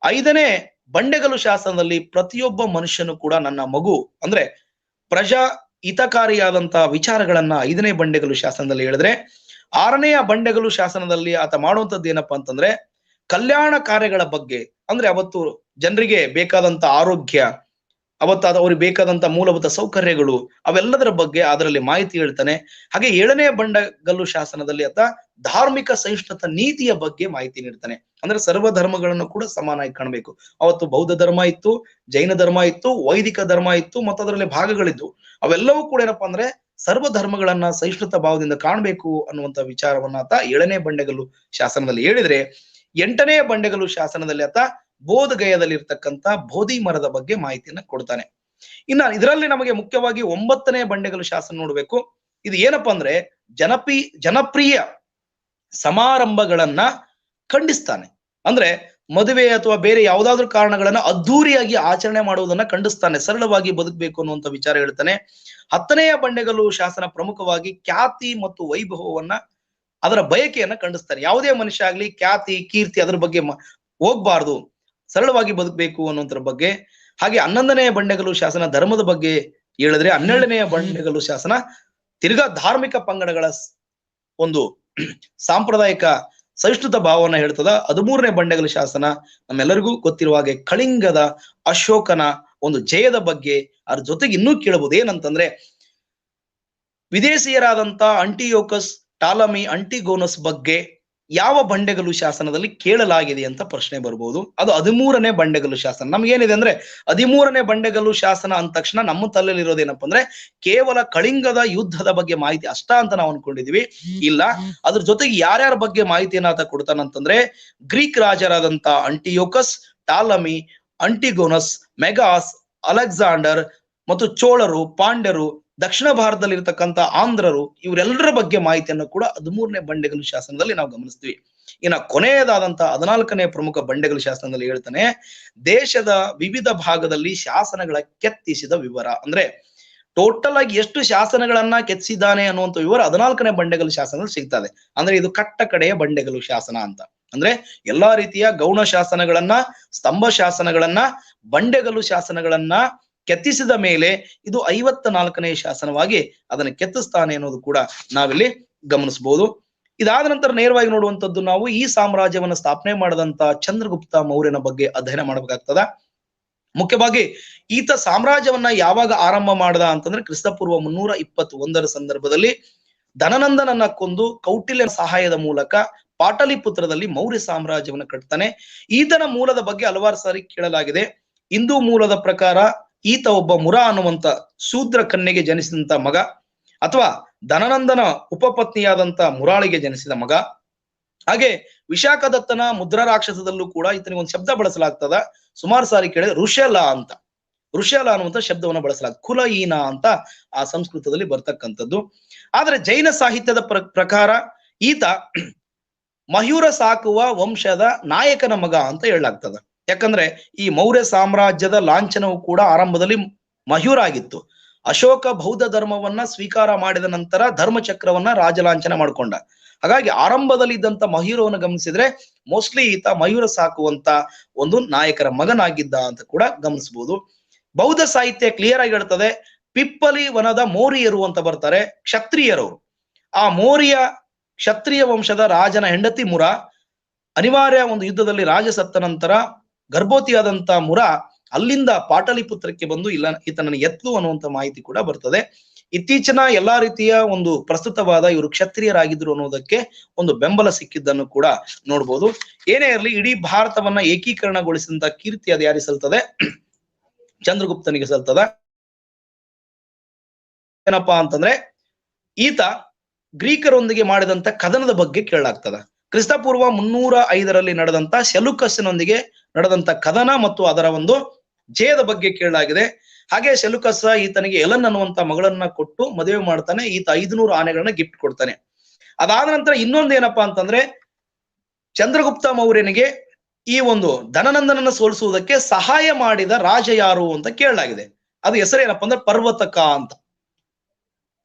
5ನೇ ಬಂಡೆಗಲ್ಲು ಶಾಸನದಲ್ಲಿ ಪ್ರತಿಯೊಬ್ಬ ಮನುಷ್ಯನು ಕೂಡ ನನ್ನ ಮಗು ಅಂದ್ರೆ ಪ್ರಜಾ ಹಿತಕಾರಿಯಾದಂತಹ ವಿಚಾರಗಳನ್ನ 5ನೇ ಬಂಡೆಗಲ್ಲು ಶಾಸನದಲ್ಲಿ ಹೇಳಿದ್ರೆ, 6ನೆಯ ಬಂಡೆಗಲ್ಲು ಶಾಸನದಲ್ಲಿ ಆತ ಮಾಡುವಂತದ್ದು ಏನಪ್ಪಾ ಅಂತಂದ್ರೆ ಕಲ್ಯಾಣ ಕಾರ್ಯಗಳ ಬಗ್ಗೆ, ಅಂದ್ರೆ ಅವತ್ತು ಜನರಿಗೆ ಬೇಕಾದಂತ ಆರೋಗ್ಯ, ಅವತ್ತಾದ ಅವ್ರಿಗೆ ಬೇಕಾದಂತ ಮೂಲಭೂತ ಸೌಕರ್ಯಗಳು, ಅವೆಲ್ಲದರ ಬಗ್ಗೆ ಅದರಲ್ಲಿ ಮಾಹಿತಿ ಹೇಳ್ತಾನೆ. ಹಾಗೆ 7ನೇ ಬಂಡೆಗಲ್ಲು ಶಾಸನದಲ್ಲಿ ಆತ ಧಾರ್ಮಿಕ ಸಹಿಷ್ಣುತ ನೀತಿಯ ಬಗ್ಗೆ ಮಾಹಿತಿ ನೀಡ್ತಾನೆ. ಅಂದ್ರೆ ಸರ್ವ ಧರ್ಮಗಳನ್ನು ಕೂಡ ಸಮಾನಾಗಿ ಕಾಣಬೇಕು. ಅವತ್ತು ಬೌದ್ಧ ಧರ್ಮ ಇತ್ತು, ಜೈನ ಧರ್ಮ ಇತ್ತು, ವೈದಿಕ ಧರ್ಮ ಇತ್ತು, ಮತ್ತು ಅದರಲ್ಲಿ ಭಾಗಗಳಿದ್ದು. ಅವೆಲ್ಲವೂ ಕೂಡ ಏನಪ್ಪಾ ಅಂದ್ರೆ ಸರ್ವ ಧರ್ಮಗಳನ್ನ ಸಹಿಷ್ಣುತ ಭಾವದಿಂದ ಕಾಣಬೇಕು ಅನ್ನುವಂತ ವಿಚಾರವನ್ನ ಆತ 7ನೇ ಬಂಡೆಗಲ್ಲು ಶಾಸನದಲ್ಲಿ ಹೇಳಿದ್ರೆ, 8ನೇ ಬಂಡೆಗಲ್ಲು ಶಾಸನದಲ್ಲಿ ಆತ ಬೋಧಗಯದಲ್ಲಿ ಇರ್ತಕ್ಕಂಥ ಬೋಧಿ ಮರದ ಬಗ್ಗೆ ಮಾಹಿತಿಯನ್ನ ಕೊಡ್ತಾನೆ. ಇನ್ನ ಇದರಲ್ಲಿ ನಮಗೆ ಮುಖ್ಯವಾಗಿ 9ನೇ ಬಂಡೆಗಲ್ಲು ಶಾಸನ ನೋಡ್ಬೇಕು. ಇದು ಏನಪ್ಪಾ ಅಂದ್ರೆ ಜನಪ್ರಿಯ ಸಮಾರಂಭಗಳನ್ನ ಖಂಡಿಸ್ತಾನೆ. ಅಂದ್ರೆ ಮದುವೆ ಅಥವಾ ಬೇರೆ ಯಾವುದಾದ್ರೂ ಕಾರಣಗಳನ್ನ ಅದ್ಧೂರಿಯಾಗಿ ಆಚರಣೆ ಮಾಡುವುದನ್ನ ಖಂಡಿಸ್ತಾನೆ, ಸರಳವಾಗಿ ಬದುಕಬೇಕು ಅನ್ನುವಂತ ವಿಚಾರ ಹೇಳ್ತಾನೆ. 10ನೆಯ ಬಂಡೆಗಲ್ಲು ಶಾಸನ ಪ್ರಮುಖವಾಗಿ ಖ್ಯಾತಿ ಮತ್ತು ವೈಭವವನ್ನ, ಅದರ ಬಯಕೆಯನ್ನ ಖಂಡಿಸ್ತಾನೆ. ಯಾವುದೇ ಮನುಷ್ಯ ಆಗ್ಲಿ ಖ್ಯಾತಿ ಕೀರ್ತಿ ಅದ್ರ ಬಗ್ಗೆ ಹೋಗ್ಬಾರ್ದು, ಸರಳವಾಗಿ ಬದುಕಬೇಕು ಅನ್ನೋದ್ರ ಬಗ್ಗೆ. ಹಾಗೆ 11ನೇ ಬಂಡೆಗಲ್ಲು ಶಾಸನ ಧರ್ಮದ ಬಗ್ಗೆ ಹೇಳಿದ್ರೆ, 12ನೆಯ ಬಂಡೆಗಲ್ಲು ಶಾಸನ ತಿರ್ಗಾ ಧಾರ್ಮಿಕ ಪಂಗಡಗಳ ಒಂದು ಸಾಂಪ್ರದಾಯಿಕ ಸಹಿಷ್ಣುತ ಭಾವವನ್ನ ಹೇಳ್ತದ. 13ನೇ ಬಂಡೆಗಲ್ಲು ಶಾಸನ ನಮ್ಮೆಲ್ಲರಿಗೂ ಗೊತ್ತಿರುವ ಹಾಗೆ ಕಳಿಂಗದ ಅಶೋಕನ ಒಂದು ಜಯದ ಬಗ್ಗೆ, ಅದ್ರ ಜೊತೆಗೆ ಇನ್ನೂ ಕೇಳಬಹುದು ಏನಂತಂದ್ರೆ ವಿದೇಶಿಯರಾದಂತ ಅಂಟಿಯೋಕಸ್, ಟಾಲಮಿ, ಅಂಟಿಗೋನಸ್ ಬಗ್ಗೆ ಯಾವ ಬಂಡೆಗಲ್ಲು ಶಾಸನದಲ್ಲಿ ಕೇಳಲಾಗಿದೆ ಅಂತ ಪ್ರಶ್ನೆ ಬರ್ಬೋದು. ಅದು 13ನೇ ಬಂಡೆಗಲ್ಲು ಶಾಸನ. ನಮ್ಗೇನಿದೆ ಅಂದ್ರೆ 13ನೇ ಬಂಡೆಗಲ್ಲು ಶಾಸನ ಅಂದ ತಕ್ಷಣ ನಮ್ಮ ತಲೆಯಲ್ಲಿ ಇರೋದೇನಪ್ಪ ಅಂದ್ರೆ ಕೇವಲ ಕಳಿಂಗದ ಯುದ್ಧದ ಬಗ್ಗೆ ಮಾಹಿತಿ ಅಷ್ಟ ಅಂತ ನಾವು ಅನ್ಕೊಂಡಿದೀವಿ. ಇಲ್ಲ, ಅದ್ರ ಜೊತೆಗೆ ಯಾರ್ಯಾರ ಬಗ್ಗೆ ಮಾಹಿತಿಯನ್ನ ಆತ ಕೊಡ್ತಾನಂತಂದ್ರೆ ಗ್ರೀಕ್ ರಾಜರಾದಂತ ಅಂಟಿಯೋಕಸ್, ಟಾಲಮಿ, ಅಂಟಿಗೋನಸ್, ಮೆಗಾಸ್, ಅಲೆಕ್ಸಾಂಡರ್ ಮತ್ತು ಚೋಳರು, ಪಾಂಡ್ಯರು ದಕ್ಷಿಣ ಭಾರತದಲ್ಲಿ ಇರತಕ್ಕಂತ ಆಂಧ್ರರು, ಇವರೆಲ್ಲರ ಬಗ್ಗೆ ಮಾಹಿತಿಯನ್ನು ಕೂಡ 13ನೇ ಬಂಡೆಗಲ್ಲು ಶಾಸನದಲ್ಲಿ ನಾವು ಗಮನಿಸ್ತೀವಿ. ಇನ್ನ ಕೊನೆಯದಾದಂತ 14ನೇ ಪ್ರಮುಖ ಬಂಡೆಗಲ್ಲು ಶಾಸನದಲ್ಲಿ ಹೇಳ್ತಾನೆ, ದೇಶದ ವಿವಿಧ ಭಾಗದಲ್ಲಿ ಶಾಸನಗಳ ಕೆತ್ತಿಸಿದ ವಿವರ. ಅಂದ್ರೆ ಟೋಟಲ್ ಆಗಿ ಎಷ್ಟು ಶಾಸನಗಳನ್ನ ಕೆತ್ತಿಸಿದ್ದಾನೆ ಅನ್ನುವಂಥ ವಿವರ 14ನೇ ಬಂಡೆಗಲ್ಲು ಶಾಸನದಲ್ಲಿ ಸಿಗ್ತದೆ. ಅಂದ್ರೆ ಇದು ಕಟ್ಟ ಕಡೆಯ ಬಂಡೆಗಲ್ಲು ಶಾಸನ ಅಂತ. ಅಂದ್ರೆ ಎಲ್ಲಾ ರೀತಿಯ ಗೌಣ ಶಾಸನಗಳನ್ನ, ಸ್ತಂಭ ಶಾಸನಗಳನ್ನ, ಬಂಡೆಗಲ್ಲು ಶಾಸನಗಳನ್ನ ಕೆತ್ತಿಸಿದ ಮೇಲೆ ಇದು 54ನೇ ಶಾಸನವಾಗಿ ಅದನ್ನು ಕೆತ್ತಿಸ್ತಾನೆ ಅನ್ನೋದು ಕೂಡ ನಾವಿಲ್ಲಿ ಗಮನಿಸಬಹುದು. ಇದಾದ ನಂತರ ನೇರವಾಗಿ ನೋಡುವಂತದ್ದು ನಾವು ಈ ಸಾಮ್ರಾಜ್ಯವನ್ನ ಸ್ಥಾಪನೆ ಮಾಡಿದಂತ ಚಂದ್ರಗುಪ್ತ ಮೌರ್ಯನ ಬಗ್ಗೆ ಅಧ್ಯಯನ ಮಾಡಬೇಕಾಗ್ತದ. ಮುಖ್ಯವಾಗಿ ಈತ ಸಾಮ್ರಾಜ್ಯವನ್ನ ಯಾವಾಗ ಆರಂಭ ಮಾಡದ ಅಂತಂದ್ರೆ ಕ್ರಿಸ್ತಪೂರ್ವ 321ರ ಸಂದರ್ಭದಲ್ಲಿ ಧನನಂದನನ್ನ ಕೊಂದು ಕೌಟಿಲ್ಯನ ಸಹಾಯದ ಮೂಲಕ ಪಾಟಲಿಪುತ್ರದಲ್ಲಿ ಮೌರ್ಯ ಸಾಮ್ರಾಜ್ಯವನ್ನು ಕಟ್ತಾನೆ. ಈತನ ಮೂಲದ ಬಗ್ಗೆ ಹಲವಾರು ಸಾರಿ ಕೇಳಲಾಗಿದೆ. ಹಿಂದೂ ಮೂಲದ ಪ್ರಕಾರ ಈತ ಒಬ್ಬ ಮುರ ಅನ್ನುವಂತ ಶೂದ್ರ ಕನ್ಯೆಗೆ ಜನಿಸಿದಂತ ಮಗ, ಅಥವಾ ಧನನಂದನ ಉಪಪತ್ನಿಯಾದಂತ ಮುರಾಳಿಗೆ ಜನಿಸಿದ ಮಗ. ಹಾಗೆ ವಿಶಾಖದತ್ತನ ಮುದ್ರಾ ರಾಕ್ಷಸದಲ್ಲೂ ಕೂಡ ಈತನಿಗೆ ಒಂದು ಶಬ್ದ ಬಳಸಲಾಗ್ತದ, ಸುಮಾರು ಸಾರಿ ಕೇಳಿದ್ರೆ ಋಷಲ ಅಂತ. ಋಷಲ ಅನ್ನುವಂಥ ಶಬ್ದವನ್ನು ಬಳಸಲಾಗ್ತದೆ, ಕುಲಹೀನ ಅಂತ ಆ ಸಂಸ್ಕೃತದಲ್ಲಿ ಬರ್ತಕ್ಕಂಥದ್ದು. ಆದ್ರೆ ಜೈನ ಸಾಹಿತ್ಯದ ಪ್ರಕಾರ ಈತ ಮಯೂರ ಸಾಕುವ ವಂಶದ ನಾಯಕನ ಮಗ ಅಂತ ಹೇಳಲಾಗ್ತದ. ಯಾಕಂದ್ರೆ ಈ ಮೌರ್ಯ ಸಾಮ್ರಾಜ್ಯದ ಲಾಂಛನವು ಕೂಡ ಆರಂಭದಲ್ಲಿ ಮಯೂರ ಆಗಿತ್ತು. ಅಶೋಕ ಬೌದ್ಧ ಧರ್ಮವನ್ನ ಸ್ವೀಕಾರ ಮಾಡಿದ ನಂತರ ಧರ್ಮಚಕ್ರವನ್ನ ರಾಜಲಾಂಛನ ಮಾಡ್ಕೊಂಡ. ಹಾಗಾಗಿ ಆರಂಭದಲ್ಲಿ ಇದ್ದಂತ ಮಯೂರವನ್ನು ಗಮನಿಸಿದ್ರೆ ಮೋಸ್ಟ್ಲಿ ಈತ ಮಯೂರ ಸಾಕುವಂತ ಒಂದು ನಾಯಕರ ಮಗನಾಗಿದ್ದ ಅಂತ ಕೂಡ ಗಮನಿಸಬಹುದು. ಬೌದ್ಧ ಸಾಹಿತ್ಯ ಕ್ಲಿಯರ್ ಆಗಿ ಹೇಳ್ತದೆ, ಪಿಪ್ಪಲಿ ವನದ ಮೋರಿಯರು ಅಂತ ಬರ್ತಾರೆ ಕ್ಷತ್ರಿಯರವರು. ಆ ಮೋರಿಯ ಕ್ಷತ್ರಿಯ ವಂಶದ ರಾಜನ ಹೆಂಡತಿ ಮುರ, ಅನಿವಾರ್ಯ ಒಂದು ಯುದ್ಧದಲ್ಲಿ ರಾಜ ಸತ್ತ ನಂತರ ಗರ್ಭವತಿಯಾದಂತ ಮುರ ಅಲ್ಲಿಂದ ಪಾಟಲಿಪುತ್ರಕ್ಕೆ ಬಂದು ಇಲ್ಲ ಈತನನ್ನು ಎತ್ಲು ಅನ್ನುವಂತ ಮಾಹಿತಿ ಕೂಡ ಬರ್ತದೆ. ಇತ್ತೀಚಿನ ಎಲ್ಲಾ ರೀತಿಯ ಒಂದು ಪ್ರಸ್ತುತವಾದ ಇವರು ಕ್ಷತ್ರಿಯರಾಗಿದ್ರು ಅನ್ನೋದಕ್ಕೆ ಒಂದು ಬೆಂಬಲ ಸಿಕ್ಕಿದ್ದನ್ನು ಕೂಡ ನೋಡ್ಬೋದು. ಏನೇ ಇರಲಿ, ಇಡೀ ಭಾರತವನ್ನ ಏಕೀಕರಣಗೊಳಿಸಿದಂತ ಕೀರ್ತಿ ಅದು ಯಾರಿಗೆ ಸಲ್ತದೆ? ಚಂದ್ರಗುಪ್ತನಿಗೆ ಸಲ್ತದ. ಏನಪ್ಪಾ ಅಂತಂದ್ರೆ ಈತ ಗ್ರೀಕರೊಂದಿಗೆ ಮಾಡಿದಂತ ಕದನದ ಬಗ್ಗೆ ಕೇಳಲಾಗ್ತದ. ಕ್ರಿಸ್ತಪೂರ್ವ 305ರಲ್ಲಿ ನಡೆದಂತ ಸೆಲುಕಸ್ನೊಂದಿಗೆ ನಡೆದಂತ ಕದನ ಮತ್ತು ಅದರ ಒಂದು ಜಯದ ಬಗ್ಗೆ ಕೇಳಲಾಗಿದೆ. ಹಾಗೆ ಸೆಲುಕಸ್ ಈತನಿಗೆ ಎಲನ್ ಅನ್ನುವಂತ ಮಗಳನ್ನ ಕೊಟ್ಟು ಮದುವೆ ಮಾಡ್ತಾನೆ. ಈತ 500 ಆನೆಗಳನ್ನ ಗಿಫ್ಟ್ ಕೊಡ್ತಾನೆ. ಅದಾದ ನಂತರ ಇನ್ನೊಂದೇನಪ್ಪಾ ಅಂತಂದ್ರೆ ಚಂದ್ರಗುಪ್ತ ಮೌರ್ಯನಿಗೆ ಈ ಒಂದು ಧನನಂದನನ್ನ ಸೋಲಿಸುವುದಕ್ಕೆ ಸಹಾಯ ಮಾಡಿದ ರಾಜ ಯಾರು ಅಂತ ಕೇಳಲಾಗಿದೆ. ಅದು ಹೆಸರೇನಪ್ಪ ಅಂದ್ರೆ ಪರ್ವತಕ ಅಂತ.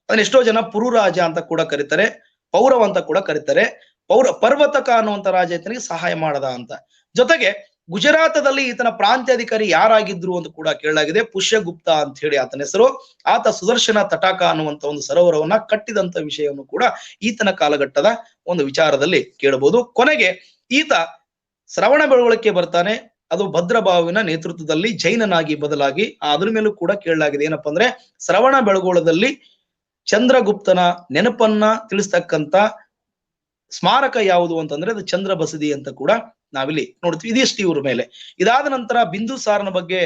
ಅದನ್ನ ಎಷ್ಟೋ ಜನ ಪುರುರಾಜ ಅಂತ ಕೂಡ ಕರೀತಾರೆ, ಪೌರವ ಅಂತ ಕೂಡ ಕರೀತಾರೆ. ಪರ್ವತಕ ಅನ್ನುವಂತ ರಾಜ ಈತನಿಗೆ ಸಹಾಯ ಮಾಡದ ಅಂತ. ಜೊತೆಗೆ ಗುಜರಾತದಲ್ಲಿ ಈತನ ಪ್ರಾಂತ್ಯಾಧಿಕಾರಿ ಯಾರಾಗಿದ್ರು ಅಂತ ಕೂಡ ಕೇಳಲಾಗಿದೆ. ಪುಷ್ಯಗುಪ್ತ ಅಂತ ಹೇಳಿ ಆತನ ಹೆಸರು. ಆತ ಸುದರ್ಶನ ತಟಾಕ ಅನ್ನುವಂತ ಒಂದು ಸರೋವರವನ್ನ ಕಟ್ಟಿದಂತ ವಿಷಯವನ್ನು ಕೂಡ ಈತನ ಕಾಲಘಟ್ಟದ ಒಂದು ವಿಚಾರದಲ್ಲಿ ಕೇಳಬಹುದು. ಕೊನೆಗೆ ಈತ ಶ್ರವಣ ಬೆಳಗೊಳಕ್ಕೆ ಬರ್ತಾನೆ. ಅದು ಭದ್ರಬಾಹುವಿನ ನೇತೃತ್ವದಲ್ಲಿ ಜೈನನಾಗಿ ಬದಲಾಗಿ ಅದ್ರ ಮೇಲೂ ಕೂಡ ಕೇಳಲಾಗಿದೆ. ಏನಪ್ಪಾ ಅಂದ್ರೆ ಶ್ರವಣ ಬೆಳಗೊಳದಲ್ಲಿ ಚಂದ್ರಗುಪ್ತನ ನೆನಪನ್ನ ತಿಳಿಸ್ತಕ್ಕಂತ ಸ್ಮಾರಕ ಯಾವುದು ಅಂತಂದ್ರೆ ಅದು ಚಂದ್ರ ಬಸದಿ ಅಂತ ಕೂಡ ನಾವಿಲ್ಲಿ ನೋಡ್ತೀವಿ. ಇದಿಷ್ಟು ಇವ್ರ ಮೇಲೆ. ಇದಾದ ನಂತರ ಬಿಂದುಸಾರನ ಬಗ್ಗೆ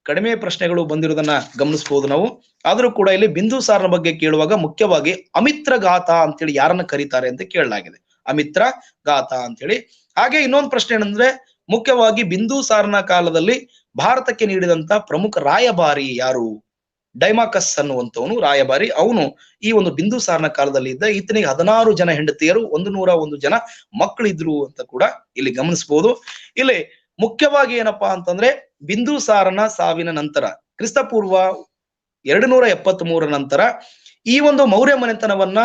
ಕಡಿಮೆ ಪ್ರಶ್ನೆಗಳು ಬಂದಿರೋದನ್ನ ಗಮನಿಸಬಹುದು ನಾವು. ಆದ್ರೂ ಕೂಡ ಇಲ್ಲಿ ಬಿಂದುಸಾರನ ಬಗ್ಗೆ ಕೇಳುವಾಗ ಮುಖ್ಯವಾಗಿ ಅಮಿತ್ರ ಗಾಥ ಅಂತೇಳಿ ಯಾರನ್ನ ಕರೀತಾರೆ ಅಂತ ಕೇಳಲಾಗಿದೆ. ಅಮಿತ್ರ ಗಾಥ ಅಂತೇಳಿ. ಹಾಗೆ ಇನ್ನೊಂದು ಪ್ರಶ್ನೆ ಏನಂದ್ರೆ ಮುಖ್ಯವಾಗಿ ಬಿಂದುಸಾರನ ಕಾಲದಲ್ಲಿ ಭಾರತಕ್ಕೆ ನೀಡಿದಂತ ಪ್ರಮುಖ ರಾಯಭಾರಿ ಯಾರು? ಡೈಮಾಕಸ್ ಅನ್ನುವಂಥವನು ರಾಯಭಾರಿ. ಅವನು ಈ ಒಂದು ಬಿಂದುಸಾರನ ಕಾಲದಲ್ಲಿ ಇದ್ದ. ಈತನಿಗೆ 16 ಜನ ಹೆಂಡತಿಯರು, 101 ಜನ ಮಕ್ಕಳಿದ್ರು ಅಂತ ಕೂಡ ಇಲ್ಲಿ ಗಮನಿಸಬಹುದು. ಇಲ್ಲಿ ಮುಖ್ಯವಾಗಿ ಏನಪ್ಪಾ ಅಂತಂದ್ರೆ ಬಿಂದುಸಾರನ ಸಾವಿನ ನಂತರ ಕ್ರಿಸ್ತಪೂರ್ವ 273 ನಂತರ ಈ ಒಂದು ಮೌರ್ಯ ಮನೆತನವನ್ನ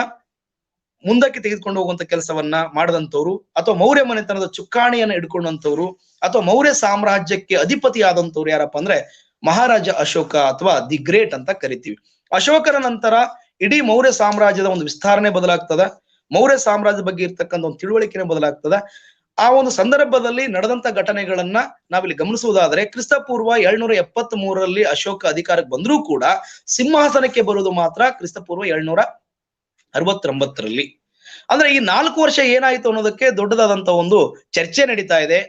ಮುಂದಕ್ಕೆ ತೆಗೆದುಕೊಂಡು ಹೋಗುವಂತ ಕೆಲಸವನ್ನ ಮಾಡದಂತವ್ರು, ಅಥವಾ ಮೌರ್ಯ ಮನೆತನದ ಚುಕ್ಕಾಣಿಯನ್ನ ಹಿಡ್ಕೊಂಡಂತವ್ರು, ಅಥವಾ ಮೌರ್ಯ ಸಾಮ್ರಾಜ್ಯಕ್ಕೆ ಅಧಿಪತಿ ಆದಂತವ್ರು ಯಾರಪ್ಪ ಅಂದ್ರೆ ಮಹಾರಾಜ ಅಶೋಕ ಅಥವಾ ದಿ ಗ್ರೇಟ್ ಅಂತ ಕರಿತೀವಿ. ಅಶೋಕನ ನಂತರ ಇಡೀ ಮೌರ್ಯ ಸಾಮ್ರಾಜ್ಯದ ಒಂದು ವಿಸ್ತರಣೆ ಬದಲಾಗ್ತದ. ಮೌರ್ಯ ಸಾಮ್ರಾಜ್ಯದ ಬಗ್ಗೆ ಇರ್ತಕ್ಕಂಥ ಒಂದು ತಿಳುವಳಿಕೆನೆ ಬದಲಾಗ್ತದ. ಆ ಒಂದು ಸಂದರ್ಭದಲ್ಲಿ ನಡೆದಂತ ಘಟನೆಗಳನ್ನ ನಾವಿಲ್ಲಿ ಗಮನಿಸುವುದಾದ್ರೆ ಕ್ರಿಸ್ತಪೂರ್ವ 773ರಲ್ಲಿ ಅಶೋಕ ಅಧಿಕಾರಕ್ಕೆ ಬಂದರೂ ಕೂಡ ಸಿಂಹಾಸನಕ್ಕೆ ಬರುವುದು ಮಾತ್ರ ಕ್ರಿಸ್ತಪೂರ್ವ 769ರಲ್ಲಿ. ಅಂದ್ರೆ ಈ 4 ವರ್ಷ ಏನಾಯ್ತು ಅನ್ನೋದಕ್ಕೆ ದೊಡ್ಡದಾದಂತ ಒಂದು ಚರ್ಚೆ ನಡೀತಾ ಇದೆ.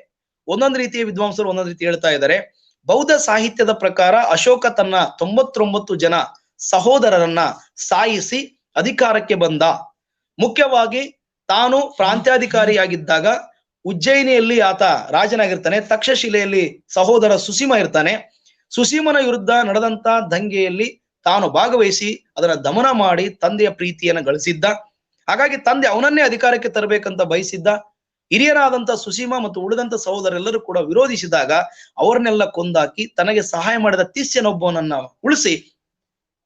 ಒಂದೊಂದು ರೀತಿಯ ವಿದ್ವಾಂಸರು ಒಂದೊಂದು ರೀತಿ ಹೇಳ್ತಾ ಇದ್ದಾರೆ. ಬೌದ್ಧ ಸಾಹಿತ್ಯದ ಪ್ರಕಾರ ಅಶೋಕ ತನ್ನ 99 ಜನ ಸಹೋದರರನ್ನ ಸಾಯಿಸಿ ಅಧಿಕಾರಕ್ಕೆ ಬಂದ. ಮುಖ್ಯವಾಗಿ ತಾನು ಪ್ರಾಂತ್ಯಾಧಿಕಾರಿಯಾಗಿದ್ದಾಗ ಉಜ್ಜಯಿನಿಯಲ್ಲಿ ಆತ ರಾಜನಾಗಿರ್ತಾನೆ. ತಕ್ಷಶಿಲೆಯಲ್ಲಿ ಸಹೋದರ ಸುಸೀಮ ಇರ್ತಾನೆ. ಸುಸೀಮನ ವಿರುದ್ಧ ನಡೆದಂತ ದಂಗೆಯಲ್ಲಿ ತಾನು ಭಾಗವಹಿಸಿ ಅದನ್ನ ದಮನ ಮಾಡಿ ತಂದೆಯ ಪ್ರೀತಿಯನ್ನ ಗಳಿಸಿದ್ದ. ಹಾಗಾಗಿ ತಂದೆ ಅವನನ್ನೇ ಅಧಿಕಾರಕ್ಕೆ ತರಬೇಕಂತ ಬಯಸಿದ್ದ. ಹಿರಿಯರಾದಂತ ಸುಸೀಮ ಮತ್ತು ಉಳಿದಂತ ಸಹೋದರೆಲ್ಲರೂ ಕೂಡ ವಿರೋಧಿಸಿದಾಗ ಅವರನ್ನೆಲ್ಲ ಕೊಂದಾಕಿ ತನಗೆ ಸಹಾಯ ಮಾಡಿದ ತಿಸ್ಯನೊಬ್ಬನನ್ನ ಉಳಿಸಿ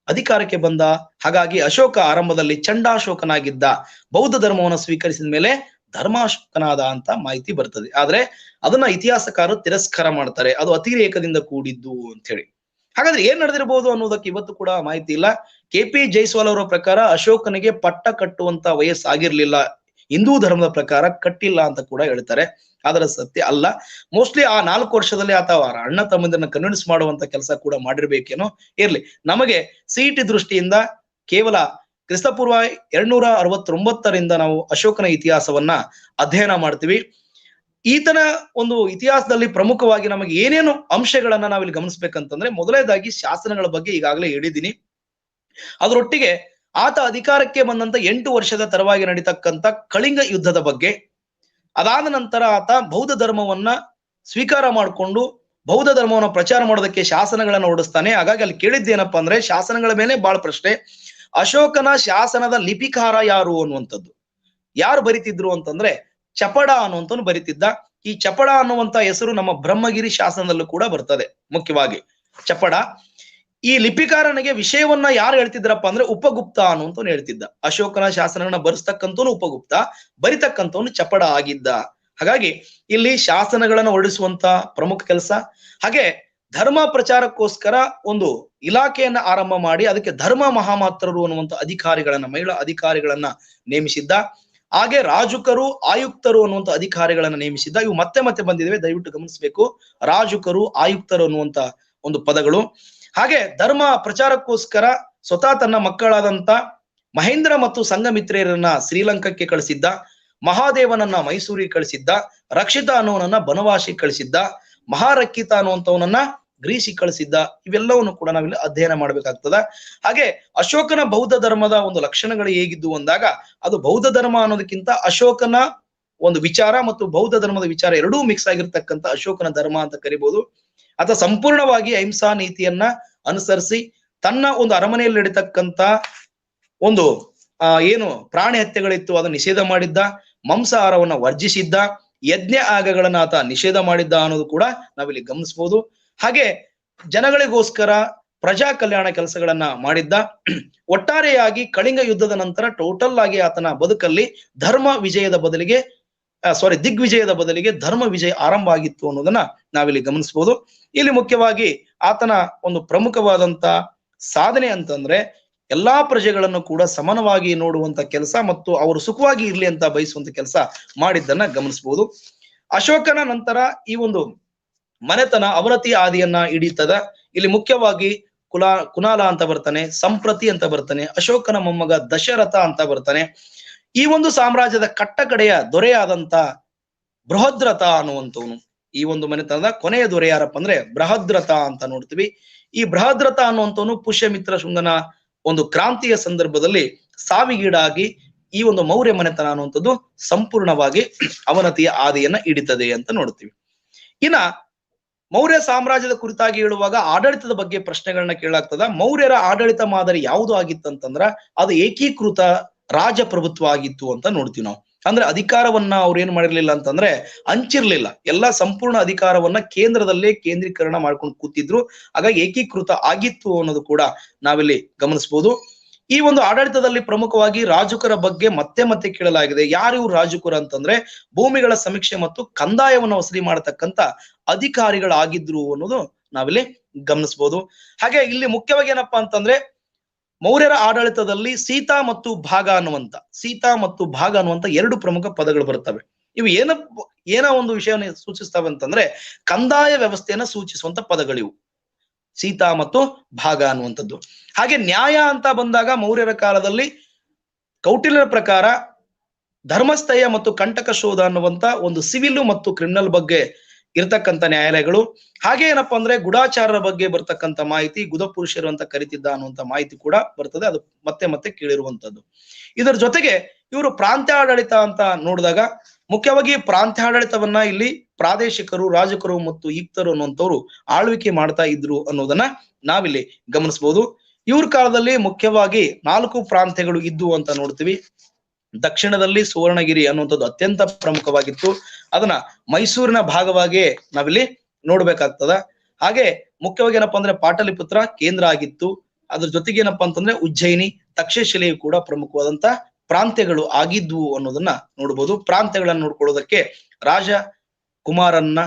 ಅಧಿಕಾರಕ್ಕೆ ಬಂದ. ಹಾಗಾಗಿ ಅಶೋಕ ಆರಂಭದಲ್ಲಿ ಚಂಡಾಶೋಕನಾಗಿದ್ದ, ಬೌದ್ಧ ಧರ್ಮವನ್ನು ಸ್ವೀಕರಿಸಿದ ಮೇಲೆ ಧರ್ಮಾಶೋಕನಾದ ಅಂತ ಮಾಹಿತಿ ಬರ್ತದೆ. ಆದ್ರೆ ಅದನ್ನ ಇತಿಹಾಸಕಾರರು ತಿರಸ್ಕಾರ ಮಾಡ್ತಾರೆ, ಅದು ಅತಿರೇಕದಿಂದ ಕೂಡಿದ್ದು ಅಂತ ಹೇಳಿ. ಹಾಗಾದ್ರೆ ಏನ್ ನಡೆದಿರಬಹುದು ಅನ್ನೋದಕ್ಕೆ ಇವತ್ತು ಕೂಡ ಮಾಹಿತಿ ಇಲ್ಲ. KP ಜೈಸ್ವಾಲ್ ಅವರ ಪ್ರಕಾರ ಅಶೋಕನಿಗೆ ಪಟ್ಟ ಕಟ್ಟುವಂತ ವಯಸ್ಸಾಗಿರ್ಲಿಲ್ಲ, ಹಿಂದೂ ಧರ್ಮದ ಪ್ರಕಾರ ಕಟ್ಟಿಲ್ಲ ಅಂತ ಕೂಡ ಹೇಳ್ತಾರೆ. ಆದ್ರೆ ಸತ್ಯ ಅಲ್ಲ. ಮೋಸ್ಟ್ಲಿ ಆ 4 ವರ್ಷದಲ್ಲಿ ಆತ ಅಣ್ಣ ತಮ್ಮಂದಿರನ್ನ ಕನ್ವಿನ್ಸ್ ಮಾಡುವಂತ ಕೆಲಸ ಕೂಡ ಮಾಡಿರ್ಬೇಕೇನೋ. ಇರ್ಲಿ, ನಮಗೆ CET ದೃಷ್ಟಿಯಿಂದ ಕೇವಲ ಕ್ರಿಸ್ತಪೂರ್ವ 269ರಿಂದ ನಾವು ಅಶೋಕನ ಇತಿಹಾಸವನ್ನ ಅಧ್ಯಯನ ಮಾಡ್ತೀವಿ. ಈತನ ಒಂದು ಇತಿಹಾಸದಲ್ಲಿ ಪ್ರಮುಖವಾಗಿ ನಮಗೆ ಏನೇನು ಅಂಶಗಳನ್ನ ನಾವಿಲ್ಲಿ ಗಮನಿಸ್ಬೇಕಂತಂದ್ರೆ, ಮೊದಲನೇದಾಗಿ ಶಾಸನಗಳ ಬಗ್ಗೆ ಈಗಾಗಲೇ ಹೇಳಿದ್ದೀನಿ. ಅದರೊಟ್ಟಿಗೆ ಆತ ಅಧಿಕಾರಕ್ಕೆ ಬಂದಂತ 8 ವರ್ಷದ ತರವಾಗಿ ನಡೀತಕ್ಕಂತ ಕಳಿಂಗ ಯುದ್ಧದ ಬಗ್ಗೆ, ಅದಾದ ನಂತರ ಆತ ಬೌದ್ಧ ಧರ್ಮವನ್ನ ಸ್ವೀಕಾರ ಮಾಡಿಕೊಂಡು ಬೌದ್ಧ ಧರ್ಮವನ್ನ ಪ್ರಚಾರ ಮಾಡೋದಕ್ಕೆ ಶಾಸನಗಳನ್ನ ಹೊರಡಿಸ್ತಾನೆ. ಹಾಗಾಗಿ ಅಲ್ಲಿ ಕೇಳಿದ್ದೇನಪ್ಪಾ ಅಂದ್ರೆ, ಶಾಸನಗಳ ಮೇಲೆ ಬಹಳ ಪ್ರಶ್ನೆ. ಅಶೋಕನ ಶಾಸನದ ಲಿಪಿಕಾರ ಯಾರು ಅನ್ನುವಂಥದ್ದು. ಯಾರು ಬರಿತಿದ್ರು ಅಂತಂದ್ರೆ ಚಪಡ ಅನ್ನುವಂಥವ್ನು ಬರಿತಿದ್ದ. ಈ ಚಪಡ ಅನ್ನುವಂತ ಹೆಸರು ನಮ್ಮ ಬ್ರಹ್ಮಗಿರಿ ಶಾಸನದಲ್ಲೂ ಕೂಡ ಬರ್ತದೆ. ಮುಖ್ಯವಾಗಿ ಚಪಡ. ಈ ಲಿಪಿಕಾರನಿಗೆ ವಿಷಯವನ್ನ ಯಾರು ಹೇಳ್ತಿದ್ರಪ್ಪ ಅಂದ್ರೆ ಉಪಗುಪ್ತ ಅನ್ನುವಂಥವ್ನು ಹೇಳ್ತಿದ್ದ. ಅಶೋಕನ ಶಾಸನಗಳನ್ನ ಬರೆಸ್ತಕ್ಕಂಥವನು ಉಪಗುಪ್ತ, ಬರಿತಕ್ಕಂಥವನು ಚಪಡ ಆಗಿದ್ದ. ಹಾಗಾಗಿ ಇಲ್ಲಿ ಶಾಸನಗಳನ್ನ ಹೊರಡಿಸುವಂತ ಪ್ರಮುಖ ಕೆಲಸ. ಹಾಗೆ ಧರ್ಮ ಪ್ರಚಾರಕ್ಕೋಸ್ಕರ ಒಂದು ಇಲಾಖೆಯನ್ನ ಆರಂಭ ಮಾಡಿ ಅದಕ್ಕೆ ಧರ್ಮ ಮಹಾಮಾತ್ರರು ಅನ್ನುವಂತ ಅಧಿಕಾರಿಗಳನ್ನ, ಮಹಿಳಾ ಅಧಿಕಾರಿಗಳನ್ನ ನೇಮಿಸಿದ್ದ. ಹಾಗೆ ರಾಜುಕರು, ಆಯುಕ್ತರು ಅನ್ನುವಂತ ಅಧಿಕಾರಿಗಳನ್ನ ನೇಮಿಸಿದ್ದ. ಇವು ಮತ್ತೆ ಮತ್ತೆ ಬಂದಿದ್ದೇವೆ, ದಯವಿಟ್ಟು ಗಮನಿಸಬೇಕು. ರಾಜುಕರು, ಆಯುಕ್ತರು ಅನ್ನುವಂತ ಒಂದು ಪದಗಳು. ಹಾಗೆ ಧರ್ಮ ಪ್ರಚಾರಕ್ಕೋಸ್ಕರ ಸ್ವತಃ ತನ್ನ ಮಕ್ಕಳಾದಂತ ಮಹೇಂದ್ರ ಮತ್ತು ಸಂಘಮಿತ್ರೆಯರನ್ನ ಶ್ರೀಲಂಕಾಕ್ಕೆ ಕಳಿಸಿದ್ದ. ಮಹಾದೇವನನ್ನ ಮೈಸೂರಿಗೆ ಕಳಿಸಿದ್ದ. ರಕ್ಷಿತ ಅನ್ನುವನನ್ನ ಬನವಾಸಿ ಕಳಿಸಿದ್ದ. ಮಹಾರಕ್ಕಿತ ಅನ್ನುವಂಥವನನ್ನ ಗ್ರೀಸಿಗೆ ಕಳಿಸಿದ್ದ. ಇವೆಲ್ಲವನ್ನು ಕೂಡ ನಾವಿಲ್ಲಿ ಅಧ್ಯಯನ ಮಾಡ್ಬೇಕಾಗ್ತದ. ಹಾಗೆ ಅಶೋಕನ ಬೌದ್ಧ ಧರ್ಮದ ಒಂದು ಲಕ್ಷಣಗಳು ಹೇಗಿದ್ದು ಅಂದಾಗ, ಅದು ಬೌದ್ಧ ಧರ್ಮ ಅನ್ನೋದಕ್ಕಿಂತ ಅಶೋಕನ ಒಂದು ವಿಚಾರ ಮತ್ತು ಬೌದ್ಧ ಧರ್ಮದ ವಿಚಾರ ಎರಡೂ ಮಿಕ್ಸ್ ಆಗಿರ್ತಕ್ಕಂಥ ಅಶೋಕನ ಧರ್ಮ ಅಂತ ಕರಿಬಹುದು. ಆತ ಸಂಪೂರ್ಣವಾಗಿ ಅಹಿಂಸಾ ನೀತಿಯನ್ನ ಅನುಸರಿಸಿ ತನ್ನ ಒಂದು ಅರಮನೆಯಲ್ಲಿ ನಡೀತಕ್ಕಂತ ಒಂದು ಏನು ಪ್ರಾಣಿ ಹತ್ಯೆಗಳಿತ್ತು ಅದನ್ನ ನಿಷೇಧ ಮಾಡಿದ್ದ. ಮಾಂಸಾಹಾರವನ್ನ ವರ್ಜಿಸಿದ್ದ. ಯಜ್ಞ ಯಾಗಗಳನ್ನ ಆತ ನಿಷೇಧ ಮಾಡಿದ್ದ ಅನ್ನೋದು ಕೂಡ ನಾವಿಲ್ಲಿ ಗಮನಿಸಬಹುದು. ಹಾಗೆ ಜನಗಳಿಗೋಸ್ಕರ ಪ್ರಜಾ ಕಲ್ಯಾಣ ಕೆಲಸಗಳನ್ನ ಮಾಡಿದ್ದ. ಒಟ್ಟಾರೆಯಾಗಿ ಕಳಿಂಗ ಯುದ್ಧದ ನಂತರ ಟೋಟಲ್ ಆಗಿ ಆತನ ಬದುಕಲ್ಲಿ ಧರ್ಮ ವಿಜಯದ ಬದಲಿಗೆ ದಿಗ್ವಿಜಯದ ಬದಲಿಗೆ ಧರ್ಮ ವಿಜಯ ಆರಂಭ ಆಗಿತ್ತು ಅನ್ನೋದನ್ನ ನಾವಿಲ್ಲಿ ಗಮನಿಸಬಹುದು. ಇಲ್ಲಿ ಮುಖ್ಯವಾಗಿ ಆತನ ಒಂದು ಪ್ರಮುಖವಾದಂತ ಸಾಧನೆ ಅಂತಂದ್ರೆ ಎಲ್ಲಾ ಪ್ರಜೆಗಳನ್ನು ಕೂಡ ಸಮಾನವಾಗಿ ನೋಡುವಂತ ಕೆಲಸ ಮತ್ತು ಅವರು ಸುಖವಾಗಿ ಇರ್ಲಿ ಅಂತ ಬಯಸುವಂತ ಕೆಲಸ ಮಾಡಿದ್ದನ್ನ ಗಮನಿಸಬಹುದು. ಅಶೋಕನ ನಂತರ ಈ ಒಂದು ಮನೆತನ ಅವನತಿ ಆದಿಯನ್ನ ಹಿಡಿತದ. ಇಲ್ಲಿ ಮುಖ್ಯವಾಗಿ ಕುನಾಲ ಅಂತ ಬರ್ತಾನೆ, ಸಂಪ್ರತಿ ಅಂತ ಬರ್ತಾನೆ, ಅಶೋಕನ ಮೊಮ್ಮಗ ದಶರಥ ಅಂತ ಬರ್ತಾನೆ. ಈ ಒಂದು ಸಾಮ್ರಾಜ್ಯದ ಕಟ್ಟಕಡೆಯ ದೊರೆಯಾದಂತ ಬೃಹದ್ರಥ ಅನ್ನುವಂಥವನು ಈ ಒಂದು ಮನೆತನದ ಕೊನೆಯ ದೊರೆ ಯಾರಪ್ಪ ಅಂದ್ರೆ ಬೃಹದ್ರಥ ಅಂತ ನೋಡ್ತೀವಿ. ಈ ಬೃಹದ್ರಥ ಅನ್ನುವಂಥವನು ಪುಷ್ಯಮಿತ್ರ ಶುಂಗನ ಒಂದು ಕ್ರಾಂತಿಯ ಸಂದರ್ಭದಲ್ಲಿ ಸಾವಿಗೀಡಾಗಿ ಈ ಒಂದು ಮೌರ್ಯ ಮನೆತನ ಅನ್ನುವಂಥದ್ದು ಸಂಪೂರ್ಣವಾಗಿ ಅವನತಿಯ ಆದಿಯನ್ನ ಹಿಡಿತದೆ ಅಂತ ನೋಡ್ತೀವಿ. ಇನ್ನ ಮೌರ್ಯ ಸಾಮ್ರಾಜ್ಯದ ಕುರಿತಾಗಿ ಹೇಳುವಾಗ ಆಡಳಿತದ ಬಗ್ಗೆ ಪ್ರಶ್ನೆಗಳನ್ನ ಕೇಳಾಗ್ತದ. ಮೌರ್ಯರ ಆಡಳಿತ ಮಾದರಿ ಯಾವುದು ಆಗಿತ್ತಂತಂದ್ರ ಅದು ಏಕೀಕೃತ ರಾಜಪ್ರಭುತ್ವ ಆಗಿತ್ತು ಅಂತ ನೋಡ್ತೀವಿ ನಾವು. ಅಂದ್ರೆ ಅಧಿಕಾರವನ್ನ ಅವ್ರು ಏನ್ ಮಾಡಿರ್ಲಿಲ್ಲ ಅಂತಂದ್ರೆ ಹಂಚಿರ್ಲಿಲ್ಲ, ಎಲ್ಲಾ ಸಂಪೂರ್ಣ ಅಧಿಕಾರವನ್ನ ಕೇಂದ್ರದಲ್ಲೇ ಕೇಂದ್ರೀಕರಣ ಮಾಡ್ಕೊಂಡು ಕೂತಿದ್ರು. ಹಾಗಾಗಿ ಏಕೀಕೃತ ಆಗಿತ್ತು ಅನ್ನೋದು ಕೂಡ ನಾವಿಲ್ಲಿ ಗಮನಿಸಬಹುದು. ಈ ಒಂದು ಆಡಳಿತದಲ್ಲಿ ಪ್ರಮುಖವಾಗಿ ರಾಜುಕರ ಬಗ್ಗೆ ಮತ್ತೆ ಮತ್ತೆ ಕೇಳಲಾಗಿದೆ. ಯಾರು ಇವ್ರು ರಾಜುಕರ ಅಂತಂದ್ರೆ ಭೂಮಿಗಳ ಸಮೀಕ್ಷೆ ಮತ್ತು ಕಂದಾಯವನ್ನು ವಸೂಲಿ ಮಾಡತಕ್ಕಂತ ಅಧಿಕಾರಿಗಳಾಗಿದ್ರು ಅನ್ನೋದು ನಾವಿಲ್ಲಿ ಗಮನಿಸಬಹುದು. ಹಾಗೆ ಇಲ್ಲಿ ಮುಖ್ಯವಾಗಿ ಏನಪ್ಪಾ ಅಂತಂದ್ರೆ ಮೌರ್ಯರ ಆಡಳಿತದಲ್ಲಿ ಸೀತಾ ಮತ್ತು ಭಾಗ ಅನ್ನುವಂತ ಎರಡು ಪ್ರಮುಖ ಪದಗಳು ಬರ್ತವೆ. ಇವು ಏನೋ ಒಂದು ವಿಷಯವನ್ನು ಸೂಚಿಸ್ತವೆ ಅಂತಂದ್ರೆ ಕಂದಾಯ ವ್ಯವಸ್ಥೆಯನ್ನ ಸೂಚಿಸುವಂತ ಪದಗಳಿವು, ಸೀತಾ ಮತ್ತು ಭಾಗ ಅನ್ನುವಂಥದ್ದು. ಹಾಗೆ ನ್ಯಾಯ ಅಂತ ಬಂದಾಗ ಮೌರ್ಯರ ಕಾಲದಲ್ಲಿ ಕೌಟಿಲ್ಯರ ಪ್ರಕಾರ ಧರ್ಮಸ್ಥಯ ಮತ್ತು ಕಂಟಕ ಶೋಧ ಅನ್ನುವಂತ ಒಂದು ಸಿವಿಲ್ ಮತ್ತು ಕ್ರಿಮಿನಲ್ ಬಗ್ಗೆ ಇರ್ತಕ್ಕಂಥ ನ್ಯಾಯಾಲಯಗಳು. ಹಾಗೆ ಏನಪ್ಪಾ ಅಂದ್ರೆ ಗೂಢಾಚಾರರ ಬಗ್ಗೆ ಬರ್ತಕ್ಕಂಥ ಮಾಹಿತಿ ಗುದಪುರುಷರು ಅಂತ ಕರಿತಿದ್ದ ಅನ್ನುವಂಥ ಮಾಹಿತಿ ಕೂಡ ಬರ್ತದೆ. ಅದು ಮತ್ತೆ ಮತ್ತೆ ಕೇಳಿರುವಂತದ್ದು. ಇದರ ಜೊತೆಗೆ ಇವರು ಪ್ರಾಂತ್ಯಾಡಳಿತ ಅಂತ ನೋಡಿದಾಗ ಮುಖ್ಯವಾಗಿ ಪ್ರಾಂತ್ಯಾಡಳಿತವನ್ನ ಇಲ್ಲಿ ಪ್ರಾದೇಶಿಕರು, ರಾಜಕರು ಮತ್ತು ಯುಕ್ತರು ಅನ್ನುವಂಥವ್ರು ಆಳ್ವಿಕೆ ಮಾಡ್ತಾ ಇದ್ರು ಅನ್ನೋದನ್ನ ನಾವಿಲ್ಲಿ ಗಮನಿಸಬಹುದು. ಇವ್ರ ಕಾಲದಲ್ಲಿ ಮುಖ್ಯವಾಗಿ 4 ಪ್ರಾಂತ್ಯಗಳು ಇದ್ದು ಅಂತ ನೋಡ್ತೀವಿ. ದಕ್ಷಿಣದಲ್ಲಿ ಸುವರ್ಣಗಿರಿ ಅನ್ನುವಂಥದ್ದು ಅತ್ಯಂತ ಪ್ರಮುಖವಾಗಿತ್ತು. ಅದನ್ನ ಮೈಸೂರಿನ ಭಾಗವಾಗಿ ನಾವಿಲ್ಲಿ ನೋಡ್ಬೇಕಾಗ್ತದ. ಹಾಗೆ ಮುಖ್ಯವಾಗಿ ಏನಪ್ಪಾ ಅಂದ್ರೆ ಪಾಟಲಿಪುತ್ರ ಕೇಂದ್ರ ಆಗಿತ್ತು. ಅದ್ರ ಜೊತೆಗೆ ಏನಪ್ಪಾ ಅಂತಂದ್ರೆ ಉಜ್ಜಯಿನಿ, ತಕ್ಷಶಿಲೆಯು ಕೂಡ ಪ್ರಮುಖವಾದಂತ ಪ್ರಾಂತ್ಯಗಳು ಆಗಿದ್ವು ಅನ್ನೋದನ್ನ ನೋಡ್ಬೋದು. ಪ್ರಾಂತ್ಯಗಳನ್ನ ನೋಡ್ಕೊಳ್ಳೋದಕ್ಕೆ ರಾಜ ಕುಮಾರನ್ನ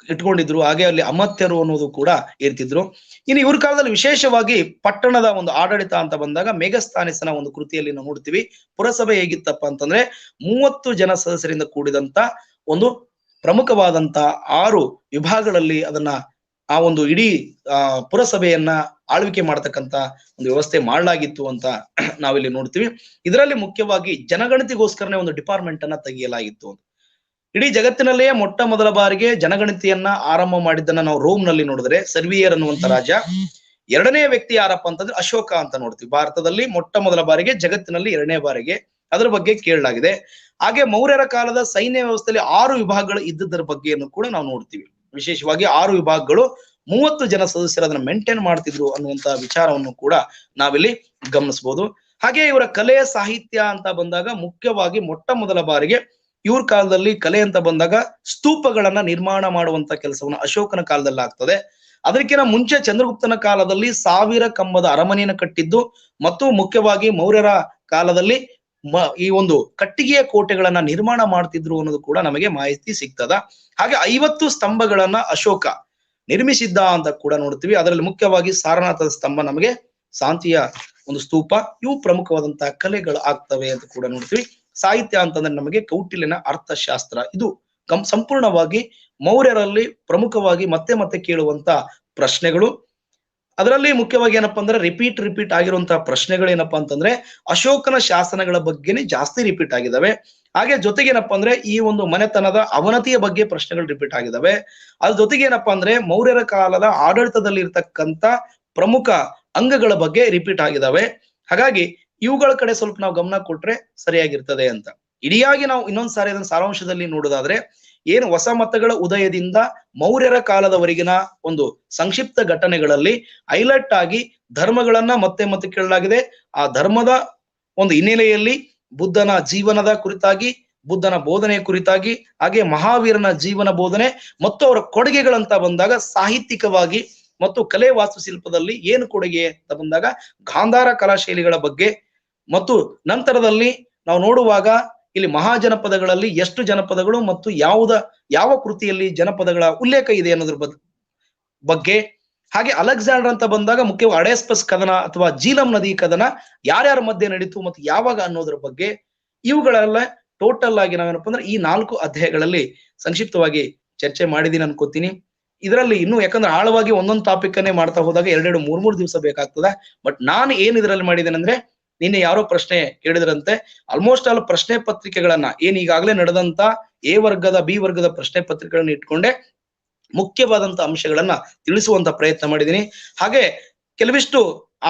ಇಟ್ಕೊಂಡಿದ್ರು. ಹಾಗೆ ಅಲ್ಲಿ ಅಮತ್ಯರು ಅನ್ನೋದು ಕೂಡ ಇರ್ತಿದ್ರು. ಇನ್ನು ಇವ್ರ ಕಾಲದಲ್ಲಿ ವಿಶೇಷವಾಗಿ ಪಟ್ಟಣದ ಒಂದು ಆಡಳಿತ ಅಂತ ಬಂದಾಗ ಮೇಘಸ್ಥಾನಿಸನ ಒಂದು ಕೃತಿಯಲ್ಲಿ ನಾವು ನೋಡ್ತೀವಿ. ಪುರಸಭೆ ಹೇಗಿತ್ತಪ್ಪ ಅಂತಂದ್ರೆ 30 ಜನ ಸದಸ್ಯರಿಂದ ಕೂಡಿದಂತ ಒಂದು ಪ್ರಮುಖವಾದಂತ 6 ವಿಭಾಗಗಳಲ್ಲಿ ಅದನ್ನ ಆ ಒಂದು ಇಡೀ ಪುರಸಭೆಯನ್ನ ಆಳ್ವಿಕೆ ಮಾಡತಕ್ಕಂತ ಒಂದು ವ್ಯವಸ್ಥೆ ಮಾಡಲಾಗಿತ್ತು ಅಂತ ನಾವಿಲ್ಲಿ ನೋಡ್ತೀವಿ. ಇದರಲ್ಲಿ ಮುಖ್ಯವಾಗಿ ಜನಗಣತಿಗೋಸ್ಕರನೇ ಒಂದು ಡಿಪಾರ್ಟ್ಮೆಂಟ್ ಅನ್ನ ತೆಗೆಯಲಾಗಿತ್ತು. ಇಡೀ ಜಗತ್ತಿನಲ್ಲೇ ಮೊಟ್ಟ ಮೊದಲ ಬಾರಿಗೆ ಜನಗಣತಿಯನ್ನ ಆರಂಭ ಮಾಡಿದ್ದನ್ನ ನಾವು ರೋಮ್ ನಲ್ಲಿ ನೋಡಿದ್ರೆ ಸರ್ವಿಯರ್ ಅನ್ನುವಂತ ರಾಜ. 2ನೇ ವ್ಯಕ್ತಿ ಯಾರಪ್ಪ ಅಂತಂದ್ರೆ ಅಶೋಕ ಅಂತ ನೋಡ್ತೀವಿ. ಭಾರತದಲ್ಲಿ ಮೊಟ್ಟ ಮೊದಲ ಬಾರಿಗೆ, ಜಗತ್ತಿನಲ್ಲಿ 2ನೇ ಬಾರಿಗೆ ಅದರ ಬಗ್ಗೆ ಕೇಳಲಾಗಿದೆ. ಹಾಗೆ ಮೌರ್ಯರ ಕಾಲದ ಸೈನ್ಯ ವ್ಯವಸ್ಥೆಯಲ್ಲಿ 6 ವಿಭಾಗಗಳು ಇದ್ದದರ ಬಗ್ಗೆಯನ್ನು ಕೂಡ ನಾವು ನೋಡ್ತೀವಿ. ವಿಶೇಷವಾಗಿ 6 ವಿಭಾಗಗಳು 30 ಜನ ಸದಸ್ಯರು ಅದನ್ನ ಮೇಂಟೈನ್ ಮಾಡ್ತಿದ್ರು ಅನ್ನುವಂತ ವಿಚಾರವನ್ನು ಕೂಡ ನಾವಿಲ್ಲಿ ಗಮನಿಸಬಹುದು. ಹಾಗೆ ಇವರ ಕಲೆ ಸಾಹಿತ್ಯ ಅಂತ ಬಂದಾಗ ಮುಖ್ಯವಾಗಿ ಮೊಟ್ಟ ಮೊದಲ ಬಾರಿಗೆ ಇವ್ರ ಕಾಲದಲ್ಲಿ ಕಲೆ ಅಂತ ಬಂದಾಗ ಸ್ತೂಪಗಳನ್ನ ನಿರ್ಮಾಣ ಮಾಡುವಂತ ಕೆಲಸವನ್ನು ಅಶೋಕನ ಕಾಲದಲ್ಲಿ ಆಗ್ತದೆ. ಅದಕ್ಕಿಂತ ಮುಂಚೆ ಚಂದ್ರಗುಪ್ತನ ಕಾಲದಲ್ಲಿ 1000 ಕಂಬದ ಅರಮನೆಯನ್ನು ಕಟ್ಟಿದ್ದು ಮತ್ತು ಮುಖ್ಯವಾಗಿ ಮೌರ್ಯರ ಕಾಲದಲ್ಲಿ ಈ ಒಂದು ಕಟ್ಟಿಗೆಯ ಕೋಟೆಗಳನ್ನ ನಿರ್ಮಾಣ ಮಾಡ್ತಿದ್ರು ಅನ್ನೋದು ಕೂಡ ನಮಗೆ ಮಾಹಿತಿ ಸಿಗ್ತದ. ಹಾಗೆ 50 ಸ್ತಂಭಗಳನ್ನ ಅಶೋಕ ನಿರ್ಮಿಸಿದ್ದ ಅಂತ ಕೂಡ ನೋಡ್ತೀವಿ. ಅದರಲ್ಲಿ ಮುಖ್ಯವಾಗಿ ಸಾರನಾಥದ ಸ್ತಂಭ, ನಮಗೆ ಶಾಂತಿಯ ಒಂದು ಸ್ತೂಪ, ಇವು ಪ್ರಮುಖವಾದಂತಹ ಕಲೆಗಳು ಆಗ್ತವೆ ಅಂತ ಕೂಡ ನೋಡ್ತೀವಿ. ಸಾಹಿತ್ಯ ಅಂತಂದ್ರೆ ನಮಗೆ ಕೌಟಿಲ್ಯನ ಅರ್ಥಶಾಸ್ತ್ರ, ಇದು ಸಂಪೂರ್ಣವಾಗಿ ಮೌರ್ಯರಲ್ಲಿ ಪ್ರಮುಖವಾಗಿ ಮತ್ತೆ ಮತ್ತೆ ಕೇಳುವಂತ ಪ್ರಶ್ನೆಗಳು. ಅದರಲ್ಲಿ ಮುಖ್ಯವಾಗಿ ಏನಪ್ಪಾ ಅಂದ್ರೆ ರಿಪೀಟ್ ಆಗಿರುವಂತಹ ಪ್ರಶ್ನೆಗಳು ಏನಪ್ಪಾ ಅಂತಂದ್ರೆ ಅಶೋಕನ ಶಾಸನಗಳ ಬಗ್ಗೆನೇ ಜಾಸ್ತಿ ರಿಪೀಟ್ ಆಗಿದಾವೆ. ಹಾಗೆ ಜೊತೆಗೆ ಏನಪ್ಪಾ ಅಂದ್ರೆ ಈ ಒಂದು ಮನೆತನದ ಅವನತಿಯ ಬಗ್ಗೆ ಪ್ರಶ್ನೆಗಳು ರಿಪೀಟ್ ಆಗಿದಾವೆ. ಅದ್ರ ಜೊತೆಗೆ ಏನಪ್ಪಾ ಅಂದ್ರೆ ಮೌರ್ಯರ ಕಾಲದ ಆಡಳಿತದಲ್ಲಿ ಇರ್ತಕ್ಕಂತ ಪ್ರಮುಖ ಅಂಗಗಳ ಬಗ್ಗೆ ರಿಪೀಟ್ ಆಗಿದಾವೆ. ಹಾಗಾಗಿ ಇವುಗಳ ಕಡೆ ಸ್ವಲ್ಪ ನಾವು ಗಮನ ಕೊಟ್ರೆ ಸರಿಯಾಗಿರ್ತದೆ ಅಂತ. ಇಡಿಯಾಗಿ ನಾವು ಇನ್ನೊಂದ್ ಸಾರಿ ಅದನ್ನ ಸಾರಾಂಶದಲ್ಲಿ ನೋಡೋದಾದ್ರೆ, ಏನು ಹೊಸ ಮತಗಳ ಉದಯದಿಂದ ಮೌರ್ಯರ ಕಾಲದವರೆಗಿನ ಒಂದು ಸಂಕ್ಷಿಪ್ತ ಘಟನೆಗಳಲ್ಲಿ ಹೈಲೈಟ್ ಆಗಿ ಧರ್ಮಗಳನ್ನ ಮತ್ತೆ ಮತ್ತೆ ಕೇಳಲಾಗಿದೆ. ಆ ಧರ್ಮದ ಒಂದು ಹಿನ್ನೆಲೆಯಲ್ಲಿ ಬುದ್ಧನ ಜೀವನದ ಕುರಿತಾಗಿ, ಬುದ್ಧನ ಬೋಧನೆಯ ಕುರಿತಾಗಿ, ಹಾಗೆ ಮಹಾವೀರನ ಜೀವನ ಬೋಧನೆ ಮತ್ತು ಅವರ ಕೊಡುಗೆಗಳಂತ ಬಂದಾಗ ಸಾಹಿತ್ಯಿಕವಾಗಿ ಮತ್ತು ಕಲೆ ವಾಸ್ತುಶಿಲ್ಪದಲ್ಲಿ ಏನು ಕೊಡುಗೆ ಅಂತ ಬಂದಾಗ ಗಾಂಧಾರ ಕಲಾಶೈಲಿಗಳ ಬಗ್ಗೆ, ಮತ್ತು ನಂತರದಲ್ಲಿ ನಾವು ನೋಡುವಾಗ ಇಲ್ಲಿ ಮಹಾಜನಪದಗಳಲ್ಲಿ ಎಷ್ಟು ಜನಪದಗಳು ಮತ್ತು ಯಾವ ಕೃತಿಯಲ್ಲಿ ಜನಪದಗಳ ಉಲ್ಲೇಖ ಇದೆ ಅನ್ನೋದ್ರ ಬಗ್ಗೆ, ಹಾಗೆ ಅಲೆಕ್ಸಾಂಡರ್ ಅಂತ ಬಂದಾಗ ಮುಖ್ಯವಾಗಿ ಅಡೇಸ್ಪಸ್ ಕದನ ಅಥವಾ ಜೀಲಂ ನದಿ ಕದನ ಯಾರ್ಯಾರ ಮಧ್ಯೆ ನಡೀತು ಮತ್ತು ಯಾವಾಗ ಅನ್ನೋದ್ರ ಬಗ್ಗೆ, ಇವುಗಳೆಲ್ಲ ಟೋಟಲ್ ಆಗಿ ನಾವೇನಪ್ಪ ಅಂದ್ರೆ ಈ 4 ಅಧ್ಯಾಯಗಳಲ್ಲಿ ಸಂಕ್ಷಿಪ್ತವಾಗಿ ಚರ್ಚೆ ಮಾಡಿದೀನಿ ಅನ್ಕೋತೀನಿ. ಇದರಲ್ಲಿ ಇನ್ನೂ ಯಾಕಂದ್ರೆ ಆಳವಾಗಿ ಒಂದೊಂದು ಟಾಪಿಕ್ ಅನ್ನೇ ಮಾಡ್ತಾ ಹೋದಾಗ 2-3 ದಿವಸ ಬೇಕಾಗ್ತದೆ. ಬಟ್ ನಾನು ಏನ್ ಇದರಲ್ಲಿ ಮಾಡಿದ್ದೇನೆ ಅಂದ್ರೆ, ನಿನ್ನೆ ಯಾರೋ ಪ್ರಶ್ನೆ ಕೇಳಿದ್ರಂತೆ, ಆಲ್ಮೋಸ್ಟ್ ಆಲ್ ಪ್ರಶ್ನೆ ಪತ್ರಿಕೆಗಳನ್ನ ಏನ್ ಈಗಾಗಲೇ ನಡೆದಂತ ಎ ವರ್ಗದ ಬಿ ವರ್ಗದ ಪ್ರಶ್ನೆ ಪತ್ರಿಕೆಗಳನ್ನ ಇಟ್ಕೊಂಡೆ ಮುಖ್ಯವಾದಂತ ಅಂಶಗಳನ್ನ ತಿಳಿಸುವಂತ ಪ್ರಯತ್ನ ಮಾಡಿದ್ದೀನಿ. ಹಾಗೆ ಕೆಲವಿಷ್ಟು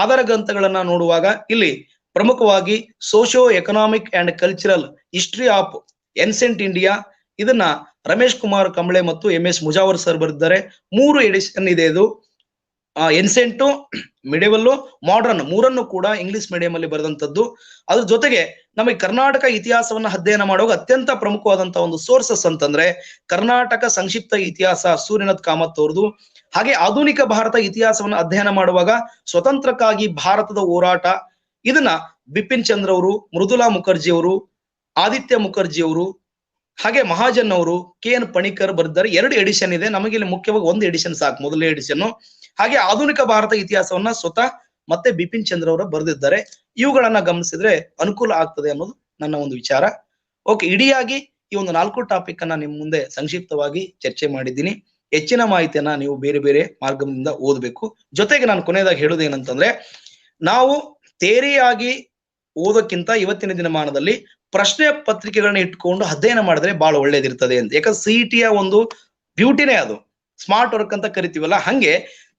ಆಧಾರ ಗ್ರಂಥಗಳನ್ನ ನೋಡುವಾಗ ಇಲ್ಲಿ ಪ್ರಮುಖವಾಗಿ socio economic and cultural history of ancient India, ಇದನ್ನ ರಮೇಶ್ ಕುಮಾರ್ ಕಂಬಳೆ ಮತ್ತು MS ಮುಜಾವರ್ ಸರ್ ಬರೆದಿದ್ದಾರೆ. 3 ಎಡಿಷನ್ ಇದೆ ಇದು. ಏನ್ಸೆಂಟು, ಮಿಡಿವಲ್, ಮಾಡರ್ನ್, 3 ಕೂಡ ಇಂಗ್ಲಿಷ್ ಮೀಡಿಯಂ ಅಲ್ಲಿ ಬರೆದಂತದ್ದು. ಅದ್ರ ಜೊತೆಗೆ ನಮಗೆ ಕರ್ನಾಟಕ ಇತಿಹಾಸವನ್ನ ಅಧ್ಯಯನ ಮಾಡುವಾಗ ಅತ್ಯಂತ ಪ್ರಮುಖವಾದಂತಹ ಒಂದು ಸೋರ್ಸಸ್ ಅಂತಂದ್ರೆ ಕರ್ನಾಟಕ ಸಂಕ್ಷಿಪ್ತ ಇತಿಹಾಸ ಸೂರ್ಯನಾಥ್ ಕಾಮತ್ ಅವ್ರದ್ದು. ಹಾಗೆ ಆಧುನಿಕ ಭಾರತ ಇತಿಹಾಸವನ್ನ ಅಧ್ಯಯನ ಮಾಡುವಾಗ ಸ್ವತಂತ್ರಕ್ಕಾಗಿ ಭಾರತದ ಹೋರಾಟ, ಇದನ್ನ ಬಿಪಿನ್ ಚಂದ್ರ ಅವರು, ಮೃದುಲಾ ಮುಖರ್ಜಿ ಅವರು, ಆದಿತ್ಯ ಮುಖರ್ಜಿ ಅವರು, ಹಾಗೆ ಮಹಾಜನ್ ಅವರು, KN ಪಣಿಕರ್ ಬರೆದಿದ್ದಾರೆ. 2 ಎಡಿಷನ್ ಇದೆ. ನಮಗೆ ಇಲ್ಲಿ ಮುಖ್ಯವಾಗಿ 1 ಎಡಿಷನ್ ಸಾಕು, ಮೊದಲನೇ ಎಡಿಷನ್. ಹಾಗೆ ಆಧುನಿಕ ಭಾರತ ಇತಿಹಾಸವನ್ನ ಸ್ವತಃ ಮತ್ತೆ ಬಿಪಿನ್ ಚಂದ್ರ ಅವರು ಬರೆದಿದ್ದಾರೆ. ಇವುಗಳನ್ನ ಗಮನಿಸಿದ್ರೆ ಅನುಕೂಲ ಆಗ್ತದೆ ಅನ್ನೋದು ನನ್ನ ಒಂದು ವಿಚಾರ. ಓಕೆ, ಇಡಿಯಾಗಿ ಈ ಒಂದು 4 ಟಾಪಿಕ್ ಅನ್ನ ನಿಮ್ ಮುಂದೆ ಸಂಕ್ಷಿಪ್ತವಾಗಿ ಚರ್ಚೆ ಮಾಡಿದ್ದೀನಿ. ಹೆಚ್ಚಿನ ಮಾಹಿತಿಯನ್ನ ನೀವು ಬೇರೆ ಬೇರೆ ಮಾರ್ಗದಿಂದ ಓದಬೇಕು. ಜೊತೆಗೆ ನಾನು ಕೊನೆಯದಾಗಿ ಹೇಳೋದೇನಂತಂದ್ರೆ, ನಾವು ಥಿಯರಿಯಾಗಿ ಓದೋಕ್ಕಿಂತ ಇವತ್ತಿನ ದಿನಮಾನದಲ್ಲಿ ಪ್ರಶ್ನೆ ಪತ್ರಿಕೆಗಳನ್ನ ಇಟ್ಕೊಂಡು ಅಧ್ಯಯನ ಮಾಡಿದ್ರೆ ಬಹಳ ಒಳ್ಳೇದಿರ್ತದೆ ಅಂತ. ಯಾಕಂದ್ರೆ CET ಒಂದು ಬ್ಯೂಟಿನೇ ಅದು, ಸ್ಮಾರ್ಟ್ ವರ್ಕ್ ಅಂತ ಕರಿತೀವಲ್ಲ, ಹಂಗೆ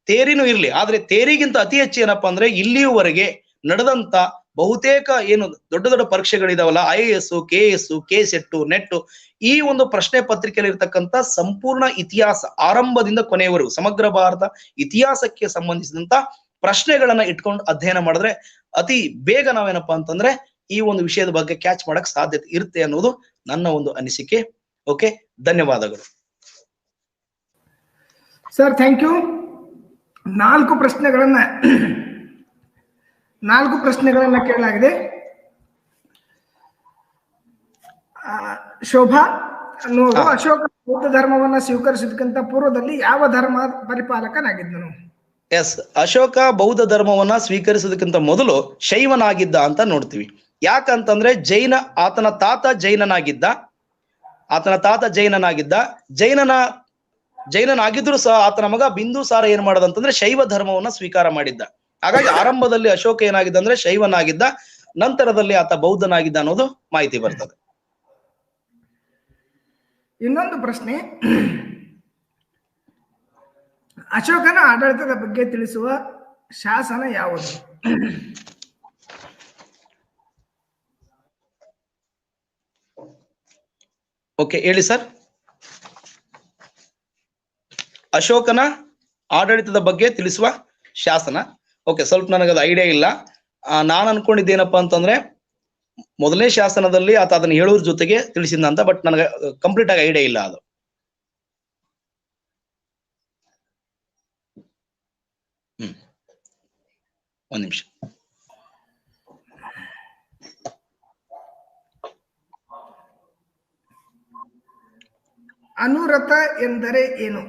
ಥಿಯರಿನೂ ಇರ್ಲಿ. ಆದ್ರೆ ಥಿಯರಿಗಿಂತ ಅತಿ ಹೆಚ್ಚು ಏನಪ್ಪಾ ಅಂದ್ರೆ ಇಲ್ಲಿಯವರೆಗೆ ನಡೆದಂತ ಬಹುತೇಕ ಏನು ದೊಡ್ಡ ದೊಡ್ಡ ಪರೀಕ್ಷೆಗಳಿದಾವಲ್ಲ, IAS, KS, KSET, ನೆಟ್, ಈ ಒಂದು ಪ್ರಶ್ನೆ ಪತ್ರಿಕೆಯಲ್ಲಿ ಇರ್ತಕ್ಕಂಥ ಸಂಪೂರ್ಣ ಇತಿಹಾಸ ಆರಂಭದಿಂದ ಕೊನೆಯವರೆಗೂ ಸಮಗ್ರ ಭಾರತ ಇತಿಹಾಸಕ್ಕೆ ಸಂಬಂಧಿಸಿದಂತ ಪ್ರಶ್ನೆಗಳನ್ನ ಇಟ್ಕೊಂಡು ಅಧ್ಯಯನ ಮಾಡಿದ್ರೆ ಅತಿ ಬೇಗ ನಾವೇನಪ್ಪಾ ಅಂತಂದ್ರೆ ಈ ಒಂದು ವಿಷಯದ ಬಗ್ಗೆ ಕ್ಯಾಚ್ ಮಾಡಕ್ ಸಾಧ್ಯತೆ ಇರುತ್ತೆ ಅನ್ನೋದು ನನ್ನ ಒಂದು ಅನಿಸಿಕೆ. ಓಕೆ, ಧನ್ಯವಾದಗಳು ಸರ್. Thank you. 4 ಪ್ರಶ್ನೆಗಳನ್ನ ಕೇಳಲಾಗಿದೆ. ಶೋಭಾ ಅನ್ನೋರು ಅಶೋಕ ಬೌದ್ಧ ಧರ್ಮವನ್ನ ಸ್ವೀಕರಿಸೋದಕ್ಕಿಂತ ಪೂರ್ವದಲ್ಲಿ ಯಾವ ಧರ್ಮ ಪರಿಪಾಲಕನಾಗಿದ್ದನು? ಎಸ್, ಅಶೋಕ ಬೌದ್ಧ ಧರ್ಮವನ್ನ ಸ್ವೀಕರಿಸೋದಕ್ಕಿಂತ ಮೊದಲು ಶೈವನಾಗಿದ್ದ ಅಂತ ನೋಡ್ತೀವಿ. ಯಾಕಂತಂದ್ರೆ ಆತನ ತಾತ ಜೈನನಾಗಿದ್ದ. ಜೈನನಾಗಿದ್ರು ಸಹ ಆತನ ಮಗ ಬಿಂದುಸಾರ ಏನ್ ಮಾಡದಂತಂದ್ರೆ ಶೈವ ಧರ್ಮವನ್ನ ಸ್ವೀಕಾರ ಮಾಡಿದ್ದ. ಹಾಗಾಗಿ ಆರಂಭದಲ್ಲಿ ಅಶೋಕ ಏನಾಗಿದ್ದ ಅಂದ್ರೆ ಶೈವನಾಗಿದ್ದ, ನಂತರದಲ್ಲಿ ಆತ ಬೌದ್ಧನಾಗಿದ್ದ ಅನ್ನೋದು ಮಾಹಿತಿ ಬರ್ತದೆ. ಇನ್ನೊಂದು ಪ್ರಶ್ನೆ, ಅಶೋಕನ ಆಡಳಿತದ ಬಗ್ಗೆ ತಿಳಿಸುವ ಶಾಸನ ಯಾವುದು? ಓಕೆ, ಹೇಳಿ ಸರ್. ಅಶೋಕನ ಆಡಳಿತದ ಬಗ್ಗೆ ತಿಳಿಸುವ ಶಾಸನ. ಓಕೆ, ಸ್ವಲ್ಪ ನನಗದು ಐಡಿಯಾ ಇಲ್ಲ. ನಾನು ಅನ್ಕೊಂಡಿದ್ದೇನಪ್ಪಾ ಅಂತಂದ್ರೆ ಮೊದಲನೇ ಶಾಸನದಲ್ಲಿ ಆತ ಅದನ್ನ ಹೇಳೋದ್ರ ಜೊತೆಗೆ ತಿಳಿಸಿದ ಅಂತ, ಬಟ್ ನನಗೆ ಕಂಪ್ಲೀಟ್ ಆಗಿ ಐಡಿಯಾ ಇಲ್ಲ ಅದು. ಒಂದ್ ನಿಮಿಷ. ಅನುರಥ ಎಂದರೆ ಏನು?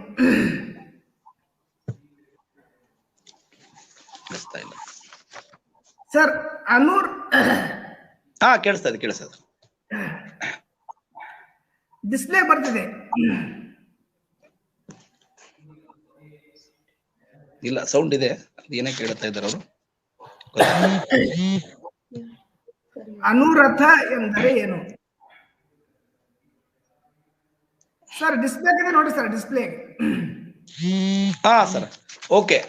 ಸರ್, ಕೇಳಿಸ್ತದೆ. ಡಿಸ್ಪ್ಲೇ ಬರ್ತಿದೆ. ಇಲ್ಲ, ಸೌಂಡ್ ಇದೆ. ಏನೇ ಕೇಳ್ತಾ ಇದ್ದಾರೆ ಅವರು. ಅನುರಥ ಎಂದರೆ ಏನು ಸರ್? ಡಿಸ್ಪ್ಲೇ ನೋಡಿ ಸರ್, ಡಿಸ್ಪ್ಲೇ. Sir, okay.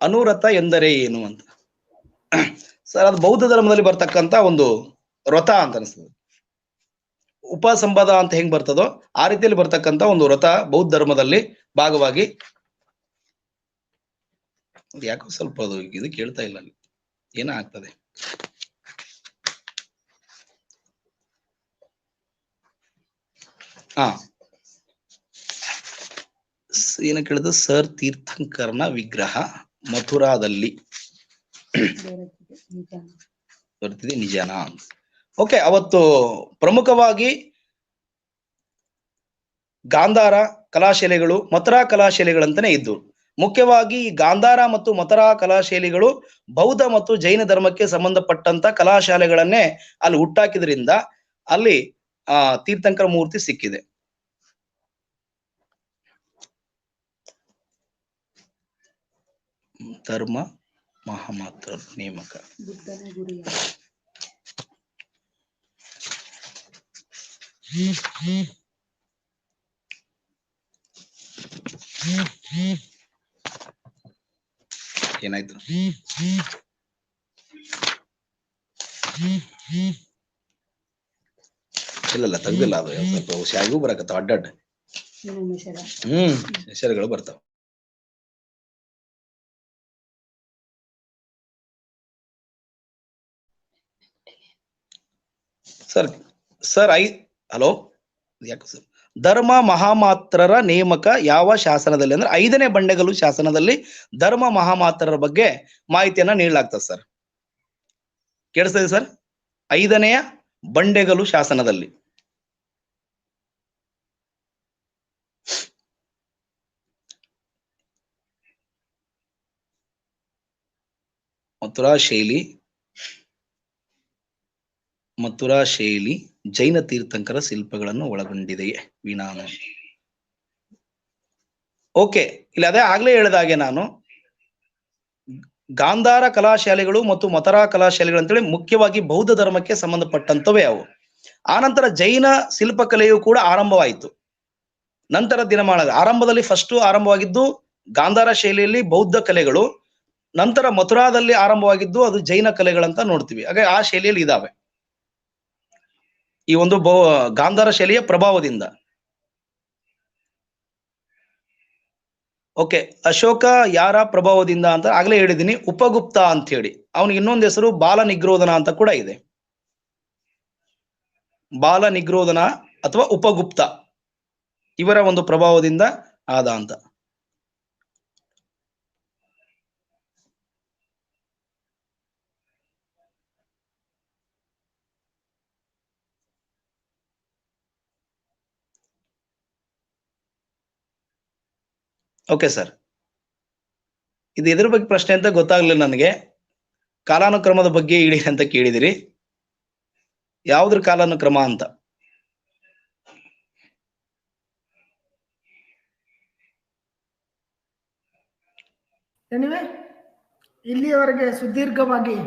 ಅನುರಥ ಎಂದರೆ ಏನು ಅಂತ ಸರ್, ಅದು ಬೌದ್ಧ ಧರ್ಮದಲ್ಲಿ ಬರ್ತಕ್ಕಂತ ಒಂದು ವ್ರತ ಅಂತ ಅನಿಸ್ತದೆ. ಉಪಸಂಪದ ಅಂತ ಹೆಂಗ್ ಬರ್ತದೋ ಆ ರೀತಿಯಲ್ಲಿ ಬರ್ತಕ್ಕಂತ ಒಂದು ವ್ರತ ಬೌದ್ಧ ಧರ್ಮದಲ್ಲಿ ಭಾಗವಾಗಿ. ಯಾಕೋ ಸ್ವಲ್ಪ ಅದು ಇದು ಕೇಳ್ತಾ ಇಲ್ಲ, ಏನ ಆಗ್ತದೆ. ಏನ ಕೇಳಿದ್ರು ಸರ್, ತೀರ್ಥಂಕರನ ವಿಗ್ರಹ ಮಥುರಾದಲ್ಲಿ ಬರ್ತಿದೆ, ನಿಜನಾ? ಓಕೆ, ಅವತ್ತು ಪ್ರಮುಖವಾಗಿ ಗಾಂಧಾರ ಕಲಾಶೈಲಿಗಳು, ಮಥುರಾ ಕಲಾಶೈಲಿಗಳಂತಾನೆ ಇದ್ದು. ಮುಖ್ಯವಾಗಿ ಈ ಗಾಂಧಾರ ಮತ್ತು ಮಥುರಾ ಕಲಾಶೈಲಿಗಳು ಬೌದ್ಧ ಮತ್ತು ಜೈನ ಧರ್ಮಕ್ಕೆ ಸಂಬಂಧಪಟ್ಟಂತ ಕಲಾಶಾಲೆಗಳನ್ನೇ ಅಲ್ಲಿ ಹುಟ್ಟಾಕಿದ್ರಿಂದ ಅಲ್ಲಿ ತೀರ್ಥಂಕರ ಮೂರ್ತಿ ಸಿಕ್ಕಿದೆ. ಧರ್ಮ ಮಹಾಮಾತ್ರ ನೇಮಕ. ಏನಾಯ್ತು? ಇಲ್ಲ, ತೆಗ್ದಿಲ್ಲ. ಅದು ಸ್ವಲ್ಪ ಶಾಗಿಗೂ ಬರಕತ್ತ ಅಡ್ಡಡ್ಡ ಹೆಸರುಗಳು ಬರ್ತಾವ. ಸರ್ ಹಲೋ, ಯಾಕೆ ಸರ್? ಧರ್ಮ ಮಹಾಮಾತ್ರರ ನೇಮಕ ಯಾವ ಶಾಸನದಲ್ಲಿ ಅಂದ್ರೆ 5ನೇ ಬಂಡೆಗಲ್ಲು ಶಾಸನದಲ್ಲಿ ಧರ್ಮ ಮಹಾಮಾತ್ರರ ಬಗ್ಗೆ ಮಾಹಿತಿಯನ್ನ ನೀಡಲಾಗ್ತದೆ ಸರ್. ಕೇಳಿಸ್ತದೆ ಸರ್? 5ನೆಯ ಬಂಡೆಗಲ್ಲು ಶಾಸನದಲ್ಲಿ. ಮಥುರಾ ಶೈಲಿ ಜೈನ ತೀರ್ಥಂಕರ ಶಿಲ್ಪಗಳನ್ನು ಒಳಗೊಂಡಿದೆಯೇ ವಿನಾನು? ಓಕೆ, ಇಲ್ಲಿ ಅದೇ ಆಗ್ಲೇ ಹೇಳಿದಾಗೆ ನಾನು ಗಾಂಧಾರ ಕಲಾಶಾಲೆಗಳು ಮತ್ತು ಮಥುರಾ ಕಲಾಶಾಲೆಗಳು ಅಂತೇಳಿ ಮುಖ್ಯವಾಗಿ ಬೌದ್ಧ ಧರ್ಮಕ್ಕೆ ಸಂಬಂಧಪಟ್ಟಂತವೇ ಅವು. ಆನಂತರ ಜೈನ ಶಿಲ್ಪಕಲೆಯು ಕೂಡ ಆರಂಭವಾಯಿತು. ನಂತರ ದಿನಮಾನ ಆರಂಭದಲ್ಲಿ ಫಸ್ಟ್ ಆರಂಭವಾಗಿದ್ದು ಗಾಂಧಾರ ಶೈಲಿಯಲ್ಲಿ ಬೌದ್ಧ ಕಲೆಗಳು, ನಂತರ ಮಥುರಾದಲ್ಲಿ ಆರಂಭವಾಗಿದ್ದು ಅದು ಜೈನ ಕಲೆಗಳಂತ ನೋಡ್ತೀವಿ. ಹಾಗೆ ಆ ಶೈಲಿಯಲ್ಲಿ ಇದಾವೆ ಈ ಒಂದು ಗಾಂಧಾರ ಶೈಲಿಯ ಪ್ರಭಾವದಿಂದ. ಓಕೆ, ಅಶೋಕ ಯಾರ ಪ್ರಭಾವದಿಂದ ಅಂತ ಆಗ್ಲೇ ಹೇಳಿದೀನಿ, ಉಪಗುಪ್ತ ಅಂತ ಹೇಳಿ. ಅವನಿಗೆ ಇನ್ನೊಂದು ಹೆಸರು ಬಾಲ ನಿಗ್ರೋಧನ ಅಂತ ಕೂಡ ಇದೆ. ಬಾಲ ನಿಗ್ರೋಧನ ಅಥವಾ ಉಪಗುಪ್ತ ಇವರ ಒಂದು ಪ್ರಭಾವದಿಂದ ಆದ ಅಂತ. ಓಕೆ ಸರ್, ಇದು ಎದ್ರ ಬಗ್ಗೆ ಪ್ರಶ್ನೆ ಅಂತ ಗೊತ್ತಾಗ್ಲಿಲ್ಲ ನನಗೆ. ಕಾಲಾನುಕ್ರಮದ ಬಗ್ಗೆ ಇಡಿ ಅಂತ ಕೇಳಿದಿರಿ, ಯಾವ್ದ್ರ ಕಾಲಾನುಕ್ರಮ ಅಂತ? ಎನಿವೆ, ಇಲ್ಲಿಯವರೆಗೆ ಸುದೀರ್ಘವಾಗಿ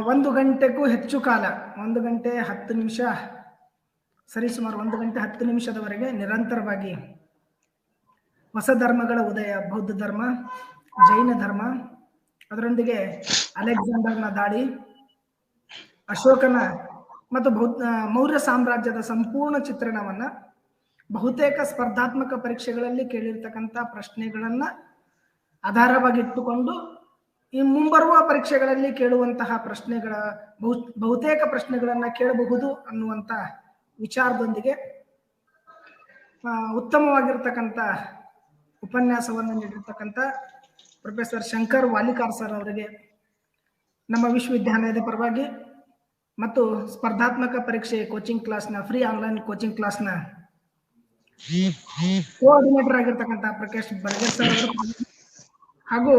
1 ಗಂಟೆಗೂ ಹೆಚ್ಚು ಕಾಲ, 1 ಗಂಟೆ 10 ನಿಮಿಷ, ಸರಿಸುಮಾರು 1 ಗಂಟೆ 10 ನಿಮಿಷದವರೆಗೆ ನಿರಂತರವಾಗಿ ಹೊಸ ಧರ್ಮಗಳ ಉದಯ, ಬೌದ್ಧ ಧರ್ಮ, ಜೈನ ಧರ್ಮ, ಅದರೊಂದಿಗೆ ಅಲೆಕ್ಸಾಂಡರ್ನ ದಾಳಿ, ಅಶೋಕನ ಮತ್ತು ಮೌರ್ಯ ಸಾಮ್ರಾಜ್ಯದ ಸಂಪೂರ್ಣ ಚಿತ್ರಣವನ್ನ ಬಹುತೇಕ ಸ್ಪರ್ಧಾತ್ಮಕ ಪರೀಕ್ಷೆಗಳಲ್ಲಿ ಕೇಳಿರ್ತಕ್ಕಂಥ ಪ್ರಶ್ನೆಗಳನ್ನ ಆಧಾರವಾಗಿಟ್ಟುಕೊಂಡು ಈ ಮುಂಬರುವ ಪರೀಕ್ಷೆಗಳಲ್ಲಿ ಕೇಳುವಂತಹ ಪ್ರಶ್ನೆಗಳ ಬಹುತೇಕ ಪ್ರಶ್ನೆಗಳನ್ನ ಕೇಳಬಹುದು ಅನ್ನುವಂಥ ವಿಚಾರದೊಂದಿಗೆ ಉತ್ತಮವಾಗಿರ್ತಕ್ಕಂಥ ಉಪನ್ಯಾಸವನ್ನು ನೀಡಿರ್ತಕ್ಕಂಥ ಪ್ರೊಫೆಸರ್ ಶಂಕರ್ ವಾಲಿಕಾರ್ ಸರ್ ಅವರಿಗೆ ನಮ್ಮ ವಿಶ್ವವಿದ್ಯಾಲಯದ ಪರವಾಗಿ ಮತ್ತು ಸ್ಪರ್ಧಾತ್ಮಕ ಪರೀಕ್ಷೆ ಕೋಚಿಂಗ್ ಕ್ಲಾಸ್ನ ಫ್ರೀ ಆನ್ಲೈನ್ ಕೋಚಿಂಗ್ ಕ್ಲಾಸ್ನ ಕೋಆರ್ಡಿನೇಟರ್ ಆಗಿರ್ತಕ್ಕಂಥ ಪ್ರಕಾಶ್ ಬರ್ಗರ್ ಸರ್ ಅವರು ಹಾಗೂ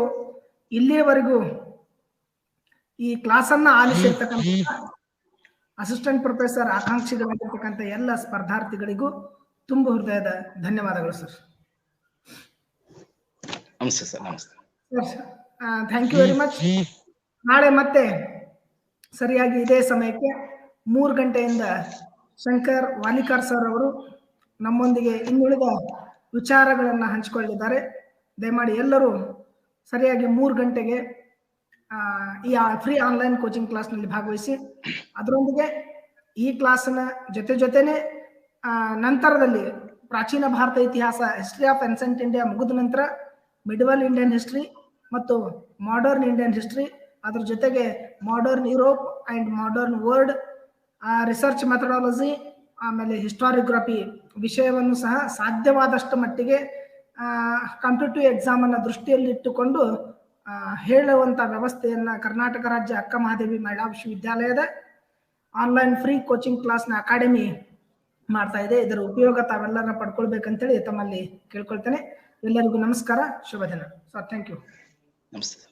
ಇಲ್ಲಿಯವರೆಗೂ ಈ ಕ್ಲಾಸನ್ನ ಆಲಿಸಿರ್ತಕ್ಕಂಥ ಅಸಿಸ್ಟೆಂಟ್ ಪ್ರೊಫೆಸರ್ ಆಕಾಂಕ್ಷಿಗಳಾಗಿರ್ತಕ್ಕಂಥ ಎಲ್ಲ ಸ್ಪರ್ಧಾರ್ಥಿಗಳಿಗೂ ತುಂಬ ಹೃದಯದ ಧನ್ಯವಾದಗಳು ಸರ್. ನಮಸ್ತೆ ಸರ್. ನಮಸ್ತೆ sir, thank you very much. ನಾಳೆ ಮತ್ತೆ ಸರಿಯಾಗಿ ಇದೇ ಸಮಯಕ್ಕೆ 3 ಗಂಟೆಯಿಂದ ಶಂಕರ್ ವಾಲಿಕಾರ್ ಸರ್ ಅವರು ನಮ್ಮೊಂದಿಗೆ ಇನ್ನುಳಿದ ವಿಚಾರಗಳನ್ನು ಹಂಚಿಕೊಳ್ಳಿದ್ದಾರೆ. ದಯಮಾಡಿ ಎಲ್ಲರೂ ಸರಿಯಾಗಿ 3 ಗಂಟೆಗೆ ಈ ಫ್ರೀ ಆನ್ಲೈನ್ ಕೋಚಿಂಗ್ ಕ್ಲಾಸ್ನಲ್ಲಿ ಭಾಗವಹಿಸಿ. ಅದರೊಂದಿಗೆ ಈ ಕ್ಲಾಸ್ನ ಜೊತೆನೇ ನಂತರದಲ್ಲಿ ಪ್ರಾಚೀನ ಭಾರತ ಇತಿಹಾಸ, ಹಿಸ್ಟ್ರಿ ಆಫ್ ಏನ್ಸೆಂಟ್ ಇಂಡಿಯಾ ಮುಗಿದ ನಂತರ ಮಿಡಿವಲ್ ಇಂಡಿಯನ್ ಹಿಸ್ಟ್ರಿ ಮತ್ತು ಮಾಡರ್ನ್ ಇಂಡಿಯನ್ ಹಿಸ್ಟ್ರಿ, ಅದ್ರ ಜೊತೆಗೆ modern Europe and modern world, research methodology, ಆಮೇಲೆ ಹಿಸ್ಟಾರಿಯೋಗ್ರಫಿ ವಿಷಯವನ್ನು ಸಹ ಸಾಧ್ಯವಾದಷ್ಟು ಮಟ್ಟಿಗೆ ಕಾಂಪಿಟೇಟಿವ್ ಎಕ್ಸಾಮ್ ಅನ್ನ ದೃಷ್ಟಿಯಲ್ಲಿಟ್ಟುಕೊಂಡು ಹೇಳುವಂತ ವ್ಯವಸ್ಥೆಯನ್ನ ಕರ್ನಾಟಕ ರಾಜ್ಯ ಅಕ್ಕ ಮಹಾದೇವಿ ಮಹಿಳಾ ವಿಶ್ವವಿದ್ಯಾಲಯದ ಆನ್ಲೈನ್ ಫ್ರೀ ಕೋಚಿಂಗ್ ಕ್ಲಾಸ್ನ ಅಕಾಡೆಮಿ ಮಾಡ್ತಾ ಇದೆ. ಇದರ ಉಪಯೋಗ ತಾವೆಲ್ಲರ ಪಡ್ಕೊಳ್ಬೇಕಂತೇಳಿ ತಮ್ಮಲ್ಲಿ ಕೇಳ್ಕೊಳ್ತೇನೆ. ಎಲ್ಲರಿಗೂ ನಮಸ್ಕಾರ, ಶುಭ ದಿನ ಸರ್. Thank you. ನಮಸ್ತೆ.